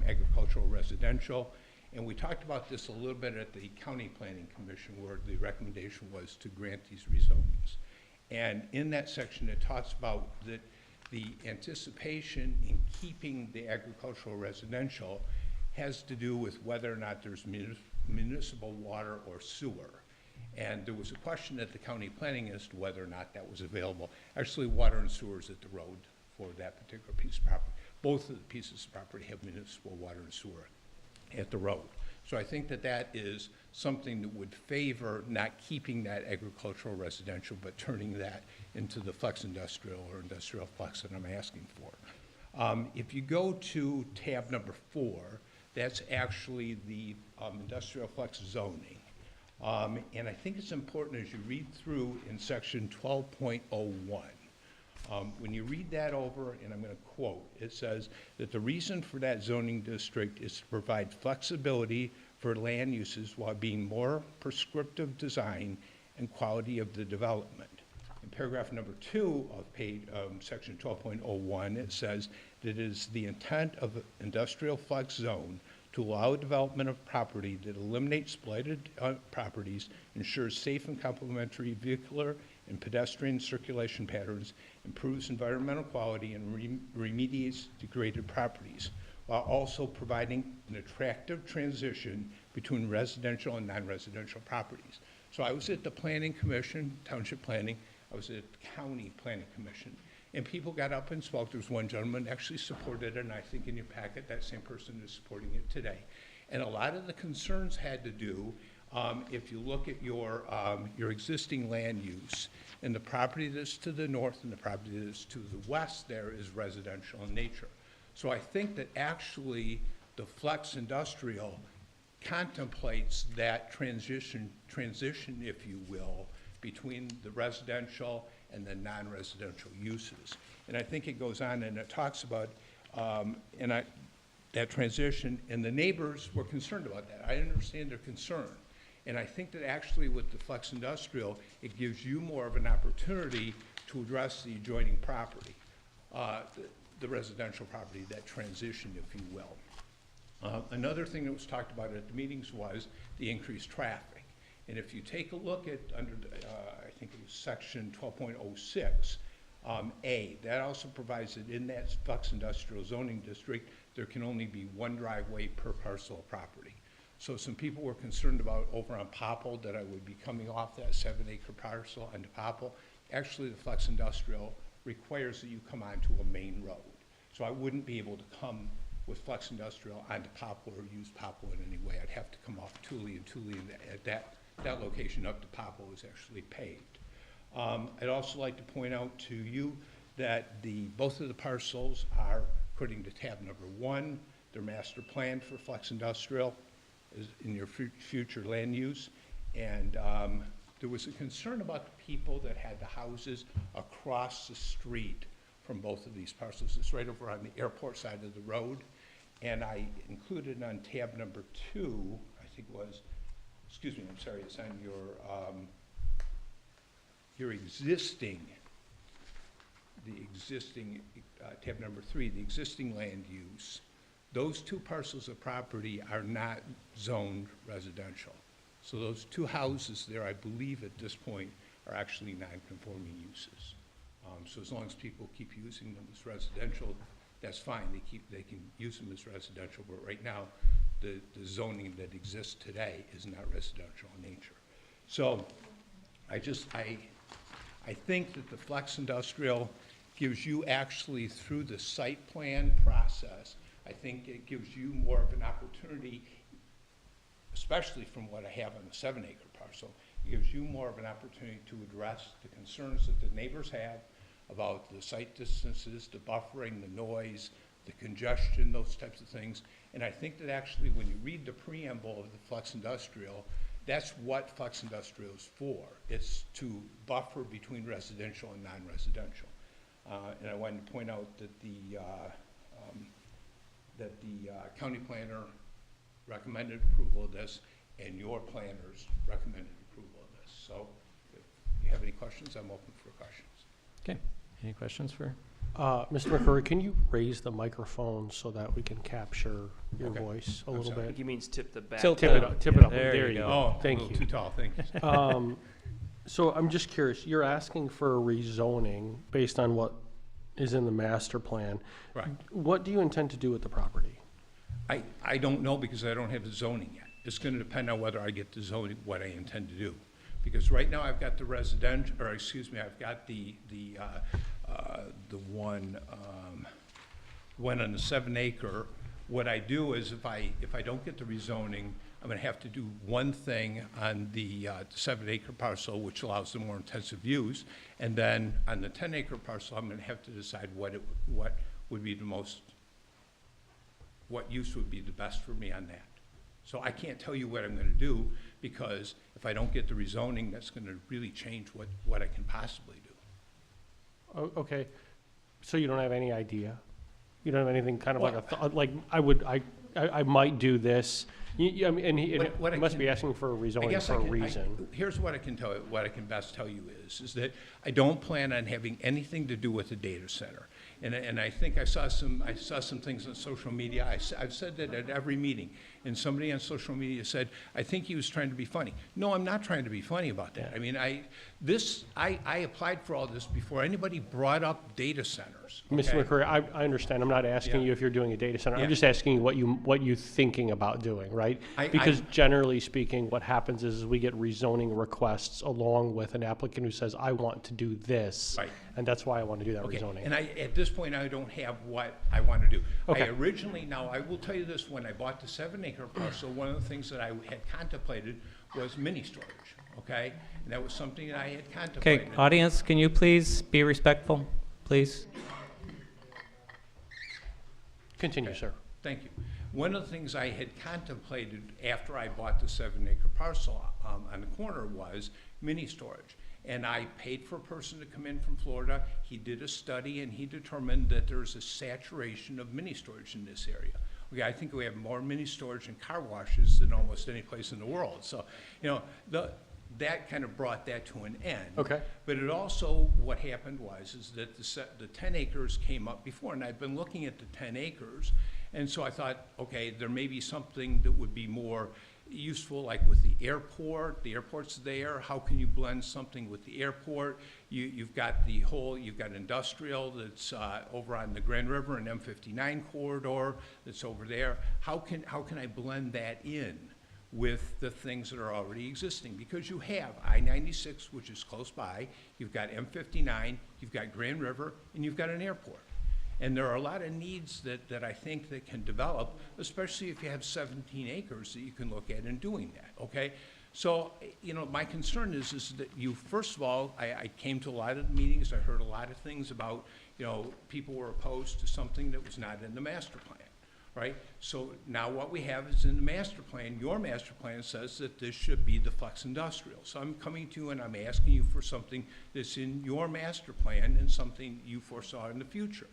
agricultural residential, and we talked about this a little bit at the County Planning Commission, where the recommendation was to grant these rezonings. And in that section, it talks about that the anticipation in keeping the agricultural residential has to do with whether or not there's municipal water or sewer. And there was a question at the county planning as to whether or not that was available. Actually, water and sewer is at the road for that particular piece of property. Both of the pieces of property have municipal water and sewer at the road. So I think that that is something that would favor not keeping that agricultural residential, but turning that into the flex industrial or industrial flex that I'm asking for. If you go to tab number 4, that's actually the industrial flex zoning. And I think it's important as you read through in section 12.01. When you read that over, and I'm going to quote, it says that the reason for that zoning district is to provide flexibility for land uses while being more prescriptive design and quality of the development. In paragraph number 2 of section 12.01, it says that it is the intent of the industrial flex zone to allow development of property that eliminates blighted properties, ensures safe and complementary vehicular and pedestrian circulation patterns, improves environmental quality, and remediates degraded properties, while also providing an attractive transition between residential and non-residential properties. So I was at the Planning Commission, Township Planning, I was at the County Planning Commission, and people got up and spoke. There was one gentleman actually supported it, and I think in your packet, that same person is supporting it today. And a lot of the concerns had to do, if you look at your existing land use, and the property that's to the north and the property that's to the west there is residential in nature. So I think that actually the flex industrial contemplates that transition, if you will, between the residential and the non-residential uses. And I think it goes on and it talks about that transition, and the neighbors were concerned about that. I understand their concern. And I think that actually with the flex industrial, it gives you more of an opportunity to address the adjoining property, the residential property, that transition, if you will. Another thing that was talked about at the meetings was the increased traffic. And if you take a look at under, I think it was section 12.06, A, that also provides that in that flex industrial zoning district, there can only be one driveway per parcel of property. So some people were concerned about over on Popple that I would be coming off that 7-acre parcel onto Popple. Actually, the flex industrial requires that you come onto a main road. So I wouldn't be able to come with flex industrial onto Popple or use Popple in any way. I'd have to come off Thule, and Thule at that location up to Popple is actually paved. I'd also like to point out to you that both of the parcels are, according to tab number 1, they're master planned for flex industrial in your future land use. And there was a concern about the people that had the houses across the street from both of these parcels. It's right over on the airport side of the road. And I included on tab number 2, I think it was, excuse me, I'm sorry, it's on your existing, tab number 3, the existing land use. Those 2 parcels of property are not zoned residential. So those 2 houses there, I believe at this point, are actually non-conforming uses. So as long as people keep using them as residential, that's fine. They can use them as residential, but right now, the zoning that exists today is not residential in nature. So I think that the flex industrial gives you actually, through the site plan process, I think it gives you more of an opportunity, especially from what I have on the 7-acre parcel, It gives you more of an opportunity to address the concerns that the neighbors have about the site distances, the buffering, the noise, the congestion, those types of things. And I think that actually when you read the preamble of the Flex Industrial, that's what Flex Industrial is for. It's to buffer between residential and non-residential. And I wanted to point out that the county planner recommended approval of this, and your planners recommended approval of this. So if you have any questions, I'm open for questions. Okay, any questions for? Mr. McCurry, can you raise the microphone so that we can capture your Okay. voice a I'm little sorry. I bit? think he means tip the back. Tilt Tip it up, tip it up. There you go. Oh, Thank a little you. too tall, thank you. So I'm just curious, you're asking for a rezoning based on what is in the master plan. Right. What do you intend to do with the property? I don't know because I don't have the zoning yet. It's gonna depend on whether I get the zoning, what I intend to do. Because right now I've got the residential, or excuse me, I've got the one on the 7 acre. What I do is if I don't get the rezoning, I'm gonna have to do one thing on the 7 acre parcel, which allows the more intensive use. And then on the 10 acre parcel, I'm gonna have to decide what would be the most, what use would be the best for me on that. So I can't tell you what I'm gonna do, because if I don't get the rezoning, that's gonna really change what I can possibly do. Oh, okay, so you don't have any idea? You don't have anything kind of like Well, a, like, I might do this? I mean, and he What I must can- be asking for a I rezoning guess for a reason. here's what I can tell you, what I can best tell you is that I don't plan on having anything to do with the data center. And I think I saw some things on social media. I've said that at every meeting, and somebody on social media said, I think he was trying to be funny. No, I'm not trying to be funny about that. I mean, I applied for all this before anybody brought up data centers. Mr. okay? McCurry, I understand, I'm not asking Yeah. you if you're doing a data center, Yeah. I'm just asking you what you thinking about doing, right? Because generally speaking, what happens is we get rezoning requests along with an applicant who says, I want to do this. Right. And that's why I want to do that Okay, rezoning. and at this point, I don't have what I want to do. Okay. I originally, now, I will tell you this, when I bought the 7 acre parcel, one of the things that I had contemplated was mini storage, okay? And that was something that I had contemplated. Okay, audience, can you please be respectful, please? Continue, sir. Thank you. One of the things I had contemplated after I bought the 7 acre parcel on the corner was mini storage. And I paid for a person to come in from Florida. He did a study and he determined that there's a saturation of mini storage in this area. Okay, I think we have more mini storage and car washes than almost any place in the world. So, you know, that kind of brought that to an end. Okay. But it also, what happened is that the 10 acres came up before, and I'd been looking at the 10 acres, and so I thought, okay, there may be something that would be more useful, like with the airport's there, how can you blend something with the airport? You've got industrial that's over on the Grand River and M59 corridor that's over there. How can I blend that in with the things that are already existing? Because you have I-96, which is close by, you've got M59, you've got Grand River, and you've got an airport. And there are a lot of needs that I think that can develop, especially if you have 17 acres that you can look at in doing that, okay? So, you know, my concern is that first of all, I came to a lot of meetings, I heard a lot of things about, you know, people were opposed to something that was not in the master plan, right? So now what we have is in the master plan, your master plan says that this should be the flex industrial. So I'm coming to you and I'm asking you for something that's in your master plan and something you foresaw in the future.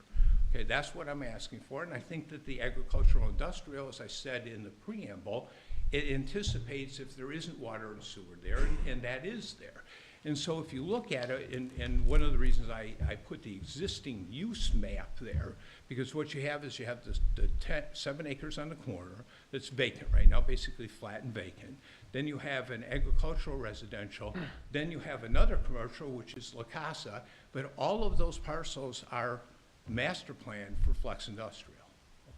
Okay, that's what I'm asking for, and I think that the agricultural industrial, as I said in the preamble, it anticipates if there isn't water and sewer there, and that is there. And so if you look at it, and one of the reasons I put the existing use map there, because what you have is you have the 7 acres on the corner that's vacant right now, basically flat and vacant. Then you have an agricultural residential. Then you have another commercial, which is La Casa, but all of those parcels are master plan for flex industrial,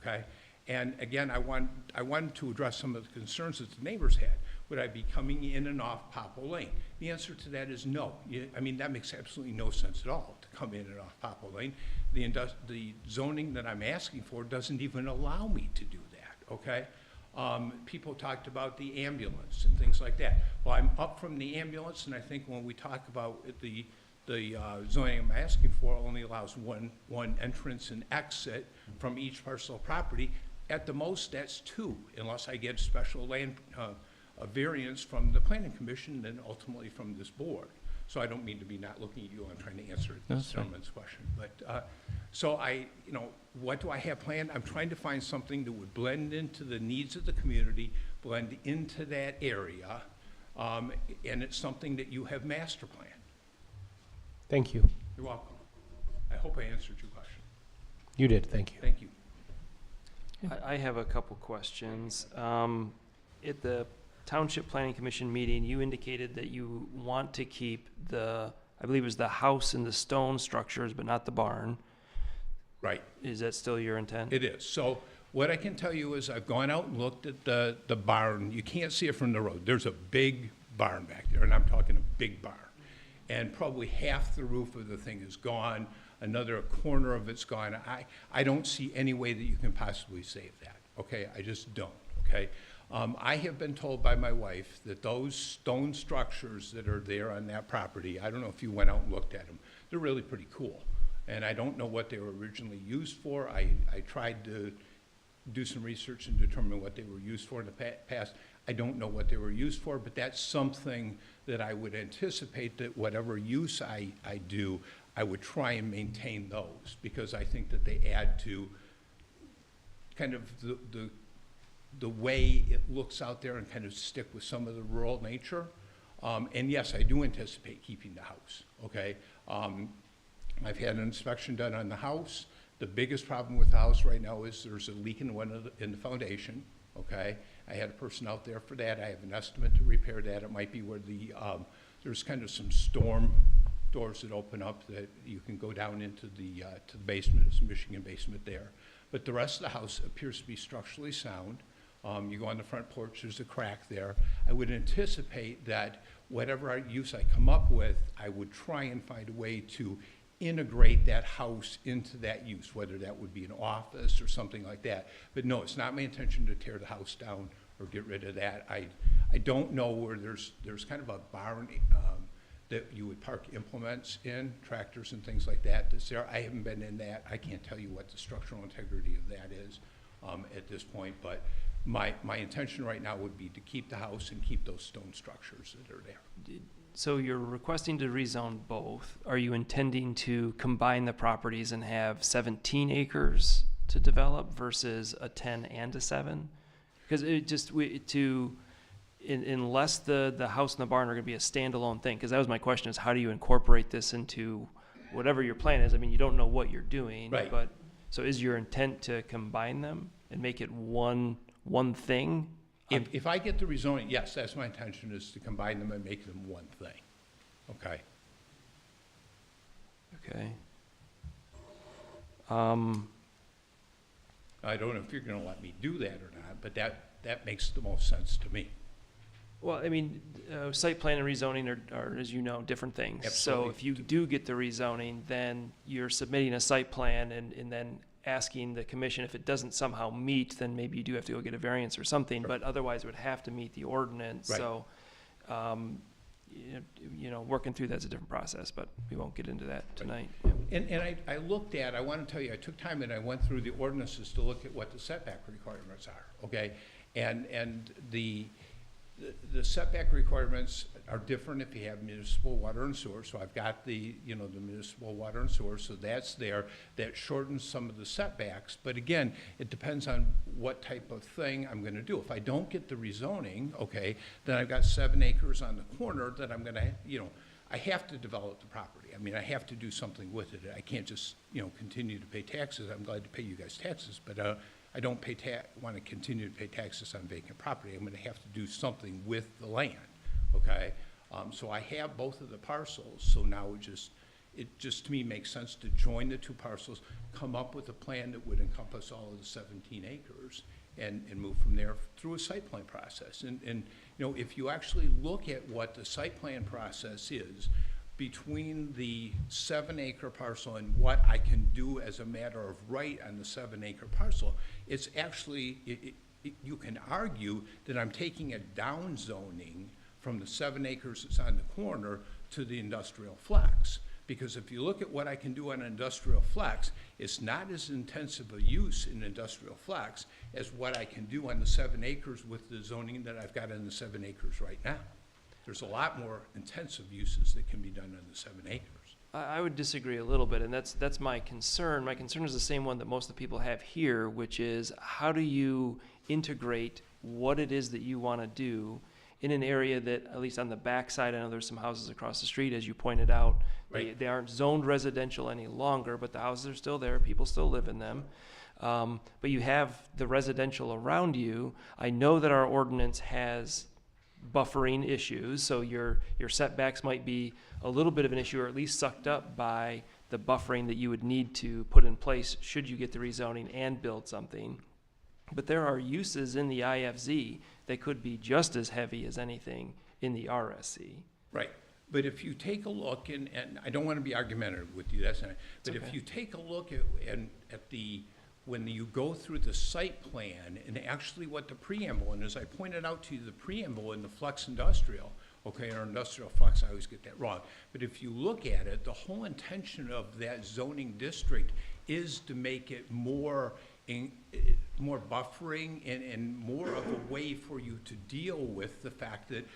okay? And again, I wanted to address some of the concerns that the neighbors had. Would I be coming in and off Popple Lane? The answer to that is no. I mean, that makes absolutely no sense at all to come in and off Popple Lane. The zoning that I'm asking for doesn't even allow me to do that, okay? People talked about the ambulance and things like that. Well, I'm up from the ambulance, and I think when we talk about the zoning I'm asking for only allows one entrance and exit from each parcel of property. At the most, that's 2, unless I get special land a variance from the planning commission and ultimately from this board. So I don't mean to be not looking at you, I'm trying to answer this gentleman's question. But, so what do I have planned? I'm trying to find something that would blend into the needs of the community, blend into that area, and it's something that you have master planned. Thank you. You're welcome. I hope I answered your question. You did, thank you. Thank you. I have a couple questions. At the Township Planning Commission meeting, you indicated that you want to keep I believe it was the house and the stone structures, but not the barn. Right. Is that still your intent? It is. So what I can tell you is I've gone out and looked at the barn. You can't see it from the road. There's a big barn back there, and I'm talking a big barn. And probably half the roof of the thing is gone. Another corner of it's gone. I don't see any way that you can possibly save that, okay? I just don't, okay? I have been told by my wife that those stone structures that are there on that property, I don't know if you went out and looked at them, they're really pretty cool. And I don't know what they were originally used for. I tried to do some research and determine what they were used for in the past. I don't know what they were used for, but that's something that I would anticipate that whatever use I do, I would try and maintain those, because I think that they add to kind of the way it looks out there and kind of stick with some of the rural nature. And yes, I do anticipate keeping the house, okay? I've had an inspection done on the house. The biggest problem with the house right now is there's a leak in the foundation, okay? I had a person out there for that. I have an estimate to repair that. It might be where there's kind of some storm doors that open up that you can go down into to the basement. It's a Michigan basement there. But the rest of the house appears to be structurally sound. You go on the front porch, there's a crack there. I would anticipate that whatever use I come up with, I would try and find a way to integrate that house into that use, whether that would be an office or something like that. But no, it's not my intention to tear the house down or get rid of that. I don't know where there's kind of a barn that you would park implements in, tractors and things like that that's there. I haven't been in that. I can't tell you what the structural integrity of that is at this point, but my intention right now would be to keep the house and keep those stone structures that are there. So you're requesting to rezone both. Are you intending to combine the properties and have 17 acres to develop versus a 10 and a 7? Because it just, unless the house and the barn are gonna be a standalone thing, because that was my question, is how do you incorporate this into whatever your plan is? I mean, you don't know what you're doing. Right. But, so is your intent to combine them and make it one thing? If I get the rezoning, yes, that's my intention, is to combine them and make them one thing, okay? Okay. I don't know if you're gonna let me do that or not, but that makes the most sense to me. Well, I mean, site plan and rezoning are, as you know, different things. Absolutely. So if you do get the rezoning, then you're submitting a site plan and then asking the commission, if it doesn't somehow meet, then maybe you do have to go get a variance or something, but otherwise it would have to meet the ordinance. Right. So, working through that's a different process, but we won't get into that tonight. And I looked at, I want to tell you, I took time and I went through the ordinances to look at what the setback requirements are, okay? And the setback requirements are different if you have municipal water and sewer. So I've got the municipal water and sewer, so that's there. That shortens some of the setbacks. But again, it depends on what type of thing I'm gonna do. If I don't get the rezoning, okay, then I've got 7 acres on the corner that I'm gonna, I have to develop the property. I mean, I have to do something with it. I can't just, continue to pay taxes. I'm glad to pay you guys taxes, but I don't want to continue to pay taxes on vacant property. I'm going to have to do something with the land, okay? So I have both of the parcels, so now it just to me makes sense to join the 2 parcels, come up with a plan that would encompass all of the 17 acres, and move from there through a site plan process. And if you actually look at what the site plan process is, between the 7-acre parcel and what I can do as a matter of right on the 7-acre parcel, it's actually, you can argue that I'm taking a down zoning from the 7 acres that's on the corner to the industrial flex. Because if you look at what I can do on an industrial flex, it's not as intensive a use in industrial flex as what I can do on the 7 acres with the zoning that I've got on the 7 acres right now. There's a lot more intensive uses that can be done on the 7 acres. I would disagree a little bit, and that's my concern. My concern is the same one that most of the people have here, which is how do you integrate what it is that you want to do in an area that, at least on the backside, I know there's some houses across the street, as you pointed out. Right. They aren't zoned residential any longer, but the houses are still there. People still live in them. But you have the residential around you. I know that our ordinance has buffering issues, so your setbacks might be a little bit of an issue, or at least sucked up by the buffering that you would need to put in place should you get the rezoning and build something. But there are uses in the IFZ that could be just as heavy as anything in the RSC. Right. But if you take a look, and I don't want to be argumentative with you, that's not, but okay. if you take a look at when you go through the site plan, and actually what the preamble, and as I pointed out to you, the preamble in the flex industrial, okay, or industrial flex, I always get that wrong. But if you look at it, the whole intention of that zoning district is to make it more buffering and more of a way for you to deal with the fact that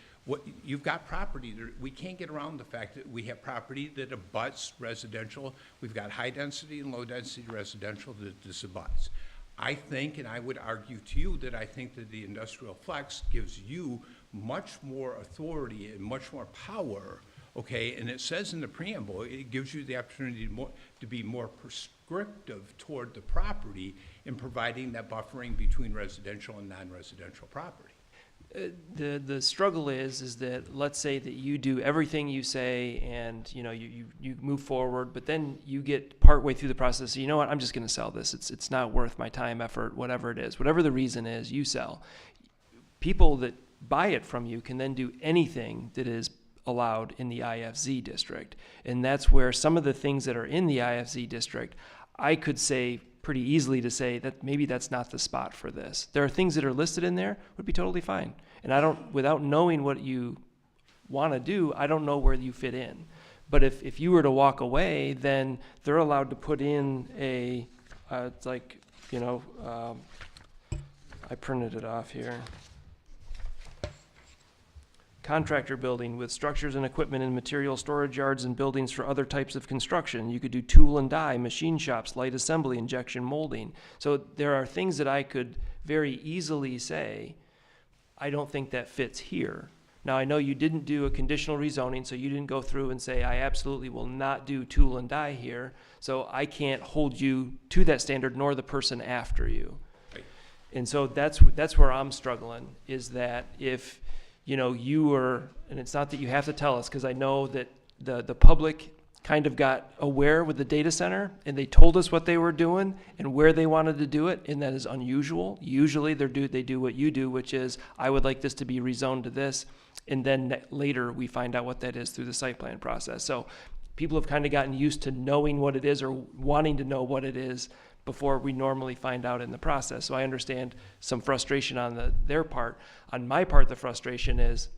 you've got property there. We can't get around the fact that we have property that abuts residential. We've got high density and low density residential that this abuts. I think, and I would argue to you, that I think that the industrial flex gives you much more authority and much more power, okay? And it says in the preamble, it gives you the opportunity to be more prescriptive toward the property in providing that buffering between residential and non-residential property. The struggle is that, let's say that you do everything you say and you move forward, but then you get partway through the process, so you know what, I'm just going to sell this. It's not worth my time, effort, whatever it is. Whatever the reason is, you sell. People that buy it from you can then do anything that is allowed in the IFZ district. And that's where some of the things that are in the IFZ district, I could say pretty easily to say that maybe that's not the spot for this. There are things that are listed in there would be totally fine. And without knowing what you want to do, I don't know where you fit in. But if you were to walk away, then they're allowed to put in it's like, I printed it off here. Contractor building with structures and equipment and material storage yards and buildings for other types of construction. You could do tool and die, machine shops, light assembly, injection molding. So there are things that I could very easily say, I don't think that fits here. Now, I know you didn't do a conditional rezoning, so you didn't go through and say, I absolutely will not do tool and die here, so I can't hold you to that standard, nor the person after you. Right. And so that's where I'm struggling, is that if you were, and it's not that you have to tell us, because I know that the public kind of got aware with the data center, and they told us what they were doing and where they wanted to do it, and that is unusual. Usually they do what you do, which is, I would like this to be rezoned to this, and then later we find out what that is through the site plan process. So people have kind of gotten used to knowing what it is or wanting to know what it is before we normally find out in the process. So I understand some frustration on their part. On my part, the frustration is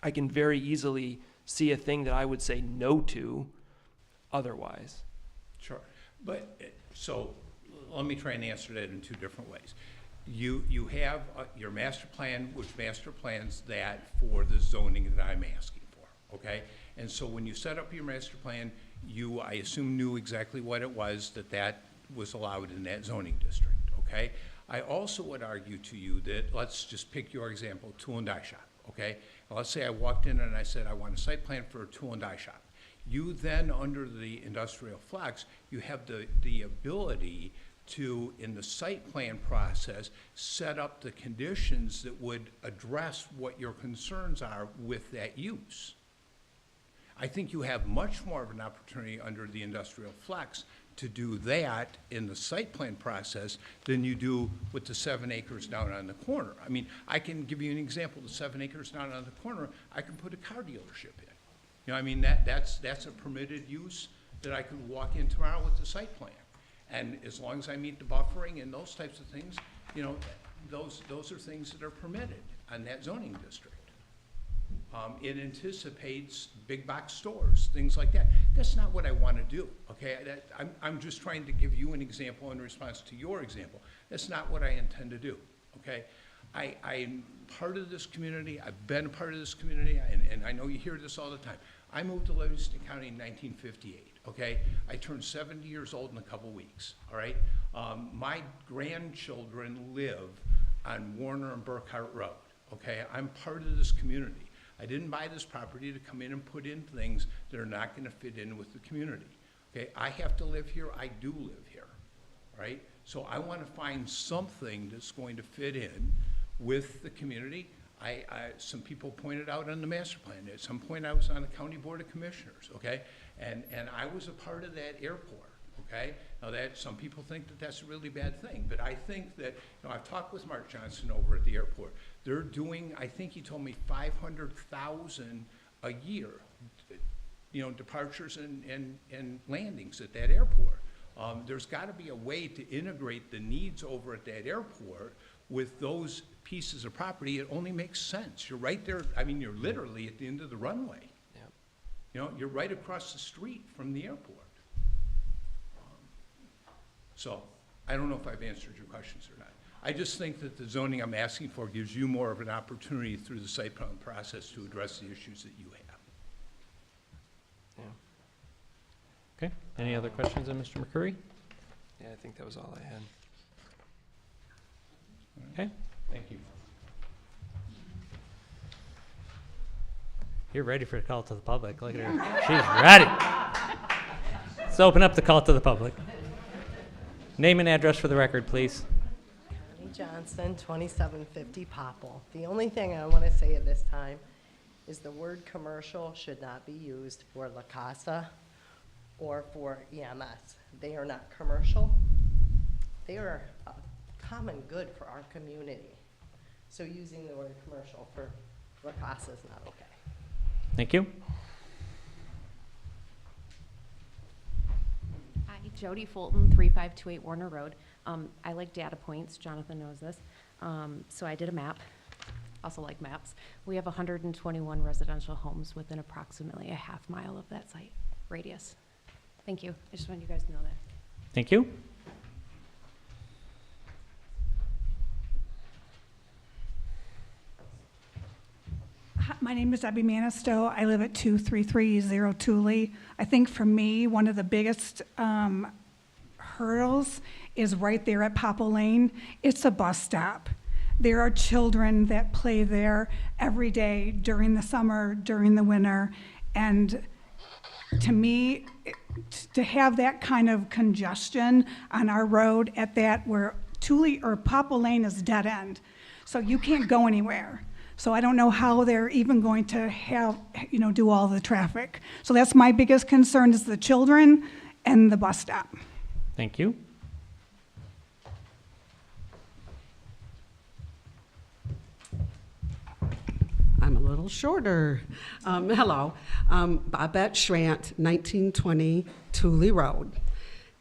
I can very easily see a thing that I would say no to otherwise. Sure. But, so let me try and answer that in two different ways. You have your master plan, which master plans that for the zoning that I'm asking for, okay? And so when you set up your master plan, you, I assume, knew exactly what it was that was allowed in that zoning district, okay? I also would argue to you that, let's just pick your example, tool and die shop, okay? Now, let's say I walked in and I said, I want a site plan for a tool and die shop. You then, under the industrial flex, you have the ability to, in the site plan process, set up the conditions that would address what your concerns are with that use. I think you have much more of an opportunity under the industrial flex to do that in the site plan process than you do with the 7 acres down on the corner. I mean, I can give you an example. The 7 acres down on the corner, I can put a car dealership in. I mean, that's a permitted use that I could walk in tomorrow with the site plan. And as long as I meet the buffering and those types of things, those are things that are permitted on that zoning district. It anticipates big box stores, things like that. That's not what I want to do, okay? I'm just trying to give you an example in response to your example. That's not what I intend to do, okay? I'm part of this community. I've been a part of this community, and I know you hear this all the time. I moved to Livingston County in 1958, okay? I turned 70 years old in a couple weeks, all right? My grandchildren live on Warner and Burkhart Road, okay? I'm part of this community. I didn't buy this property to come in and put in things that are not gonna fit in with the community, okay? I have to live here, I do live here, right? So I wanna find something that's going to fit in with the community. Some people pointed out on the master plan, at some point I was on the County Board of Commissioners, okay? And I was a part of that airport, okay? Now some people think that that's a really bad thing, but I think that, I've talked with Mark Johnson over at the airport. They're doing, I think he told me 500,000 a year, departures and landings at that airport. There's gotta be a way to integrate the needs over at that airport with those pieces of property. It only makes sense. You're right there, you're literally at the end of the runway. Yep. You're right across the street from the airport. So, I don't know if I've answered your questions or not. I just think that the zoning I'm asking for gives you more of an opportunity through the site plan process to address the issues that you have. Yeah. Okay, any other questions of Mr. McCurry? Yeah, I think that was all I had. Okay, Thank you. you're ready for a call to the public. Look at her, she's ready. Let's open up the call to the public. Name and address for the record, please. Connie Johnson, 2750 Popple. The only thing I want to say at this time is the word commercial should not be used for La Casa or for EMS. They are not commercial. They are a common good for our community. So using the word commercial for La Casa is not okay. Thank you. Hi, Jody Fulton, 3528 Warner Road. I like data points. Jonathan knows this. So I did a map. Also like maps. We have 121 residential homes within approximately a half mile of that site radius. Thank you. I just wanted you guys to know that. Thank you. Hi, my name is Debbie Manistow. I live at 2330 Lee. I think for me, one of the biggest hurdles is right there at Popple Lane. It's a bus stop. There are children that play there every day during the summer, during the winter, and to me, to have that kind of congestion on our road at that where Popple Lane is dead end, so you can't go anywhere. So I don't know how they're even going to have, do all the traffic. So that's my biggest concern is the children and the bus stop. Thank you. I'm a little shorter. Hello, Babette Schrant, 1920 Thule Road.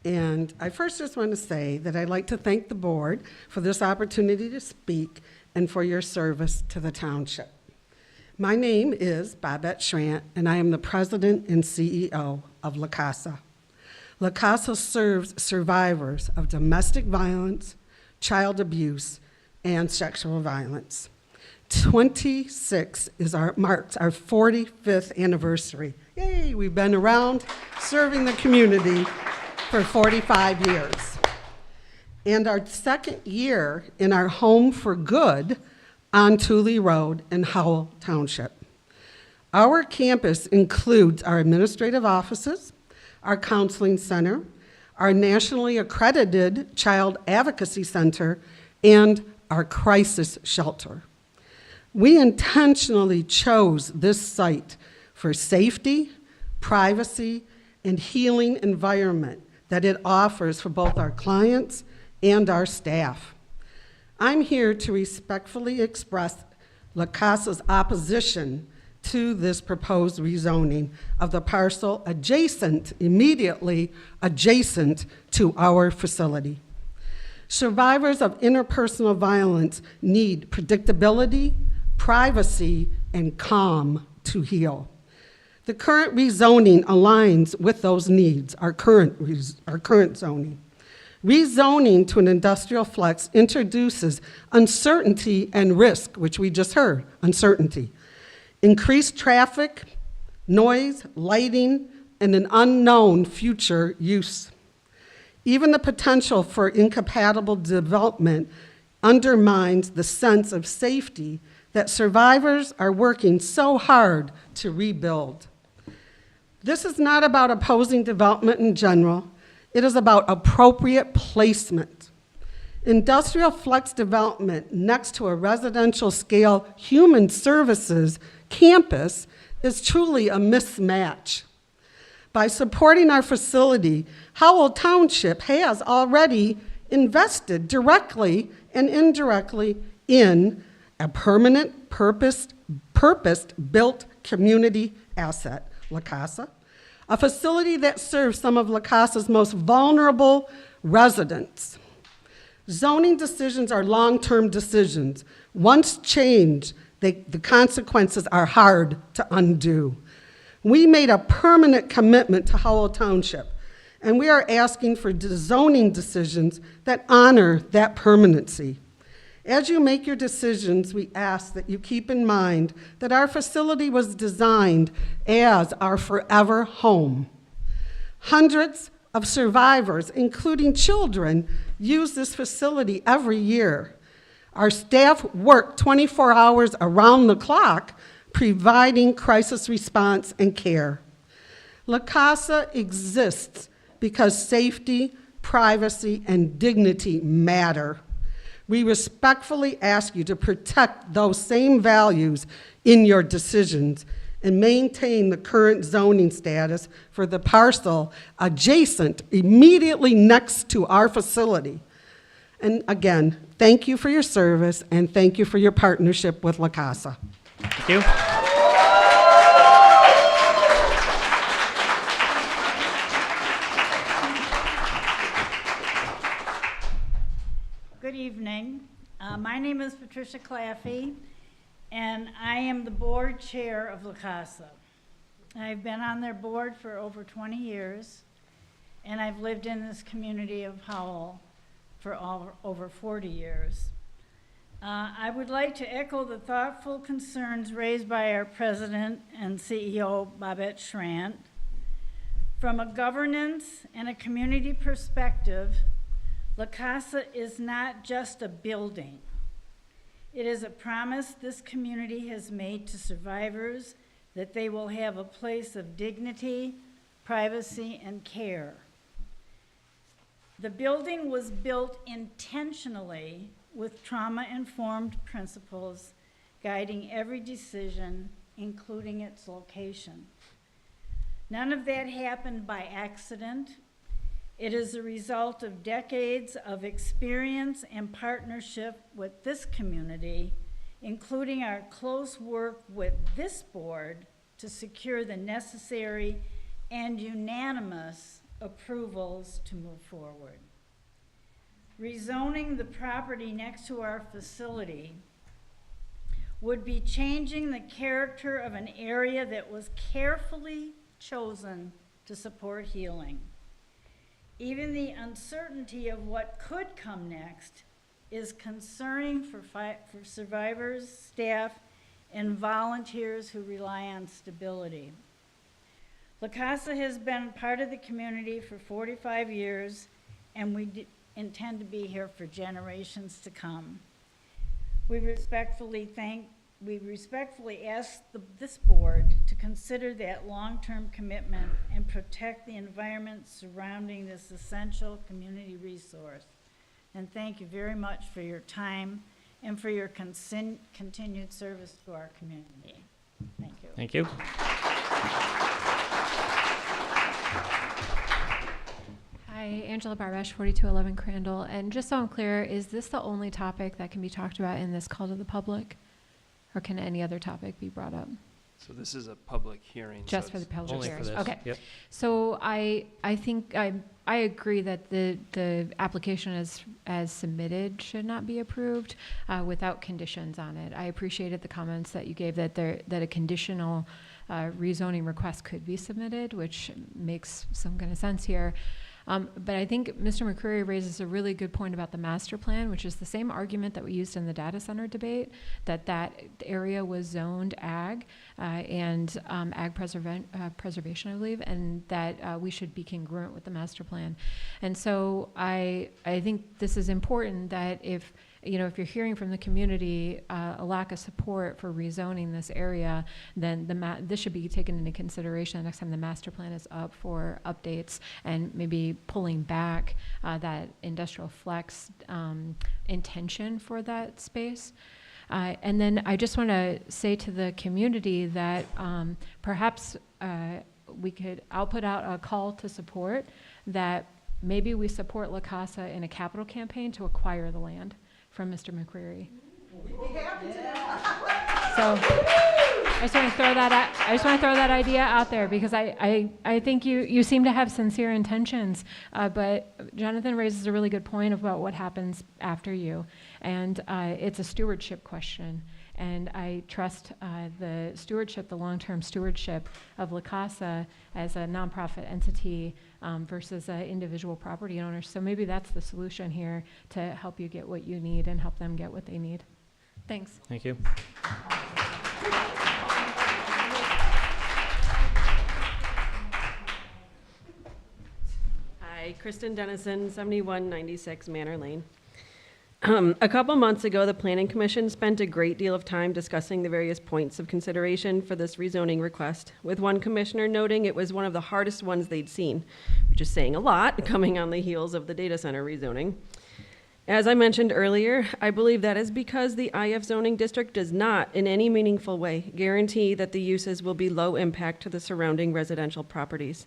And I first just want to say that I'd like to thank the board for this opportunity to speak and for your service to the township. My name is Babette Schrant, and I am the president and CEO of La Casa. La Casa serves survivors of domestic violence, child abuse, and sexual violence. 26 marks our 45th anniversary. Yay, we've been around serving the community for 45 years. And our second year in our home for good on Thule Road in Howell Township. Our campus includes our administrative offices, our counseling center, our nationally accredited child advocacy center, and our crisis shelter. We intentionally chose this site for safety, privacy, and healing environment that it offers for both our clients and our staff. I'm here to respectfully express La Casa's opposition to this proposed rezoning of the parcel immediately adjacent to our facility. Survivors of interpersonal violence need predictability, privacy, and calm to heal. The current rezoning aligns with those needs, our current zoning. Rezoning to an industrial flex introduces uncertainty and risk, which we just heard, uncertainty. Increased traffic, noise, lighting, and an unknown future use. Even the potential for incompatible development undermines the sense of safety that survivors are working so hard to rebuild. This is not about opposing development in general. It is about appropriate placement. Industrial flex development next to a residential scale human services campus is truly a mismatch. By supporting our facility, Howell Township has already invested directly and indirectly in a permanent, purpose-built community asset, La Casa, a facility that serves some of La Casa's most vulnerable residents. Zoning decisions are long-term decisions. Once changed, the consequences are hard to undo. We made a permanent commitment to Howell Township, and we are asking for zoning decisions that honor that permanency. As you make your decisions, we ask that you keep in mind that our facility was designed as our forever home. Hundreds of survivors, including children, use this facility every year. Our staff work 24 hours around the clock, providing crisis response and care. La Casa exists because safety, privacy, and dignity matter. We respectfully ask you to protect those same values in your decisions and maintain the current zoning status for the parcel adjacent, immediately next to our facility. And again, thank you for your service and thank you for your partnership with La Casa. Thank you. Good evening. My name is Patricia Claffey, and I am the board chair of La Casa. I've been on their board for over 20 years, and I've lived in this community of Howell for over 40 years. I would like to echo the thoughtful concerns raised by our president and CEO, Babette Schrant. From a governance and a community perspective, La Casa is not just a building. It is a promise this community has made to survivors that they will have a place of dignity, privacy, and care. The building was built intentionally with trauma-informed principles guiding every decision, including its location. None of that happened by accident. It is a result of decades of experience and partnership with this community, including our close work with this board to secure the necessary and unanimous approvals to move forward. Rezoning the property next to our facility would be changing the character of an area that was carefully chosen to support healing. Even the uncertainty of what could come next is concerning for survivors, staff, and volunteers who rely on stability. La Casa has been part of the community for 45 years, and we intend to be here for generations to come. We respectfully ask this board to consider that long-term commitment and protect the environment surrounding this essential community resource. And thank you very much for your time and for your continued service to our community. Thank you. Thank you. Hi, Angela Barbash, 4211 Crandall. And just so I'm clear, is this the only topic that can be talked about in this call to the public? Or can any other topic be brought up? So this is a public hearing. Just so for the it's public Only for hearing. this, Okay. yep. So I think I agree that the application as submitted should not be approved without conditions on it. I appreciated the comments that you gave that a conditional rezoning request could be submitted, which makes some kind of sense here. But I think Mr. McCreary raises a really good point about the master plan, which is the same argument that we used in the data center debate, that area was zoned ag and ag preservation, I believe, and that we should be congruent with the master plan. And so I think this is important that if you're hearing from the community a lack of support for rezoning this area, then this should be taken into consideration the next time the master plan is up for updates, and maybe pulling back that industrial flex intention for that space. And then I just want to say to the community that perhaps I'll put out a call to support that maybe we support La Casa in a capital campaign to acquire the land from Mr. McCreary. So I just want to throw that idea out there, because I think you seem to have sincere intentions, but Jonathan raises a really good point about what happens after you, and it's a stewardship question. And I trust the long-term stewardship of La Casa as a nonprofit entity versus individual property owners. So maybe that's the solution here, to help you get what you need and help them get what they need. Thanks. Thank you. Hi, Kristen Dennison, 7196 Manor Lane. A couple months ago, the Planning Commission spent a great deal of time discussing the various points of consideration for this rezoning request, with one commissioner noting it was one of the hardest ones they'd seen, which is saying a lot, coming on the heels of the data center rezoning. As I mentioned earlier, I believe that is because the IF zoning district does not, in any meaningful way, guarantee that the uses will be low impact to the surrounding residential properties.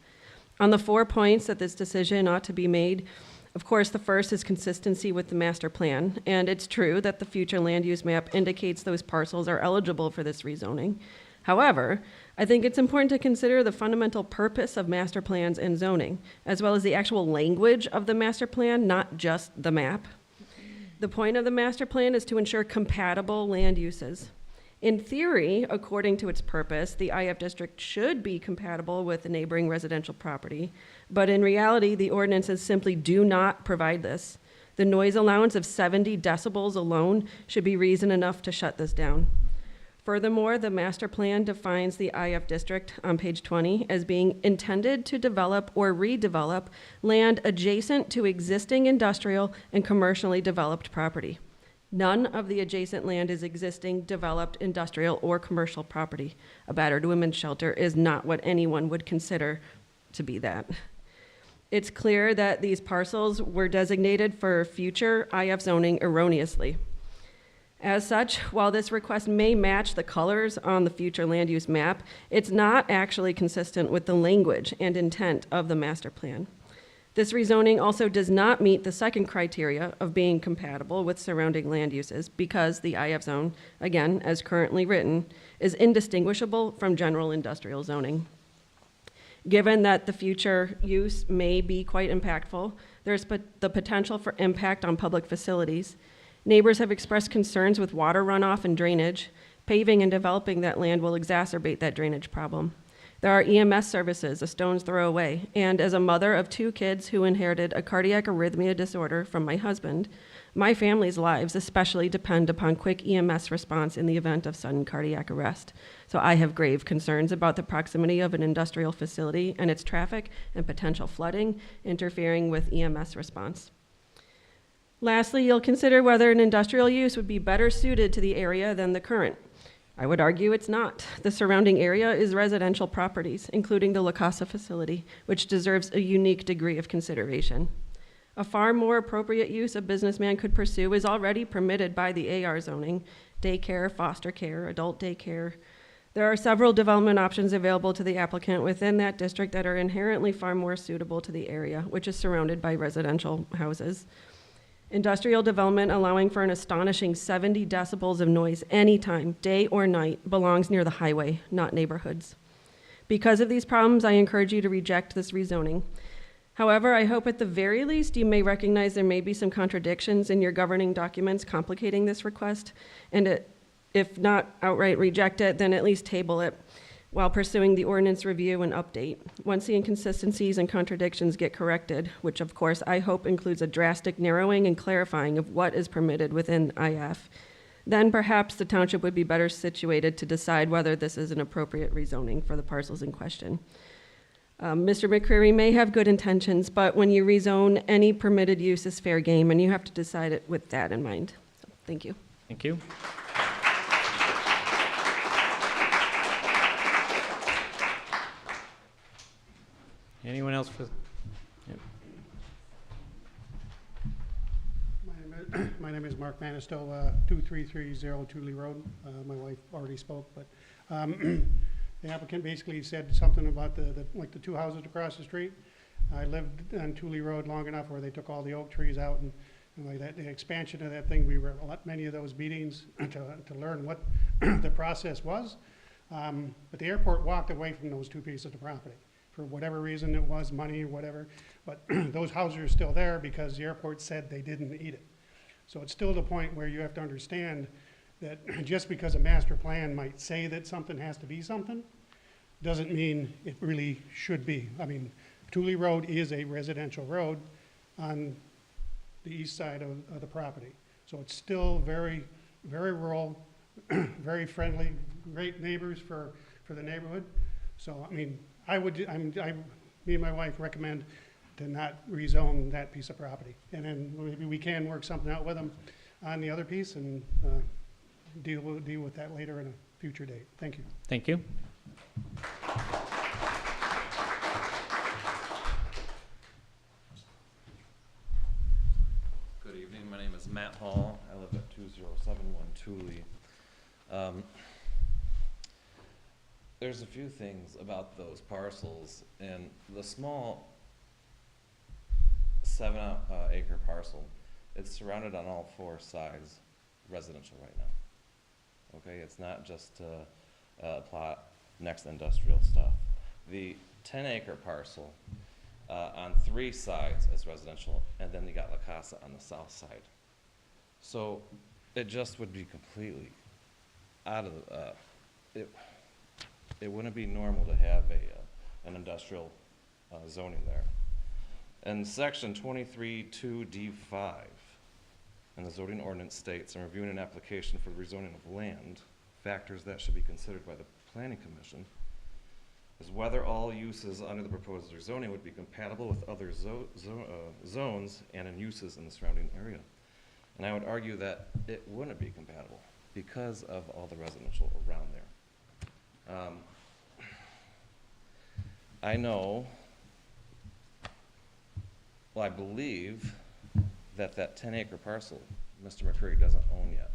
On the 4 points that this decision ought to be made, of course, the first is consistency with the master plan, and it's true that the future land use map indicates those parcels are eligible for this rezoning. However, I think it's important to consider the fundamental purpose of master plans and zoning, as well as the actual language of the master plan, not just the map. The point of the master plan is to ensure compatible land uses. In theory, according to its purpose, the IF district should be compatible with the neighboring residential property, but in reality, the ordinances simply do not provide this. The noise allowance of 70 decibels alone should be reason enough to shut this down. Furthermore, the master plan defines the IF district on page 20 as being intended to develop or redevelop land adjacent to existing industrial and commercially developed property. None of the adjacent land is existing, developed, industrial, or commercial property. A battered women's shelter is not what anyone would consider to be that. It's clear that these parcels were designated for future IF zoning erroneously. As such, while this request may match the colors on the future land use map, it's not actually consistent with the language and intent of the master plan. This rezoning also does not meet the second criteria of being compatible with surrounding land uses, because the IF zone, again, as currently written, is indistinguishable from general industrial zoning. Given that the future use may be quite impactful, there's the potential for impact on public facilities. Neighbors have expressed concerns with water runoff and drainage. Paving and developing that land will exacerbate that drainage problem. There are EMS services a stone's throw away, and as a mother of 2 kids who inherited a cardiac arrhythmia disorder from my husband, my family's lives especially depend upon quick EMS response in the event of sudden cardiac arrest. So I have grave concerns about the proximity of an industrial facility and its traffic and potential flooding interfering with EMS response. Lastly, you'll consider whether an industrial use would be better suited to the area than the current. I would argue it's not. The surrounding area is residential properties, including the La Casa facility, which deserves a unique degree of consideration. A far more appropriate use a businessman could pursue is already permitted by the AR zoning: daycare, foster care, adult daycare. There are several development options available to the applicant within that district that are inherently far more suitable to the area, which is surrounded by residential houses. Industrial development allowing for an astonishing 70 decibels of noise anytime, day or night, belongs near the highway, not neighborhoods. Because of these problems, I encourage you to reject this rezoning. However, I hope at the very least you may recognize there may be some contradictions in your governing documents complicating this request, and if not outright reject it, then at least table it while pursuing the ordinance review and update. Once the inconsistencies and contradictions get corrected, which of course I hope includes a drastic narrowing and clarifying of what is permitted within IF, then perhaps the township would be better situated to decide whether this is an appropriate rezoning for the parcels in question. Mr. McCreary may have good intentions, but when you rezone, any permitted use is fair game, and you have to decide it with that in mind. So, thank you. Thank you. Anyone else for? Yep. My name is Mark Manisto, 2330 Tooley Road. My wife already spoke, but the applicant basically said something about like the two houses across the street. I lived on Tooley Road long enough where they took all the oak trees out, and like that, the expansion of that thing, we were at many of those meetings to learn what the process was. But the airport walked away from those two pieces of property. For whatever reason it was, money or whatever, but those houses are still there because the airport said they didn't need it. So it's still the point where you have to understand that just because a master plan might say that something has to be something, doesn't mean it really should be. I mean, Tooley Road is a residential road on the east side of the property. So it's still very, very rural, very friendly, great neighbors for the neighborhood. So, I mean, me and my wife recommend to not rezone that piece of property. And then maybe we can work something out with them on the other piece and deal with that later in a future date. Thank you. Thank you. Good evening. My name is Matt Hall. I live at 2071 Tooley. There's a few things about those parcels, and the small 7-acre parcel, it's surrounded on all 4 sides residential right now. Okay, it's not just plot next industrial stuff. The 10-acre parcel on 3 sides is residential, and then you got La Casa on the south side. So it just would be completely out of it wouldn't be normal to have an industrial zoning there. And section 23(2)(d)(5 in the zoning ordinance states, in reviewing an application for the rezoning of land, factors that should be considered by the planning commission is whether all uses under the proposed rezoning would be compatible with other zones and in uses in the surrounding area. And I would argue that it wouldn't be compatible because of all the residential around there. I know, well, I believe that 10-acre parcel Mr. McCreary doesn't own yet.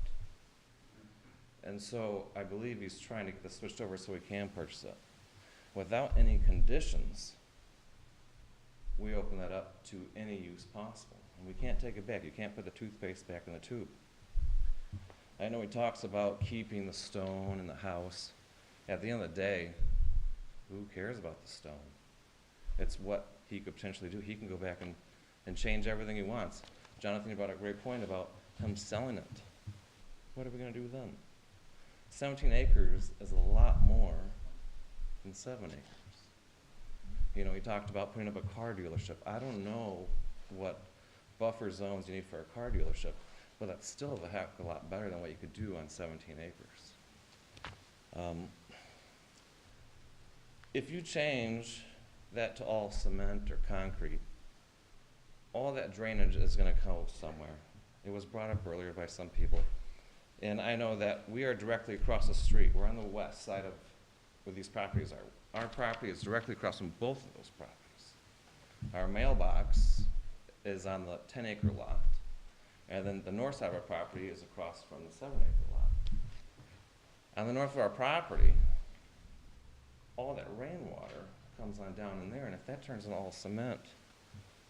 And so I believe he's trying to get this switched over so he can purchase it. Without any conditions, we open that up to any use possible. And we can't take it back. You can't put the toothpaste back in the tube. I know he talks about keeping the stone in the house. At the end of the day, who cares about the stone? It's what he could potentially do. He can go back and change everything he wants. Jonathan brought a great point about him selling it. What are we going to do then? 17 acres is a lot more than 7 acres. You know, he talked about putting up a car dealership. I don't know what buffer zones you need for a car dealership, but that's still a heck of a lot better than what you could do on 17 acres. If you change that to all cement or concrete, all that drainage is going to go somewhere. It was brought up earlier by some people. And I know that we are directly across the street. We're on the west side of where these properties are. Our property is directly across from both of those properties. Our mailbox is on the 10-acre lot. And then the north side of our property is across from the 7-acre lot. On the north of our property, all that rainwater comes on down in there, and if that turns into all cement,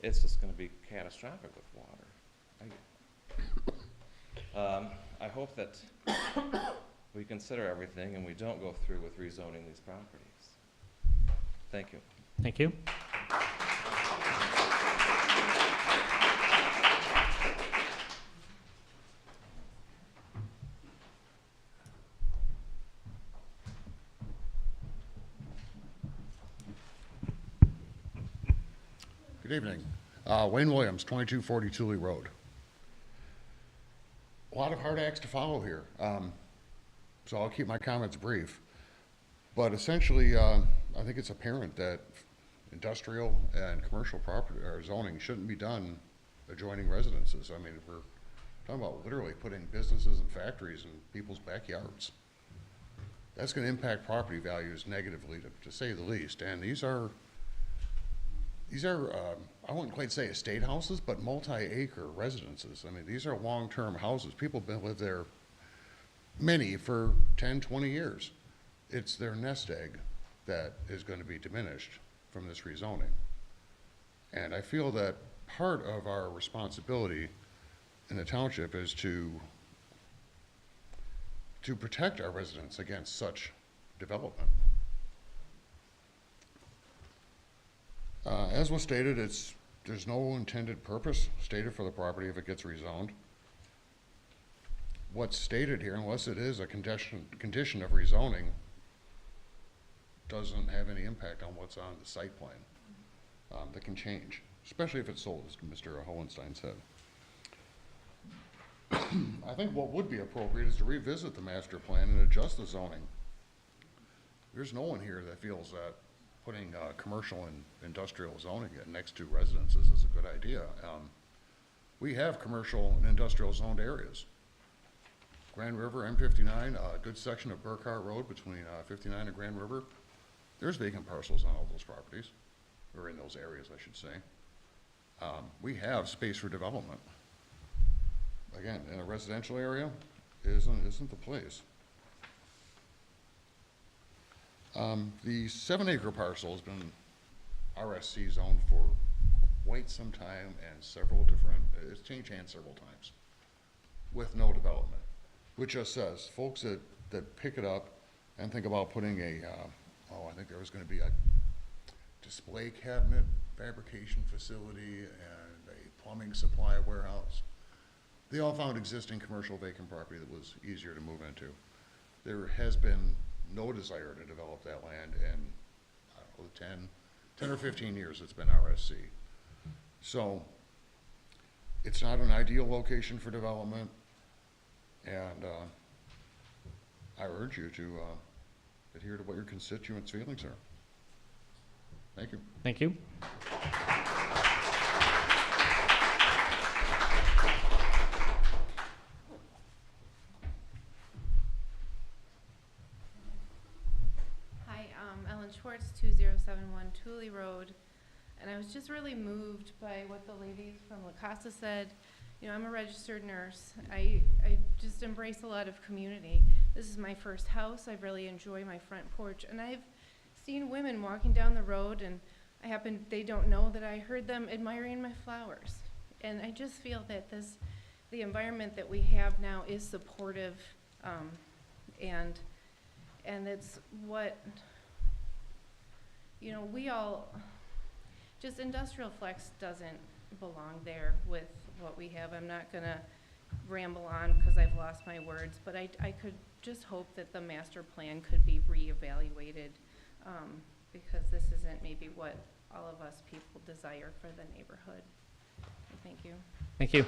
it's just going to be catastrophic with water. I hope that we consider everything and we don't go through with rezoning these properties. Thank you. Thank you. Good evening. Wayne Williams, 2240 Thule Road. A lot of hard acts to follow here, so I'll keep my comments brief. But essentially, I think it's apparent that industrial and commercial property or zoning shouldn't be done adjoining residences. I mean, if we're talking about literally putting businesses and factories in people's backyards, that's going to impact property values negatively, to say the least. And these are I wouldn't quite say estate houses, but multi-acre residences. I mean, these are long-term houses. People live there, many for 10, 20 years. It's their nest egg that is going to be diminished from this rezoning. And I feel that part of our responsibility in the township is to protect our residents against such development. As was stated, there's no intended purpose stated for the property if it gets rezoned. What's stated here, unless it is a condition of rezoning, doesn't have any impact on what's on the site plan that can change, especially if it's sold, as Mr. Hohenstein said. I think what would be appropriate is to revisit the master plan and adjust the zoning. There's no one here that feels that putting commercial and industrial zoning next to residences is a good idea. We have commercial and industrial zoned areas. Grand River, M59, a good section of Burkhart Road between 59 and Grand River. There's vacant parcels on all those properties, or in those areas, I should say. We have space for development. Again, in a residential area, isn't the place. The 7-acre parcel has been RSC zoned for quite some time, and it's changed hands several times with no development, which just says folks that pick it up and think about putting I think there was going to be a display cabinet fabrication facility and a plumbing supply warehouse. They all found existing commercial vacant property that was easier to move into. There has been no desire to develop that land in, I don't know, 10 or 15 years it's been RSC. So it's not an ideal location for development, and I urge you to adhere to what your constituents' feelings are. Thank you. Thank you. Schwartz, 2071 Thule Road, and I was just really moved by what the ladies from La Casa said. You know, I'm a registered nurse. I just embrace a lot of community. This is my first house. I really enjoy my front porch, and I've seen women walking down the road, and they don't know that I heard them admiring my flowers. And I just feel that the environment that we have now is supportive, and it's what, you know, just industrial flex doesn't belong there with what we have. I'm not gonna ramble on because I've lost my words, but I could just hope that the master plan could be reevaluated, because this isn't maybe what all of us people desire for the neighborhood. Thank you. Thank you.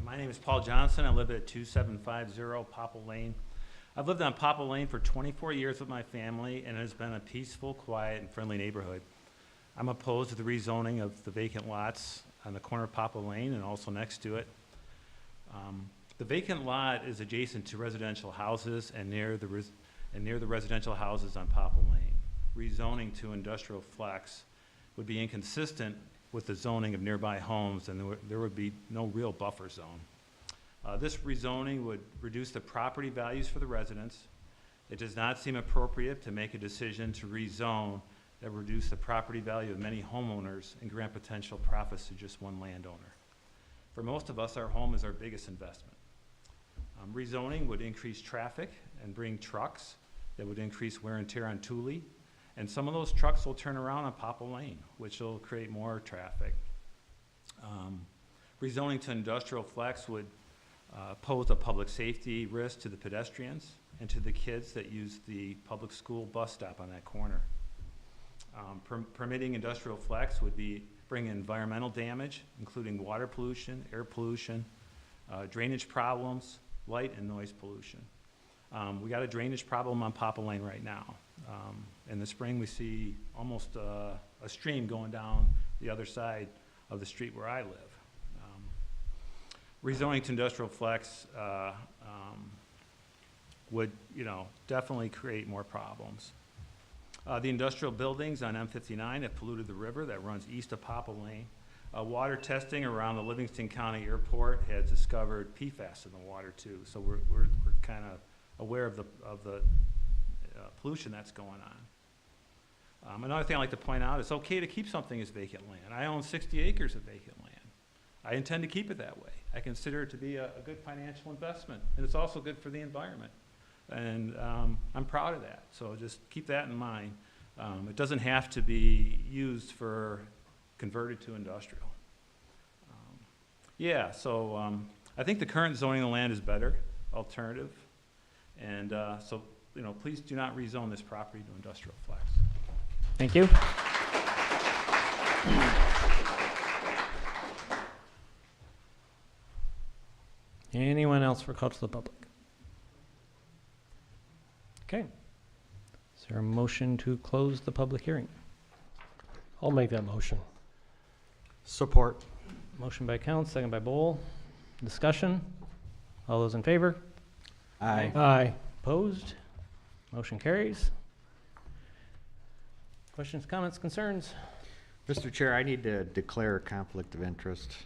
My name is Paul Johnson. I live at 2750 Popple Lane. I've lived on Popple Lane for 24 years with my family, and it has been a peaceful, quiet, and friendly neighborhood. I'm opposed to the rezoning of the vacant lots on the corner of Popple Lane and also next to it. The vacant lot is adjacent to residential houses and near the residential houses on Popple Lane. Rezoning to industrial flex would be inconsistent with the zoning of nearby homes, and there would be no real buffer zone. This rezoning would reduce the property values for the residents. It does not seem appropriate to make a decision to rezone that would reduce the property value of many homeowners and grant potential profits to just one landowner. For most of us, our home is our biggest investment. Rezoning would increase traffic and bring trucks that would increase wear and tear on Thule. And some of those trucks will turn around on Popple Lane, which will create more traffic. Rezoning to industrial flex would pose a public safety risk to the pedestrians and to the kids that use the public school bus stop on that corner. Permitting industrial flex would bring environmental damage, including water pollution, air pollution, drainage problems, light and noise pollution. We got a drainage problem on Popple Lane right now. In the spring, we see almost a stream going down the other side of the street where I live. Rezoning to industrial flex would, definitely create more problems. The industrial buildings on M59 have polluted the river that runs east of Popple Lane. Water testing around the Livingston County Airport has discovered PFAS in the water too. So we're kind of aware of the pollution that's going on. Another thing I'd like to point out, it's okay to keep something as vacant land. I own 60 acres of vacant land. I intend to keep it that way. I consider it to be a good financial investment, and it's also good for the environment. And I'm proud of that, so just keep that in mind. It doesn't have to be used for converted to industrial. I think the current zoning of the land is better alternative, and so please do not rezone this property to industrial flex. Thank you. Anyone else for call to the public? Okay. Is there a motion to close the public hearing? I'll make that motion. Support. Motion by Count, second by Bowl. Discussion? All those in favor? Aye. Aye. Opposed? Motion carries. Questions, comments, concerns? Mr. Chair, I need to declare a conflict of interest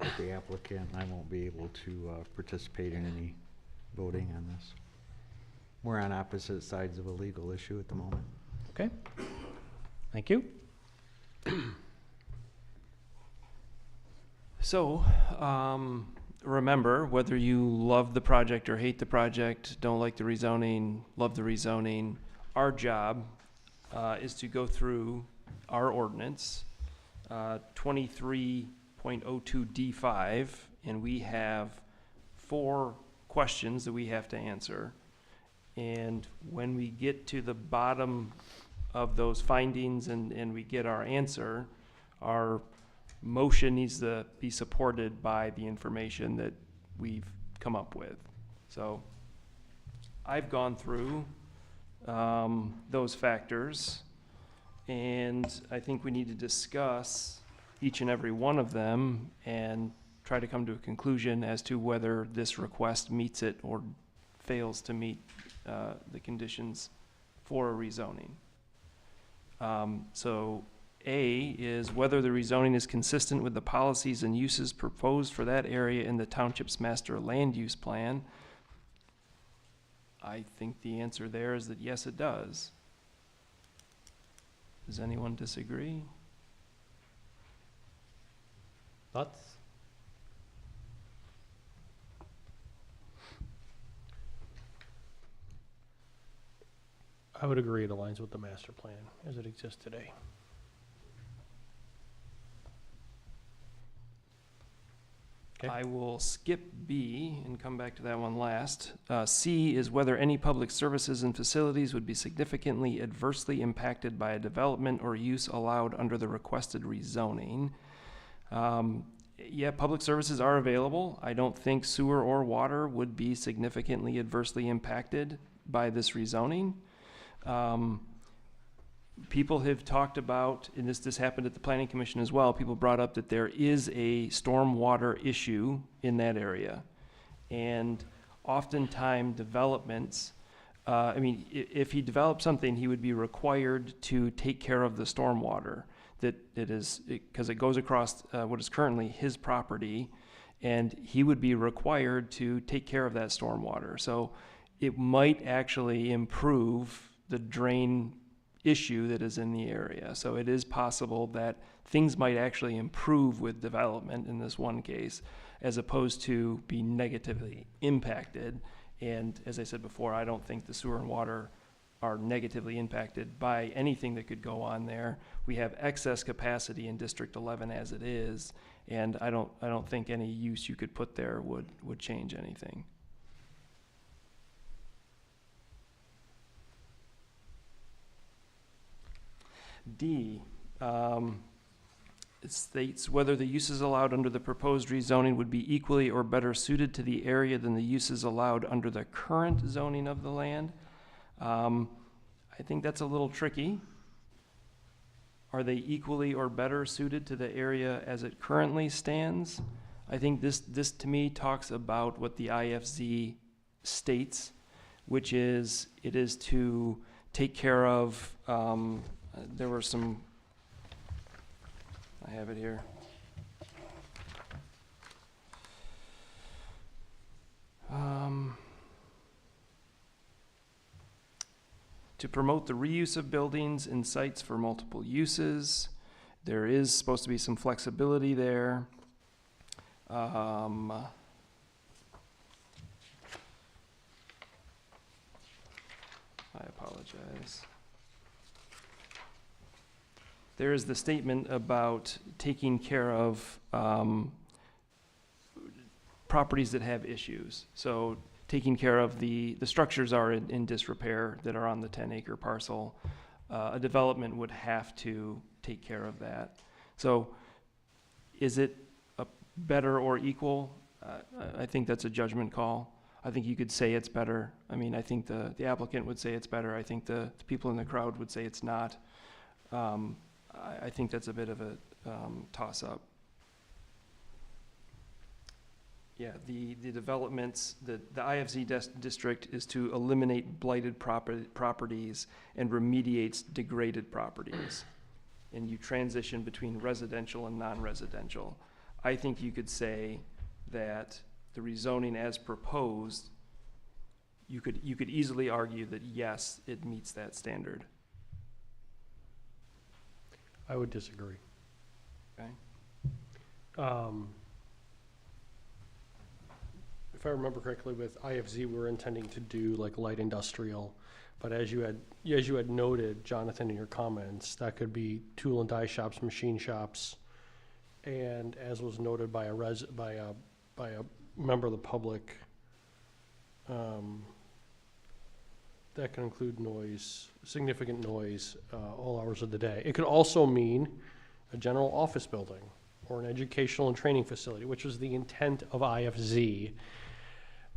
with the applicant. I won't be able to participate in any voting on this. We're on opposite sides of a legal issue at the moment. Okay. Thank you. So, remember, whether you love the project or hate the project, don't like the rezoning, love the rezoning, our job is to go through our ordinance, 23.02D5, and we have 4 questions that we have to answer. And when we get to the bottom of those findings and we get our answer, our motion needs to be supported by the information that we've come up with. So I've gone through those factors, and I think we need to discuss each and every one of them and try to come to a conclusion as to whether this request meets it or fails to meet the conditions for a rezoning. So A is whether the rezoning is consistent with the policies and uses proposed for that area in the township's master land use plan. I think the answer there is that yes, it does. Does anyone disagree? Thoughts? I would agree it aligns with the master plan as it exists today. Okay. I will skip B and come back to that one last. C is whether any public services and facilities would be significantly adversely impacted by a development or use allowed under the requested rezoning. Yeah, public services are available. I don't think sewer or water would be significantly adversely impacted by this rezoning. People have talked about, and this happened at the Planning Commission as well, people brought up that there is a stormwater issue in that area. And oftentimes developments, if he developed something, he would be required to take care of the stormwater because it goes across what is currently his property, and he would be required to take care of that stormwater. So it might actually improve the drain issue that is in the area. So it is possible that things might actually improve with development in this one case, as opposed to be negatively impacted. And as I said before, I don't think the sewer and water are negatively impacted by anything that could go on there. We have excess capacity in District 11 as it is, and I don't think any use you could put there would change anything. D, it states whether the uses allowed under the proposed rezoning would be equally or better suited to the area than the uses allowed under the current zoning of the land. I think that's a little tricky. Are they equally or better suited to the area as it currently stands? I think this to me talks about what the IFZ states, which is it is to take care of, there were some, I have it here. To promote the reuse of buildings and sites for multiple uses. There is supposed to be some flexibility there. I apologize. There is the statement about taking care of properties that have issues. So taking care of the structures are in disrepair that are on the 10-acre parcel. A development would have to take care of that. So is it a better or equal? I think that's a judgment call. I think you could say it's better. I mean, I think the applicant would say it's better. I think the people in the crowd would say it's not. I think that's a bit of a toss-up. Yeah, the developments, the IFZ district is to eliminate blighted properties and remediates degraded properties. And you transition between residential and non-residential. I think you could say that the rezoning as proposed, you could easily argue that yes, it meets that standard. I would disagree. Okay. If I remember correctly, with IFZ, we were intending to do like light industrial, but as you had noted, Jonathan, in your comments, that could be tool and die shops, machine shops, and as was noted by a member of the public, that can include noise, significant noise, all hours of the day. It could also mean a general office building or an educational and training facility, which was the intent of IFZ.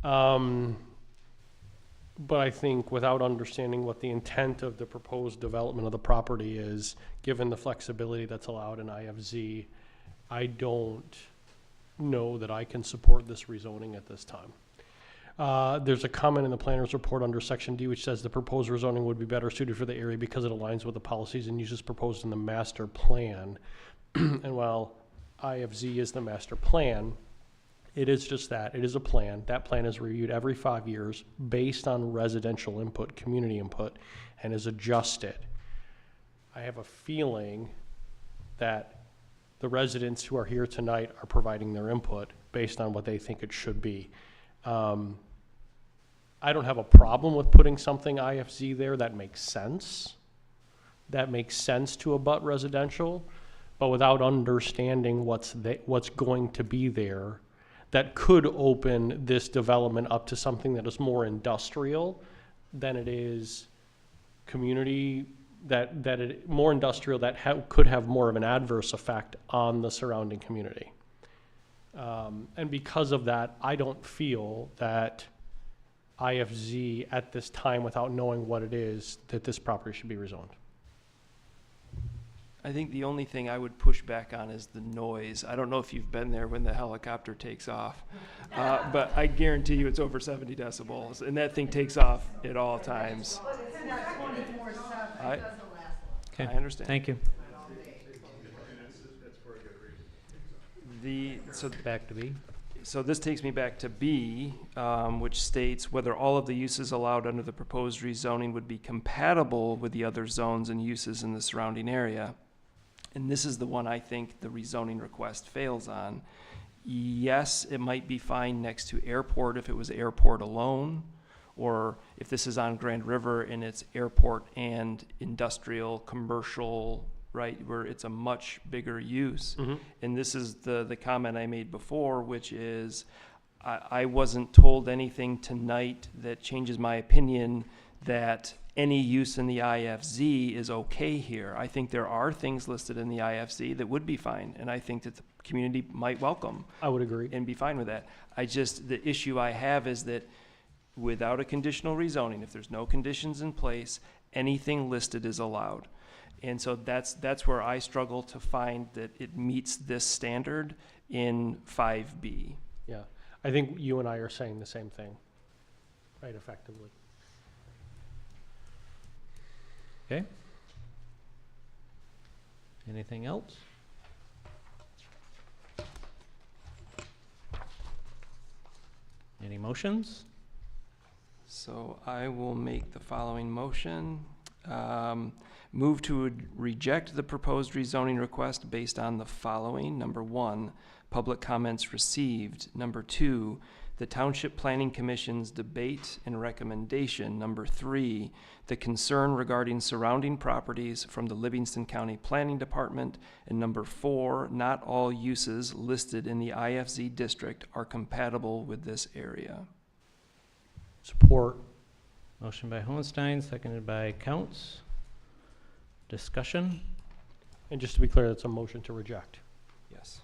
But I think without understanding what the intent of the proposed development of the property is, given the flexibility that's allowed in IFZ, I don't know that I can support this rezoning at this time. There's a comment in the planner's report under section D which says the proposed rezoning would be better suited for the area because it aligns with the policies and uses proposed in the master plan. And while IFZ is the master plan, it is just that. It is a plan. That plan is reviewed every 5 years based on residential input, community input, and is adjusted. I have a feeling that the residents who are here tonight are providing their input based on what they think it should be. I don't have a problem with putting something IFZ there that makes sense. That makes sense to abut residential, but without understanding what's going to be there, that could open this development up to something that is more industrial than it is community, more industrial that could have more of an adverse effect on the surrounding community. And because of that, I don't feel that IFZ at this time, without knowing what it is, that this property should be rezoned. I think the only thing I would push back on is the noise. I don't know if you've been there when the helicopter takes off, but I guarantee you it's over 70 decibels, and that thing takes off at all times. I understand. Thank you. So back to B. so this takes me back to B, which states whether all of the uses allowed under the proposed rezoning would be compatible with the other zones and uses in the surrounding area. And this is the one I think the rezoning request fails on. Yes, it might be fine next to airport if it was airport alone, or if this is on Grand River and it's airport and industrial, commercial, right, where it's a much bigger use. And this is the comment I made before, which is I wasn't told anything tonight that changes my opinion that any use in the IFZ is okay here. I think there are things listed in the IFZ that would be fine, and I think that the community might welcome. I would agree. And be fine with that. The issue I have is that without a conditional rezoning, if there's no conditions in place, anything listed is allowed. And so that's where I struggle to find that it meets this standard in 5B. Yeah, I think you and I are saying the same thing, right, effectively. Okay. Anything else? Any motions? So I will make the following motion. Move to reject the proposed rezoning request based on the following. Number 1, public comments received. Number 2, the Township Planning Commission's debate and recommendation. Number 3, the concern regarding surrounding properties from the Livingston County Planning Department. And number 4, not all uses listed in the IFZ district are compatible with this area. Support. Motion by Hohenstein, seconded by Counts. Discussion? And just to be clear, that's a motion to reject. Yes.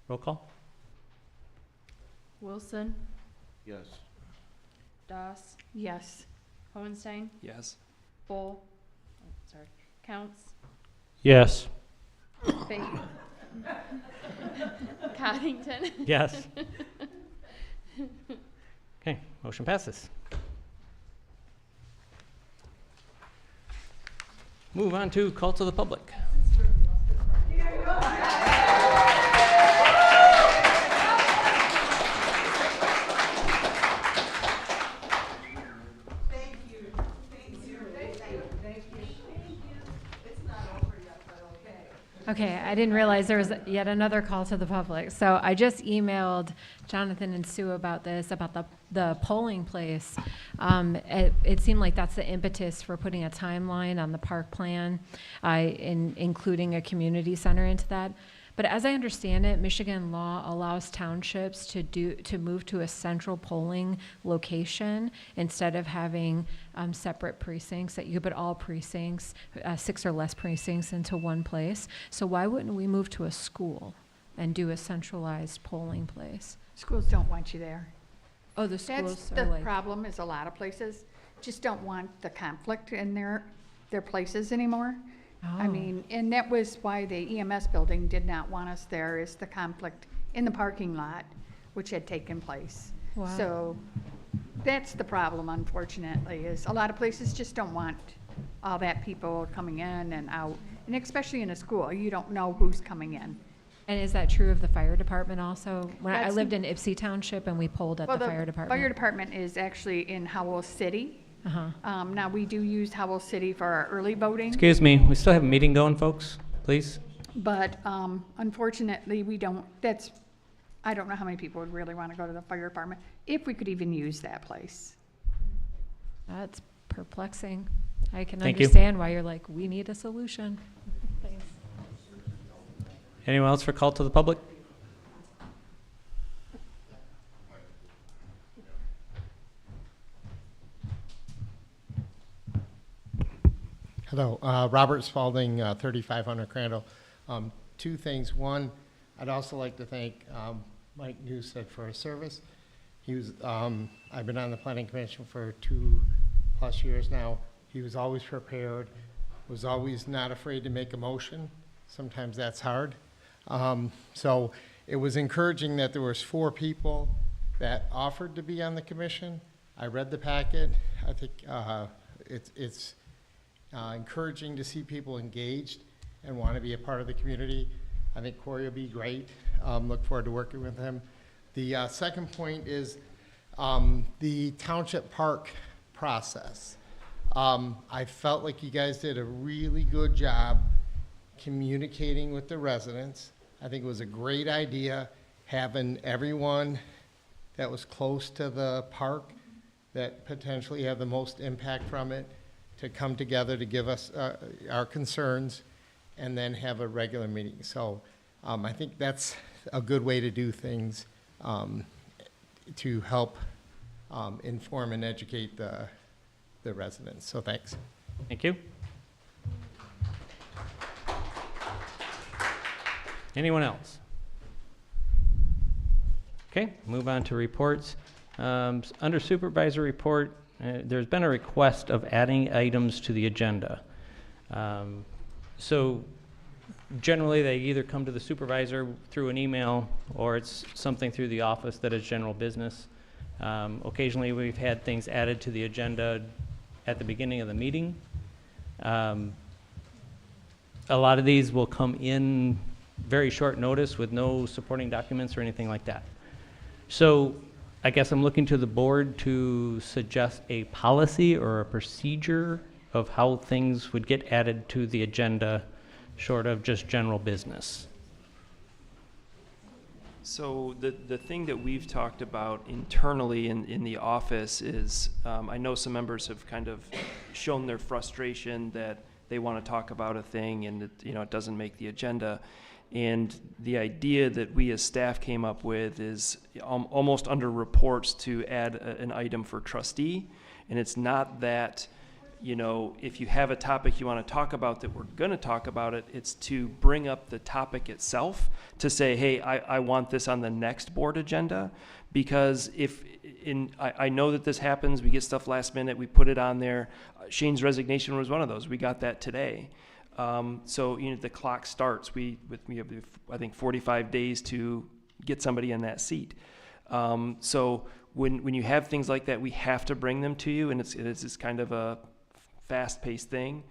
Roll call? Wilson, Yes. Doss, Yes. Hohenstein, Yes. Bull, sorry, Counts, Yes. Bate, Coddington. Yes. Okay, motion passes. Move on to call to the public. Okay, I didn't realize there was yet another call to the public. So I just emailed Jonathan and Sue about this, about the polling place. It seemed like that's the impetus for putting a timeline on the park plan, including a community center into that. But as I understand it, Michigan law allows townships to move to a central polling location instead of having separate precincts, that you could put all precincts, 6 or less precincts into one place. So why wouldn't we move to a school and do a centralized polling place? Schools don't want you there. Oh, the schools That's are the like, problem, is a lot of places just don't want the conflict in their places anymore. I Oh. mean, and that was why the EMS building did not want us there, is the conflict in the parking lot, which had taken place. Wow. So that's the problem, unfortunately, is a lot of places just don't want all that people coming in and out. And especially in a school, you don't know who's coming in. and is that true of the fire department also? When I That's- lived in Ypsi Township and we polled at Well, the fire department. Fire department is actually in Howell City. Uh-huh. Now, we do use Howell City for our early voting. Excuse me, we still have a meeting going, folks, please? But unfortunately, we don't, I don't know how many people would really want to go to the fire department, if we could even use that place. That's perplexing. I can Thank you. understand why you're like, we need a solution. Thanks. Anyone else for call to the public? Hello, Robert Spalding, 3500 Crandall. Two things. One, I'd also like to thank Mike Newstead for his service. He was, I've been on the Planning Commission for 2+ years now. He was always prepared, was always not afraid to make a motion. Sometimes that's hard. So it was encouraging that there was 4 people that offered to be on the commission. I read the packet. I think it's encouraging to see people engaged and want to be a part of the community. I think Corey will be great. Look forward to working with him. The second point is the Township Park process. I felt like you guys did a really good job communicating with the residents. I think it was a great idea having everyone that was close to the park that potentially have the most impact from it to come together to give us our concerns and then have a regular meeting. So I think that's a good way to do things to help inform and educate the residents. So thanks. Thank you. Anyone else? Okay, move on to reports. Under supervisor report, there's been a request of adding items to the agenda. So generally they either come to the supervisor through an email or it's something through the office that is general business. Occasionally we've had things added to the agenda at the beginning of the meeting. A lot of these will come in very short notice with no supporting documents or anything like that. So I guess I'm looking to the board to suggest a policy or a procedure of how things would get added to the agenda short of just general business. So the thing that we've talked about internally in the office is, I know some members have kind of shown their frustration that they want to talk about a thing and it doesn't make the agenda. And the idea that we as staff came up with is almost under reports to add an item for trustee. And it's not that, if you have a topic you want to talk about that we're going to talk about it, it's to bring up the topic itself to say, hey, I want this on the next board agenda. Because I know that this happens, we get stuff last minute, we put it on there. Shane's resignation was one of those. We got that today. So the clock starts. We have, I think, 45 days to get somebody in that seat. So when you have things like that, we have to bring them to you, and it's kind of a fast-paced thing.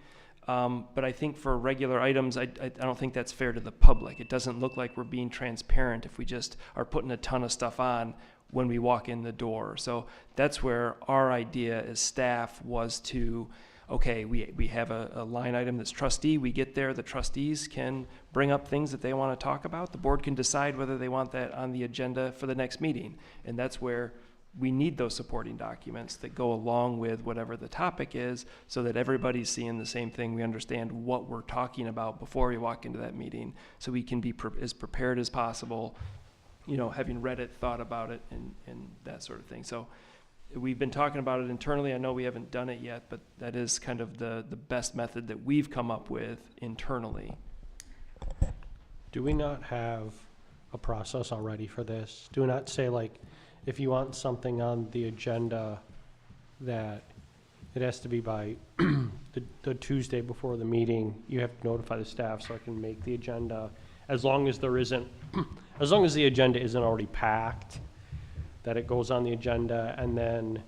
But I think for regular items, I don't think that's fair to the public. It doesn't look like we're being transparent if we just are putting a ton of stuff on when we walk in the door. So that's where our idea as staff was to, okay, we have a line item that's trustee. We get there, the trustees can bring up things that they want to talk about. The board can decide whether they want that on the agenda for the next meeting. And that's where we need those supporting documents that go along with whatever the topic is so that everybody's seeing the same thing. We understand what we're talking about before we walk into that meeting so we can be as prepared as possible, having read it, thought about it, and that sort of thing. So we've been talking about it internally. I know we haven't done it yet, but that is kind of the best method that we've come up with internally. Do we not have a process already for this? Do we not say, like, if you want something on the agenda that it has to be by the Tuesday before the meeting, you have to notify the staff so I can make the agenda, as long as there isn't, as long as the agenda isn't already packed, that it goes on the agenda. And then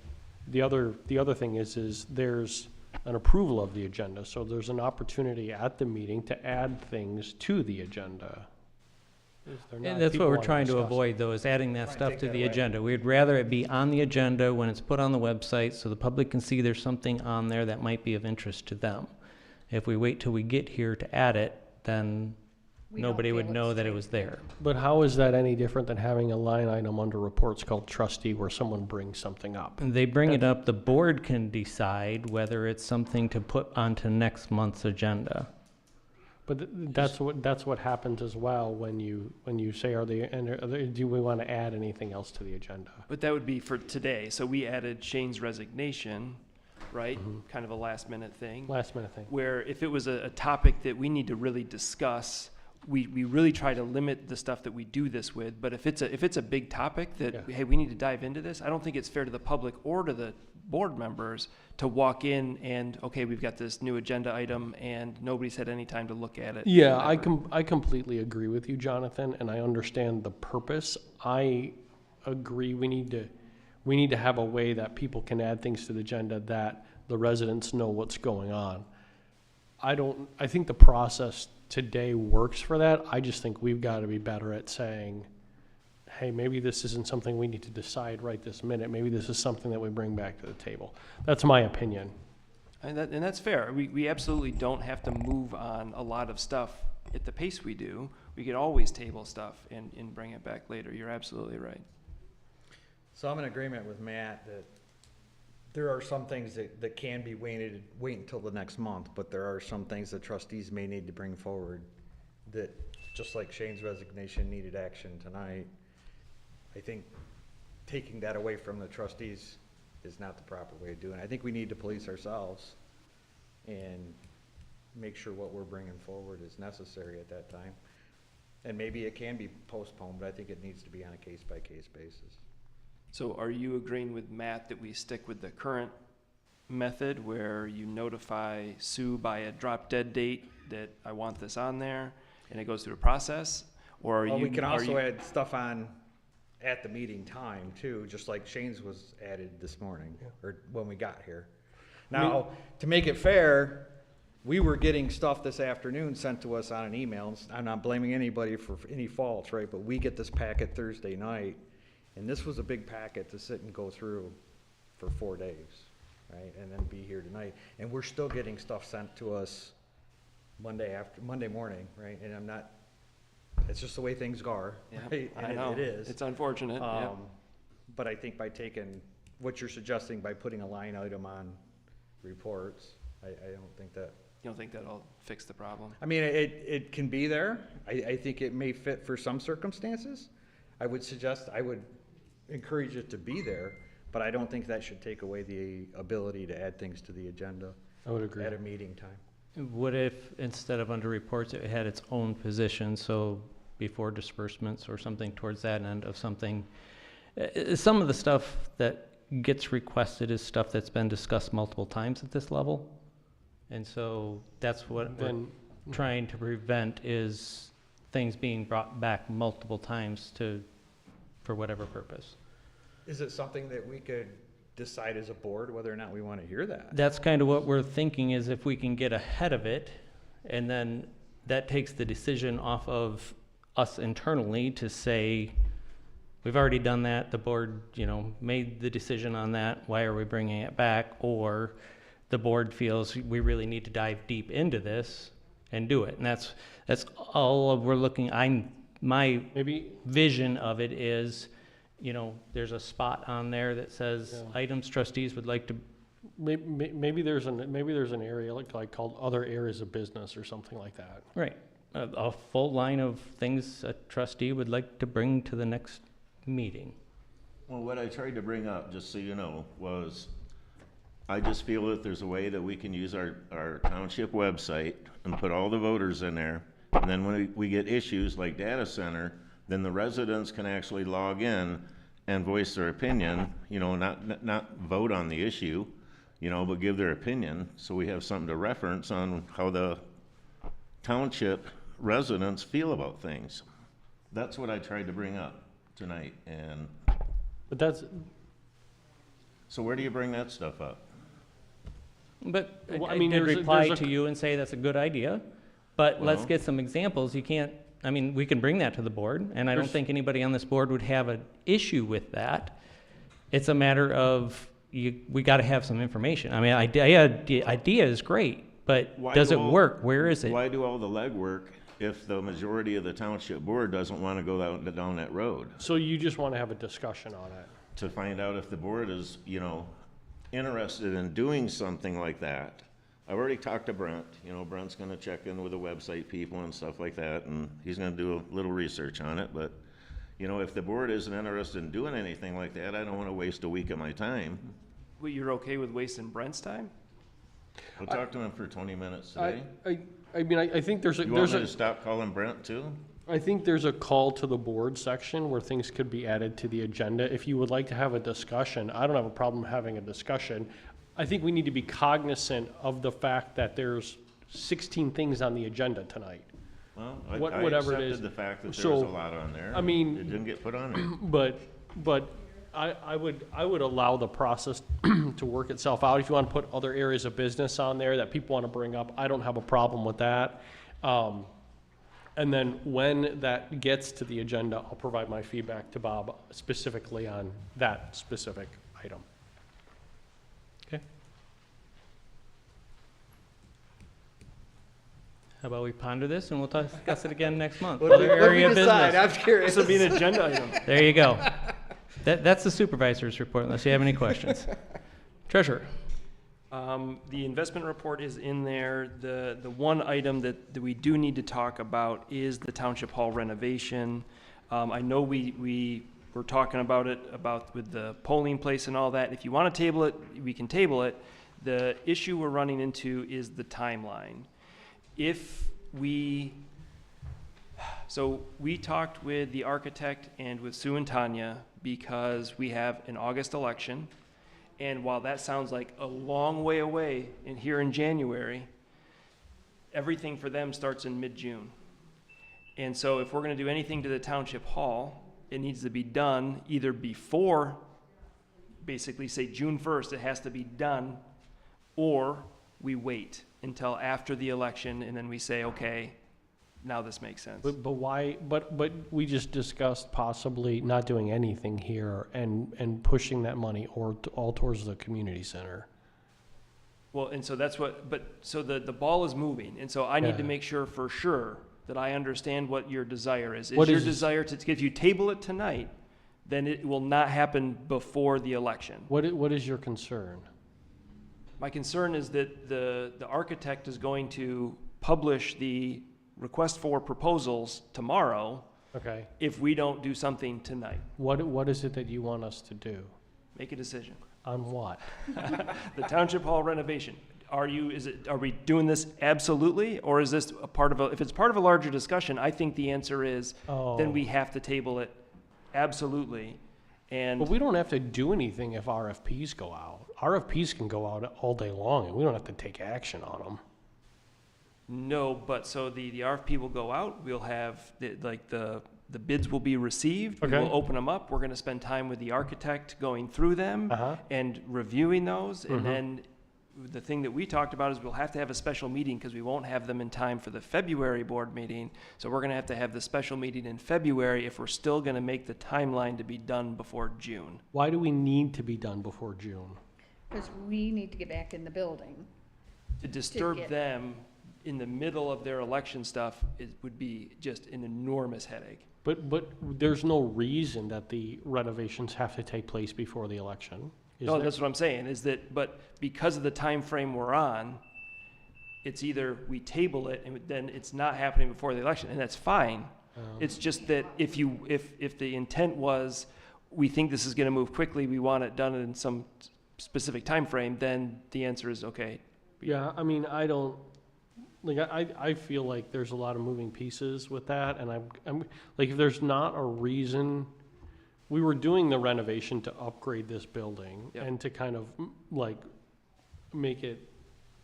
the other thing is there's an approval of the agenda. So there's an opportunity at the meeting to add things to the agenda. And that's what we're trying to avoid, though, is adding that stuff to the agenda. We'd rather it be on the agenda when it's put on the website so the public can see there's something on there that might be of interest to them. If we wait till we get here to add it, then nobody would know that it was there. But how is that any different than having a line item under reports called trustee where someone brings something up? They bring it up, the board can decide whether it's something to put onto next month's agenda. But that's what happens as well when you say, do we want to add anything else to the agenda? But that would be for today. So we added Shane's resignation, right? Mm-hmm. Kind of a last minute thing. Last minute thing. Where if it was a topic that we need to really discuss, we really try to limit the stuff that we do this with. But if it's a big topic that, hey, we need to dive into this, I don't think it's fair to the public or to the board members to walk in and, okay, we've got this new agenda item and nobody's had any time to look at it. Yeah, I completely agree with you, Jonathan, and I understand the purpose. I agree we need to have a way that people can add things to the agenda that the residents know what's going on. I think the process today works for that. I just think we've got to be better at saying, hey, maybe this isn't something we need to decide right this minute. Maybe this is something that we bring back to the table. That's my opinion. And that's fair. We absolutely don't have to move on a lot of stuff at the pace we do. We could always table stuff and bring it back later. You're absolutely right. So I'm in agreement with Matt that there are some things that can be wait until the next month, but there are some things that trustees may need to bring forward that, just like Shane's resignation needed action tonight, I think taking that away from the trustees is not the proper way of doing it. I think we need to police ourselves and make sure what we're bringing forward is necessary at that time. And maybe it can be postponed, but I think it needs to be on a case-by-case basis. So are you agreeing with Matt that we stick with the current method where you notify Sue by a drop dead date that I want this on there and it goes through a process? Or Well, we can also add stuff on at the meeting time too, just like Shane's was added this morning or when we got here. Now, to make it fair, we were getting stuff this afternoon sent to us on an email. I'm not blaming anybody for any faults, right? But we get this packet Thursday night. And this was a big packet to sit and go through for 4 days, right? And then be here tonight. And we're still getting stuff sent to us Monday morning, right? And I'm not, it's just the way things are, right? And I know. It is. It's unfortunate. But I think by taking what you're suggesting, by putting a line item on reports, I don't think that. You don't think that'll fix the problem? I mean, it can be there. I think it may fit for some circumstances. I would encourage it to be there, but I don't think that should take away the ability to add things to the agenda. I would agree. At a meeting time. What if, instead of under reports, it had its own position, so before disbursements or something towards that end of something? Some of the stuff that gets requested is stuff that's been discussed multiple times at this level. And so that's what we're trying to prevent, is things being brought back multiple times for whatever purpose. Is it something that we could decide as a board whether or not we want to hear that? That's kind of what we're thinking, is if we can get ahead of it, and then that takes the decision off of us internally to say, we've already done that, the board, made the decision on that, why are we bringing it back? Or the board feels we really need to dive deep into this and do it. And that's all we're looking. My vision of it is, there's a spot on there that says items trustees would like to. Maybe there's an area like called other areas of business or something like that. Right, a full line of things a trustee would like to bring to the next meeting. Well, what I tried to bring up, just so you know, was I just feel that there's a way that we can use our township website and put all the voters in there. And then when we get issues like data center, then the residents can actually log in and voice their opinion, not vote on the issue, but give their opinion. So we have something to reference on how the township residents feel about things. That's what I tried to bring up tonight. So where do you bring that stuff up? But I did reply to you and say that's a good idea, but let's get some examples. You can't, we can bring that to the board, and I don't think anybody on this board would have an issue with that. It's a matter of, we got to have some information. the idea is great, but does it work? Where is it? Why do all the legwork if the majority of the township board doesn't want to go down that road? So you just want to have a discussion on it? To find out if the board is, interested in doing something like that. I've already talked to Brent. Brent's going to check in with the website people and stuff like that, and he's going to do a little research on it. But, if the board isn't interested in doing anything like that, I don't want to waste a week of my time. Well, you're okay with wasting Brent's time? We'll talk to him for 20 minutes today. I think there's a... You want me to stop calling Brent too? I think there's a call to the board section where things could be added to the agenda. If you would like to have a discussion, I don't have a problem having a discussion. I think we need to be cognizant of the fact that there's 16 things on the agenda tonight. Well, whatever it is. The fact that there's a lot on there. It didn't get put on there. But I would allow the process to work itself out. If you want to put other areas of business on there that people want to bring up, I don't have a problem with that. And then when that gets to the agenda, I'll provide my feedback to Bob specifically on that specific item. Okay? How about we ponder this and we'll discuss it again next month? What Other did we area of decide? business. I'm curious. This will be an agenda item. There you go. That's the supervisor's report, unless you have any questions. Treasurer. The investment report is in there. The one item that we do need to talk about is the Township Hall renovation. I know we were talking about it, with the polling place and all that. If you want to table it, we can table it. The issue we're running into is the timeline. So we talked with the architect and with Sue and Tanya because we have an August election. And while that sounds like a long way away here in January, everything for them starts in mid-June. And so if we're going to do anything to the Township Hall, it needs to be done either before, basically say June 1st, it has to be done, or we wait until after the election and then we say, okay, now this makes sense. But why, but we just discussed possibly not doing anything here and pushing that money all towards the community center. Well, and so that's so the ball is moving, and so I need to Yeah. make sure for sure that I understand what your desire is. What Is your is- desire to, if you table it tonight, then it will not happen before the election. What is your concern? My concern is that the architect is going to publish the request for proposals tomorrow. Okay. If we don't do something tonight. What is it that you want us to do? Make a decision. On what? The Township Hall renovation. Are we doing this absolutely, or is this a part of if it's part of a larger discussion, I think the answer is, then we have to table it absolutely. And But we don't have to do anything if RFPs go out. RFPs can go out all day long and we don't have to take action on them. no, but so the RFP will go out, we'll have, the bids will be received. Okay. We'll open them up, we're gonna spend time with the architect going through them and reviewing those, and then the thing that we talked about is we'll have to have a special meeting because we won't have them in time for the February board meeting. So we're gonna have to have the special meeting in February if we're still gonna make the timeline to be done before June. Why do we need to be done before June? Because we need to get back in the building. To disturb get- them in the middle of their election stuff, it would be just an enormous headache. But there's no reason that the renovations have to take place before the election. Is No, there? that's what I'm saying, is that, but because of the time frame we're on, it's either we table it and then it's not happening before the election, and that's fine. It's just that if the intent was, we think this is gonna move quickly, we want it done in some specific time frame, then the answer is okay. Yeah, I mean, I feel like there's a lot of moving pieces with that, and I'm like, if there's not a reason, we were doing the renovation to upgrade this building Yep. and to kind of like make it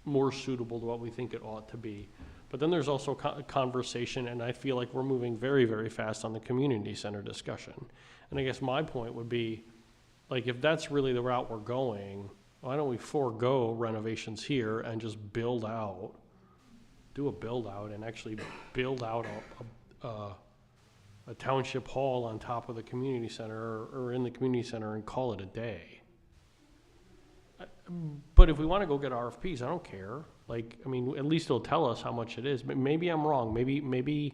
more suitable to what we think it ought to be. But then there's also conversation, and I feel like we're moving very, very fast on the community center discussion. And I guess my point would be, like, if that's really the route we're going, why don't we forego renovations here and just build out, do a build out and actually build out a township hall on top of the community center or in the community center and call it a day. But if we want to go get RFPs, I don't care. Like, I mean, at least it'll tell us how much it is. But maybe I'm wrong. Maybe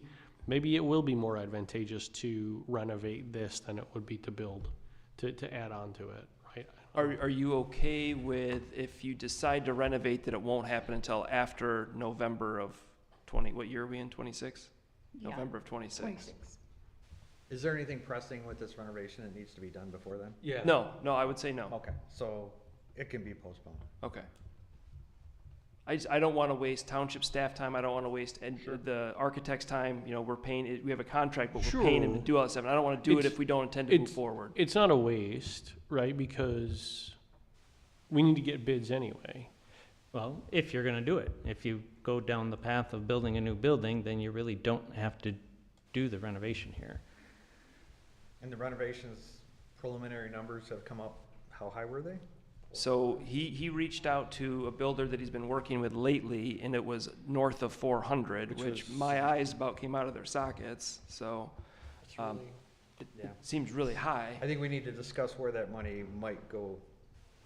it will be more advantageous to renovate this than it would be to build, to add on to it, right? Are you okay with, if you decide to renovate, that it won't happen until after November of what year are we in, 26? Yeah. November of 26. 26. Is there anything pressing with this renovation that needs to be done before then? Yeah. No, I would say no. Okay, so it can be postponed. Okay. I don't want to waste township staff time. I don't want to waste the architect's time. You know, we're paying, we have a contract, but we're paying him to do all that stuff. And I don't want to do it if we don't intend to move forward. It's not a waste, right? Because we need to get bids anyway. Well, if you're gonna do it, if you go down the path of building a new building, then you really don't have to do the renovation here. And the renovations preliminary numbers have come up, how high were they? So he reached out to a builder that he's been working with lately, and it was north of 400, which my eyes about came out of their sockets. So it seems really high. I think we need to discuss where that money might go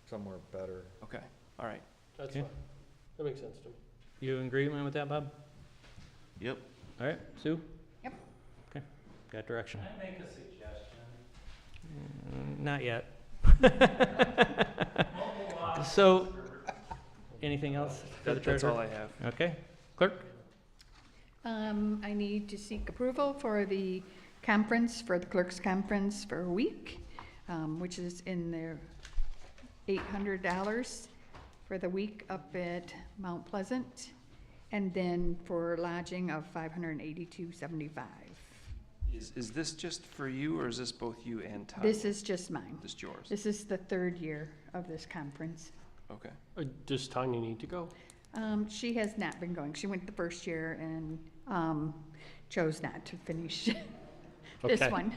somewhere better. Okay, all right. That's Okay. fine. That makes sense to me. You in agreement with that, Bob? Yep. All right, Sue? Yep. Okay, got direction. Can I make a suggestion? Not yet. So, anything else for the That's treasurer? all I have. Okay, clerk? I need to seek approval for the conference, for the clerks' conference for a week, which is in their $800 for the week up at Mount Pleasant, and then for lodging of $582.75. Is this just for you, or is this both you and Todd? This is just mine. Just yours? This is the third year of this conference. Okay. Does Tanya need to go? She has not been going. She went the first year and chose not to finish this Okay. one.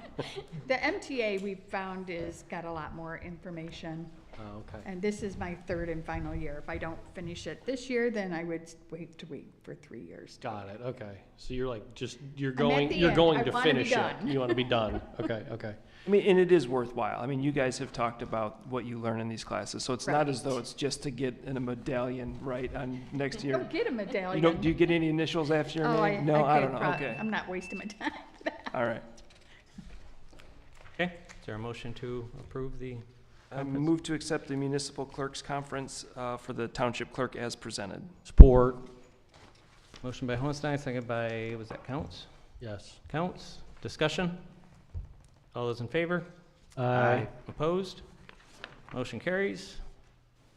The MTA we found is got a lot more information. Oh, okay. And this is my third and final year. If I don't finish it this year, then I would wait for 3 years. Got it, okay. So you're like, you're I'm at going, the you're end. going I to wanna be finish it. done. You want to be done, okay, okay. I mean, and it is worthwhile. I mean, you guys have talked about what you learn in these classes, so it's not as though it's just to get in a medallion right on next year. Don't get a medallion. You don't, do you get any initials after your Oh, name? No, I could don't know, pro- okay. I'm not wasting my time. All right. Okay, is there a motion to approve the I conference? move to accept the municipal clerks conference for the township clerk as presented. Support. Motion by Hohenstein, second by, was that Counts? Yes. Counts, discussion? All those in favor? Aye. Opposed? Motion carries.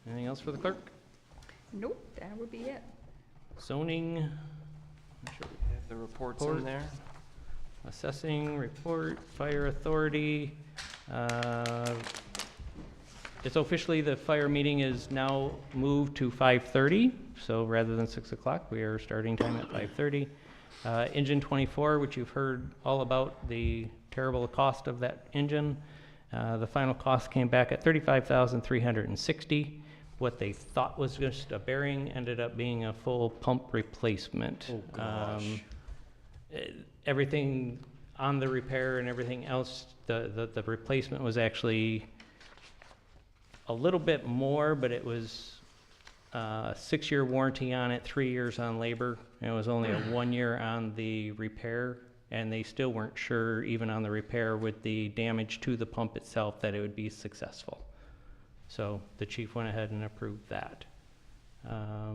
Anything else for the clerk? Nope, that would be it. Zoning, Have the reports in Report. there. assessing, report, fire authority. It's officially, the fire meeting is now moved to 5:30, so rather than 6 o'clock, we are starting time at 5:30. Engine 24, which you've heard all about, the terrible cost of that engine. The final cost came back at $35,360. What they thought was just a bearing ended up being a full pump replacement. Oh, gosh. Everything on the repair and everything else, the replacement was actually a little bit more, but it was a 6-year warranty on it, 3 years on labor. And it was only a 1 year on the repair, and they still weren't sure, even on the repair with the damage to the pump itself, that it would be successful. So the chief went ahead and approved that. I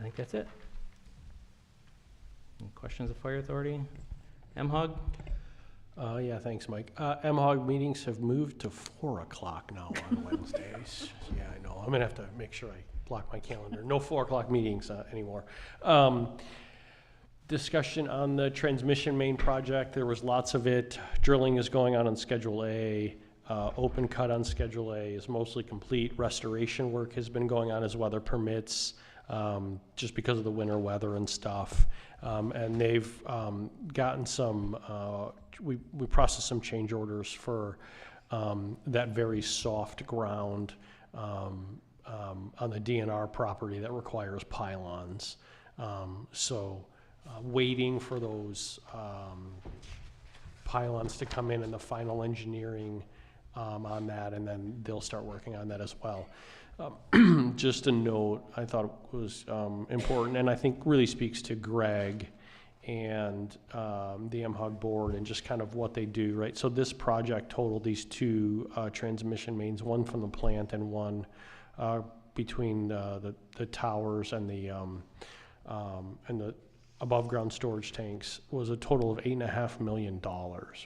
think that's it. Any questions of fire authority? MHOG? Yeah, thanks, Mike. MHOG meetings have moved to 4 o'clock now on Wednesdays. Yeah, I know. I'm gonna have to make sure I block my calendar. No 4 o'clock meetings anymore. Discussion on the transmission main project. There was lots of it. Drilling is going on Schedule A. Open cut on Schedule A is mostly complete. Restoration work has been going on as weather permits, just because of the winter weather and stuff. And they've gotten some, we processed some change orders for that very soft ground on the DNR property that requires pylons. Waiting for those pylons to come in and the final engineering on that, and then they'll start working on that as well. Just a note I thought was important, and I think really speaks to Greg and the MHOG board and just kind of what they do, right? So this project totaled these 2 transmission mains, one from the plant and one between the towers and the above ground storage tanks, was a total of $8.5 million,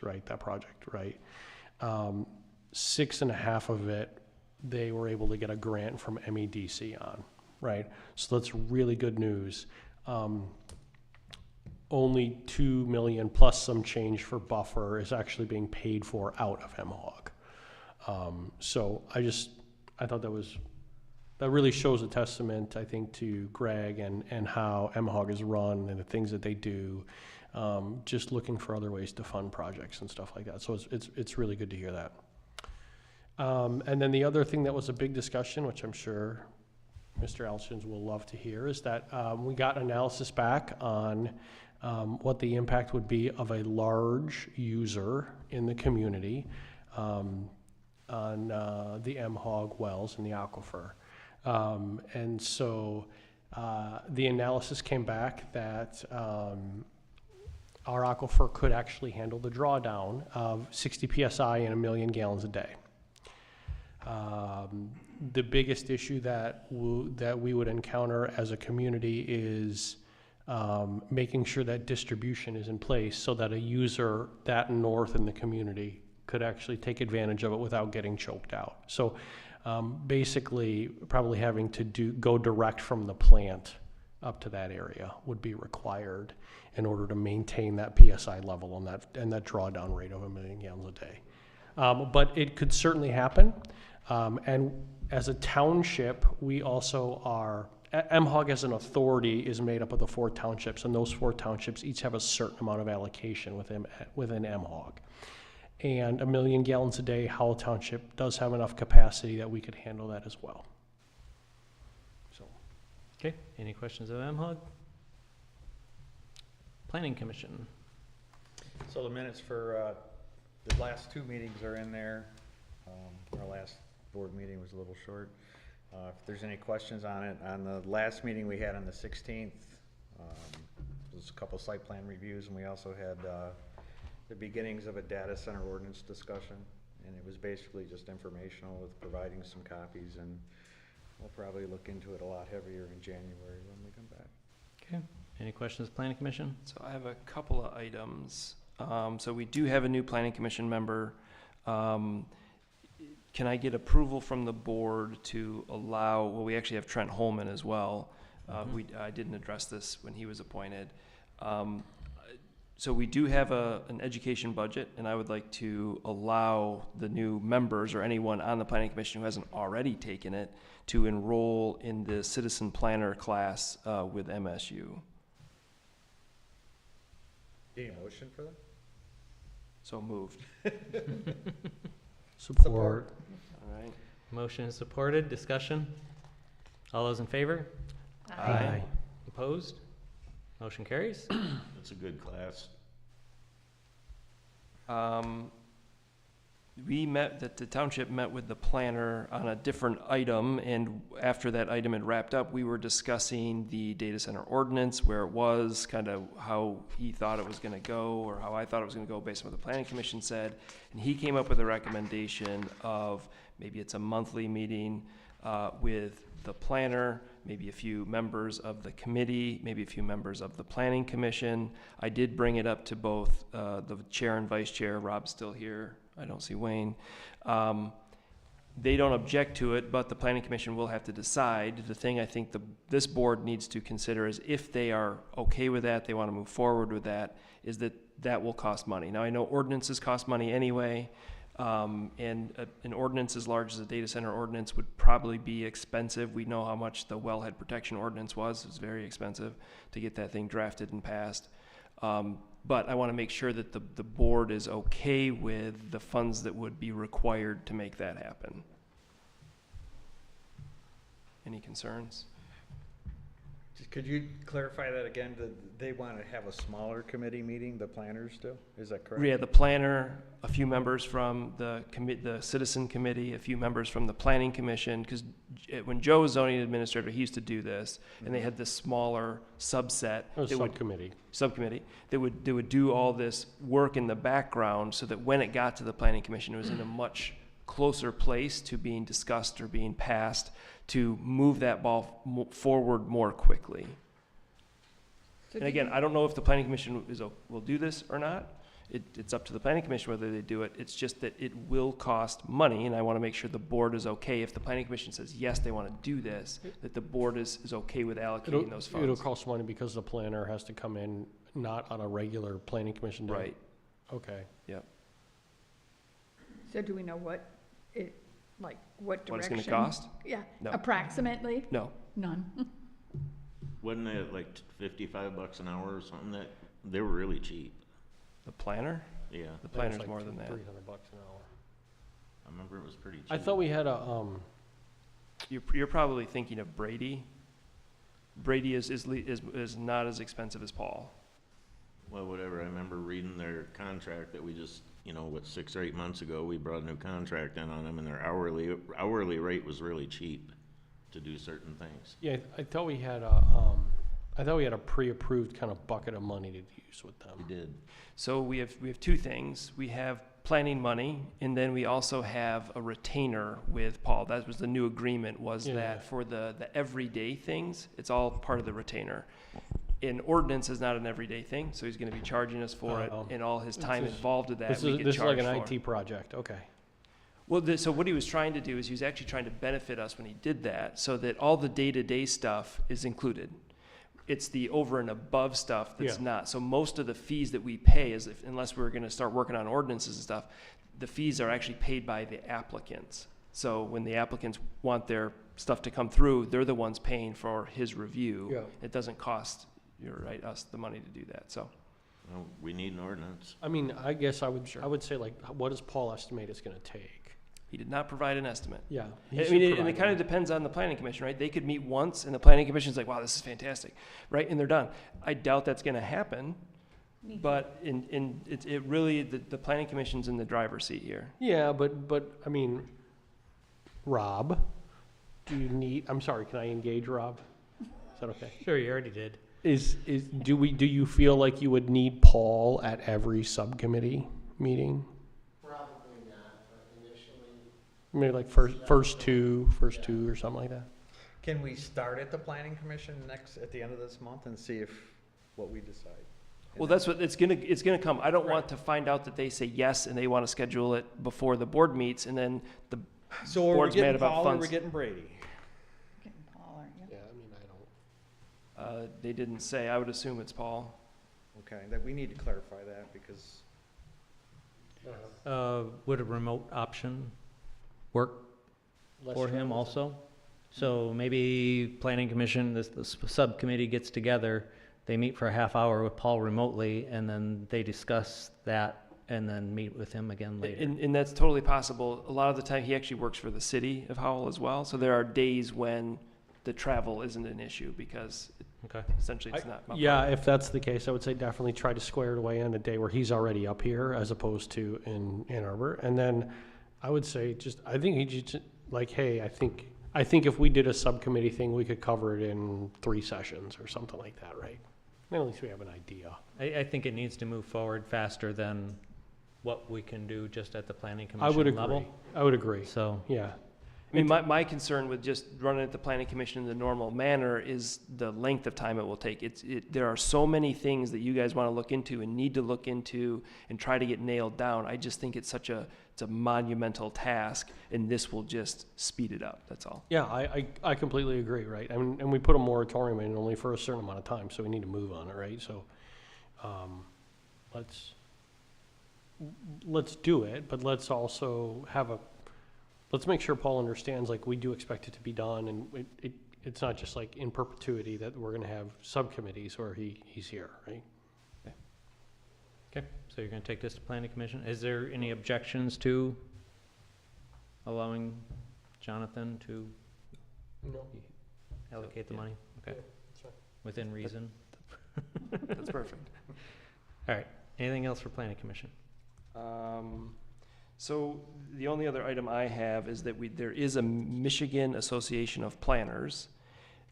right? That project, right? 6.5 of it, they were able to get a grant from MEDC on, right? So that's really good news. Only $2 million plus some change for buffer is actually being paid for out of MHOG. So I thought that was that really shows a testament, I think, to Greg and how MHOG is run and the things that they do. Just looking for other ways to fund projects and stuff like that. So it's really good to hear that. And then the other thing that was a big discussion, which I'm sure Mr. Alshins will love to hear, is that we got analysis back on what the impact would be of a large user in the community on the MHOG wells in the aquifer. And so the analysis came back that our aquifer could actually handle the drawdown of 60 PSI and 1 million gallons a day. The biggest issue that we would encounter as a community is making sure that distribution is in place so that a user that north in the community could actually take advantage of it without getting choked out. So basically, probably having to go direct from the plant up to that area would be required in order to maintain that PSI level and that drawdown rate of 1 million gallons a day. But it could certainly happen. And as a township, we also are, MHOG as an authority is made up of the 4 townships, and those 4 townships each have a certain amount of allocation within MHOG. And 1 million gallons a day, Howell Township does have enough capacity that we could handle that as well. So, Okay, any questions of MHOG? Planning Commission. So the minutes for the last 2 meetings are in there. Our last board meeting was a little short. If there's any questions on it, on the last meeting we had on the 16th, there's a couple site plan reviews, and we also had the beginnings of a data center ordinance discussion, and it was basically just informational with providing some copies, and we'll probably look into it a lot heavier in January when we come back. Okay, any questions, Planning Commission? So I have a couple of items. So we do have a new Planning Commission member. Can I get approval from the board to allow, well, we actually have Trent Holman as well. I didn't address this when he was appointed. So we do have an education budget, and I would like to allow the new members or anyone on the Planning Commission who hasn't already taken it to enroll in the Citizen Planner class with MSU. Any motion for that? So moved. Support. All right. Motion is supported. Discussion? All those in favor? Aye. Opposed? Motion carries. It's a good class. The township met with the planner on a different item, and after that item had wrapped up, we were discussing the data center ordinance, where it was, kind of how he thought it was gonna go, or how I thought it was gonna go based on what the planning commission said. And he came up with a recommendation of maybe it's a monthly meeting with the planner, maybe a few members of the committee, maybe a few members of the planning commission. I did bring it up to both the chair and vice chair. Rob's still here. I don't see Wayne. They don't object to it, but the planning commission will have to decide. The thing I think this board needs to consider is if they are okay with that, they want to move forward with that, is that will cost money. Now, I know ordinances cost money anyway, and an ordinance as large as a data center ordinance would probably be expensive. We know how much the wellhead protection ordinance was. It was very expensive to get that thing drafted and passed. But I want to make sure that the board is okay with the funds that would be required to make that happen. Any concerns? Could you clarify that again? They want to have a smaller committee meeting, the planners do? Is that correct? Yeah, the planner, a few members from the citizen committee, a few members from the planning commission, because when Joe was zoning administrator, he used to do this, and they had this smaller subset. Subcommittee. They would do all this work in the background so that when it got to the planning commission, it was in a much closer place to being discussed or being passed to move that ball forward more quickly. And again, I don't know if the planning commission will do this or not. It's up to the planning commission whether they do it. It's just that it will cost money, and I want to make sure the board is okay. If the planning commission says, yes, they want to do this, that the board is okay with allocating those funds. It'll cost money because the planner has to come in not on a regular planning commission day. Right. Okay. Yep. So do we know what Like what What it's direction? gonna cost? Yeah, No. approximately? No. None. Wasn't it like $55 an hour or something? That, they were really cheap. The planner? Yeah. The planner's more than that. $300 an hour. I remember it was pretty cheap. I thought we had a, You're probably thinking of Brady. Brady is not as expensive as Paul. Well, whatever, I remember reading their contract that we just, 6 or 8 months ago, we brought a new contract in on them, and their hourly rate was really cheap to do certain things. yeah, I thought we had a pre-approved kind of bucket of money to use with them. We did. So we have two things. We have planning money, and then we also have a retainer with Paul. That was the new agreement, was Yeah. that for the everyday things, it's all part of the retainer. An ordinance is not an everyday thing, so he's gonna be charging us for it, and all his time involved with that, This we is get like charged an for. IT project, okay. Well, so what he was trying to do is he was actually trying to benefit us when he did that, so that all the day-to-day stuff is included. It's the over and above stuff that's Yeah. not. So most of the fees that we pay, unless we're gonna start working on ordinances and stuff, the fees are actually paid by the applicants. So when the applicants want their stuff to come through, they're the ones paying for his review. Yeah. It doesn't cost, us the money to do that, so. Well, we need an ordinance. I mean, I guess I would say, like, what does Paul estimate it's gonna take? He did not provide an estimate. Yeah. he I should mean, and provide it kind one. of depends on the planning commission, right? They could meet once and the planning commission's like, wow, this is fantastic, right? And they're done. I doubt that's gonna happen, but it really, the planning commission's in the driver's seat here. Yeah, but, I mean, Rob, I'm sorry, can I engage Rob? Is that okay? Sure, you already did. Do you feel like you would need Paul at every subcommittee meeting? Probably not, but initially. Maybe like first two or something like that? Can we start at the planning commission at the end of this month and see what we decide? Well, that's what, it's gonna come. I don't want to find out that they say yes and they want to schedule it before the board meets and then the So are we board's mad getting about Paul or funds. are we getting Brady? Getting Paul, aren't you? Yeah, I mean, I don't. They didn't say. I would assume it's Paul. Okay, that we need to clarify that because. Would a remote option work for him also? So maybe planning commission, the subcommittee gets together, they meet for a half hour with Paul remotely, and then they discuss that, and then meet with him again later. And that's totally possible. A lot of the time, he actually works for the city of Howell as well. So there are days when the travel isn't an issue because essentially it's not. Yeah, if that's the case, I would say definitely try to square it away on a day where he's already up here as opposed to in Ann Arbor. And then I would say I think he just, like, hey, I think if we did a subcommittee thing, we could cover it in 3 sessions or something like that, right? At least we have an idea. I think it needs to move forward faster than what we can do just at the planning I would commission agree. level. I would agree. So, Yeah. I mean, my concern with just running at the planning commission in the normal manner is the length of time it will take. There are so many things that you guys want to look into and need to look into and try to get nailed down. I just think it's a monumental task, and this will just speed it up. That's all. Yeah, I completely agree, right? I mean, and we put a moratorium in only for a certain amount of time, so we need to move on it, right? So, let's do it, but let's also let's make sure Paul understands, like, we do expect it to be done, and it's not just like in perpetuity that we're gonna have subcommittees where he's here, right? okay, so you're gonna take this to planning commission. Is there any objections to allowing Jonathan to No. allocate the money? Okay, that's fine. within reason. That's perfect. All right, anything else for planning commission? So the only other item I have is that there is a Michigan Association of Planners.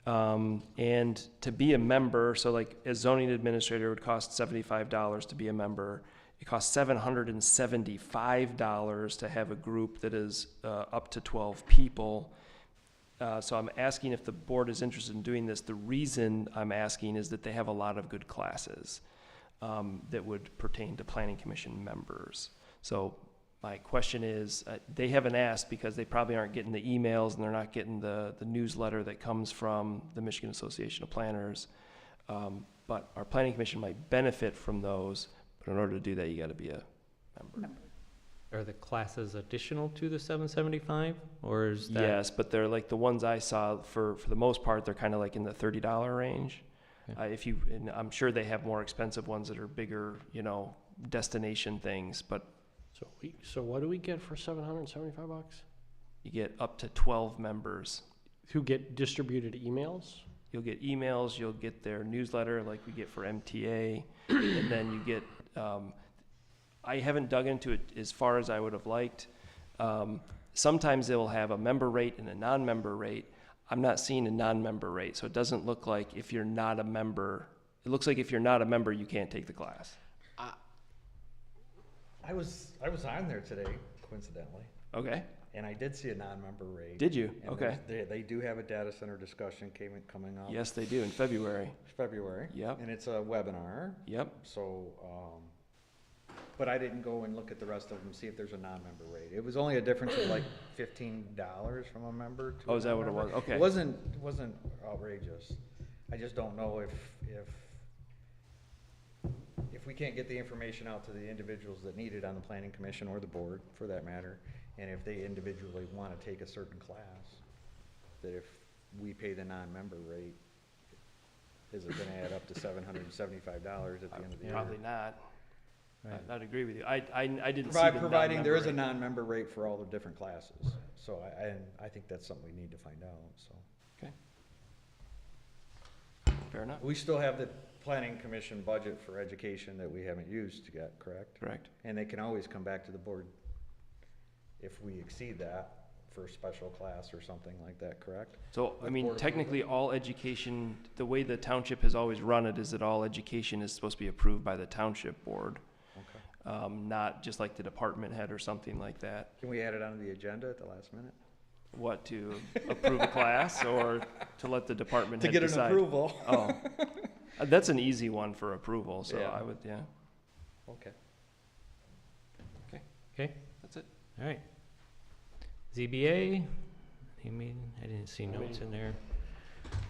And to be a member, so like as zoning administrator, it would cost $75 to be a member. It costs $775 to have a group that is up to 12 people. So I'm asking if the board is interested in doing this. The reason I'm asking is that they have a lot of good classes that would pertain to planning commission members. So my question is, they haven't asked because they probably aren't getting the emails and they're not getting the newsletter that comes from the Michigan Association of Planners. But our planning commission might benefit from those, but in order to do that, you gotta be a member. are the classes additional to the 775, or is that? Yes, but they're like the ones I saw, for the most part, they're kind of like in the $30 range. Okay. And I'm sure they have more expensive ones that are bigger, you know, destination things, but So what do we get for $775? you get up to 12 members. Who get distributed emails? You'll get emails, you'll get their newsletter like we get for MTA, and then you get, I haven't dug into it as far as I would have liked. Sometimes they'll have a member rate and a non-member rate. I'm not seeing a non-member rate, so it doesn't look like if you're not a member, it looks like if you're not a member, you can't take the class. I was on there today, coincidentally. Okay. And I did see a non-member rate. Did you? And Okay. They do have a data center discussion coming up. Yes, they do, in February. February. Yep. And it's a webinar. Yep. So, but I didn't go and look at the rest of them, see if there's a non-member rate. It was only a difference of like $15 from a member to Oh, is that what it was? Okay. It wasn't outrageous. I just don't know if we can't get the information out to the individuals that need it on the planning commission or the board, for that matter, and if they individually want to take a certain class, that if we pay the non-member rate, is it going to add up to $775 at the end of the year? Probably not. I'd agree with you. I didn't see the Providing there is a non-member rate. non-member rate for all the different classes. So I think that's something we need to find out, so. Okay. Fair enough. We still have the planning commission budget for education that we haven't used yet, correct? Correct. And they can always come back to the board if we exceed that for a special class or something like that, correct? So, I With mean, board technically, approval? all education, the way the township has always run it is that all education is supposed to be approved by the township board. Okay. Not just like the department head or something like that. Can we add it onto the agenda at the last minute? What, to approve a class or to let the department To head get an decide? approval. Oh, that's an easy one for approval, so Yeah. I would, yeah. Okay. Okay, That's it. all right. ZBA, I didn't see notes in there.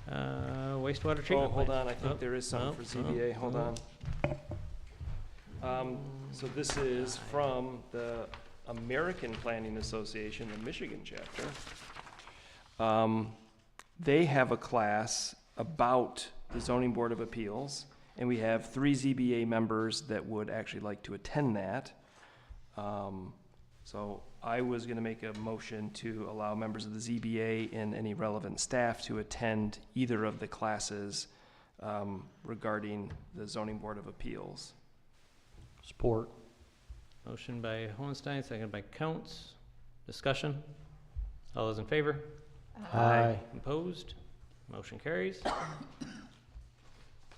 Wastewater Oh, treatment hold plant. on, I think there is something for ZBA, hold on. So this is from the American Planning Association, the Michigan chapter. They have a class about the Zoning Board of Appeals, and we have 3 ZBA members that would actually like to attend that. So I was gonna make a motion to allow members of the ZBA and any relevant staff to attend either of the classes regarding the Zoning Board of Appeals. Support. Motion by Hohenstein, seconded by Counts. Discussion? All those in favor? Aye. Opposed? Motion carries.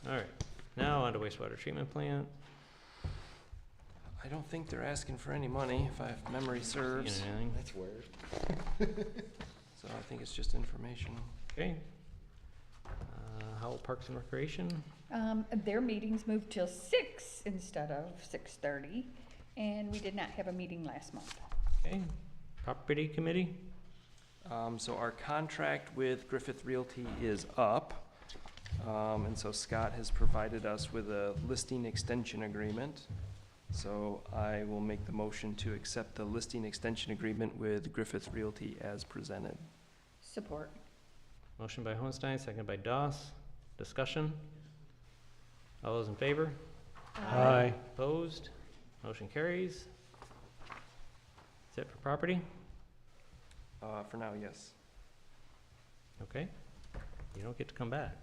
All right, now on to wastewater treatment plant. I don't think they're asking for any money, if memory serves. Anything? That's weird. So I think it's just information. Okay. Howell Parks and Recreation? Their meetings moved till 6 instead of 6:30, and we did not have a meeting last month. Okay. Property Committee? So our contract with Griffith Realty is up. And so Scott has provided us with a listing extension agreement. So I will make the motion to accept the listing extension agreement with Griffith Realty as presented. Support. Motion by Hohenstein, seconded by Doss. Discussion? All those in favor? Aye. Opposed? Motion carries. That's it for property? For now, yes. Okay. You don't get to come back.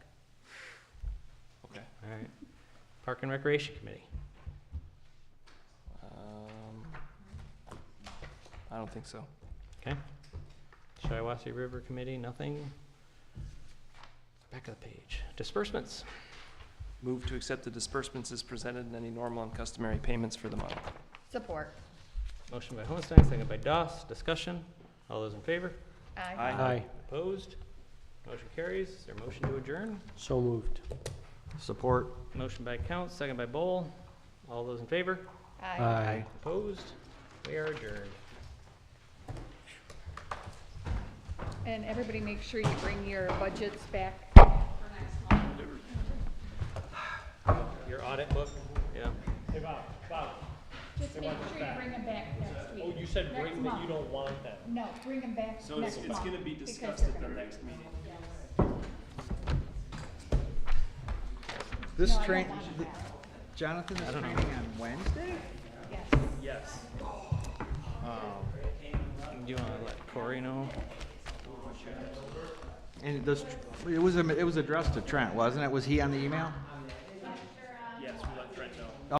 Okay. All right. Park and Recreation Committee? I don't think so. Okay. Shiawassee River Committee, nothing. Back of the page. Disbursements. Move to accept the disbursements as presented and any normal and customary payments for the month. Support. Motion by Hohenstein, seconded by Doss. Discussion? All those in favor? Aye. Aye. Opposed? Motion carries. Is there a motion to adjourn? So moved. Support. Motion by Counts, second by Bowl. All those in favor? Aye. Opposed? We are adjourned. And everybody make sure you bring your budgets back. Your audit book? Yeah. Hey, Bob, Just make sure you bring them back next week. Oh, you said bring Next that you month. don't want them. No, bring them back So next it's month. gonna be because discussed they're at the gonna- next meeting. This No, I don't train, want th- that. Jonathan is training on Wednesday? Yes. Yes. Do you want to let Corey know? And this, it was addressed to Trent, wasn't it? Was he on the email?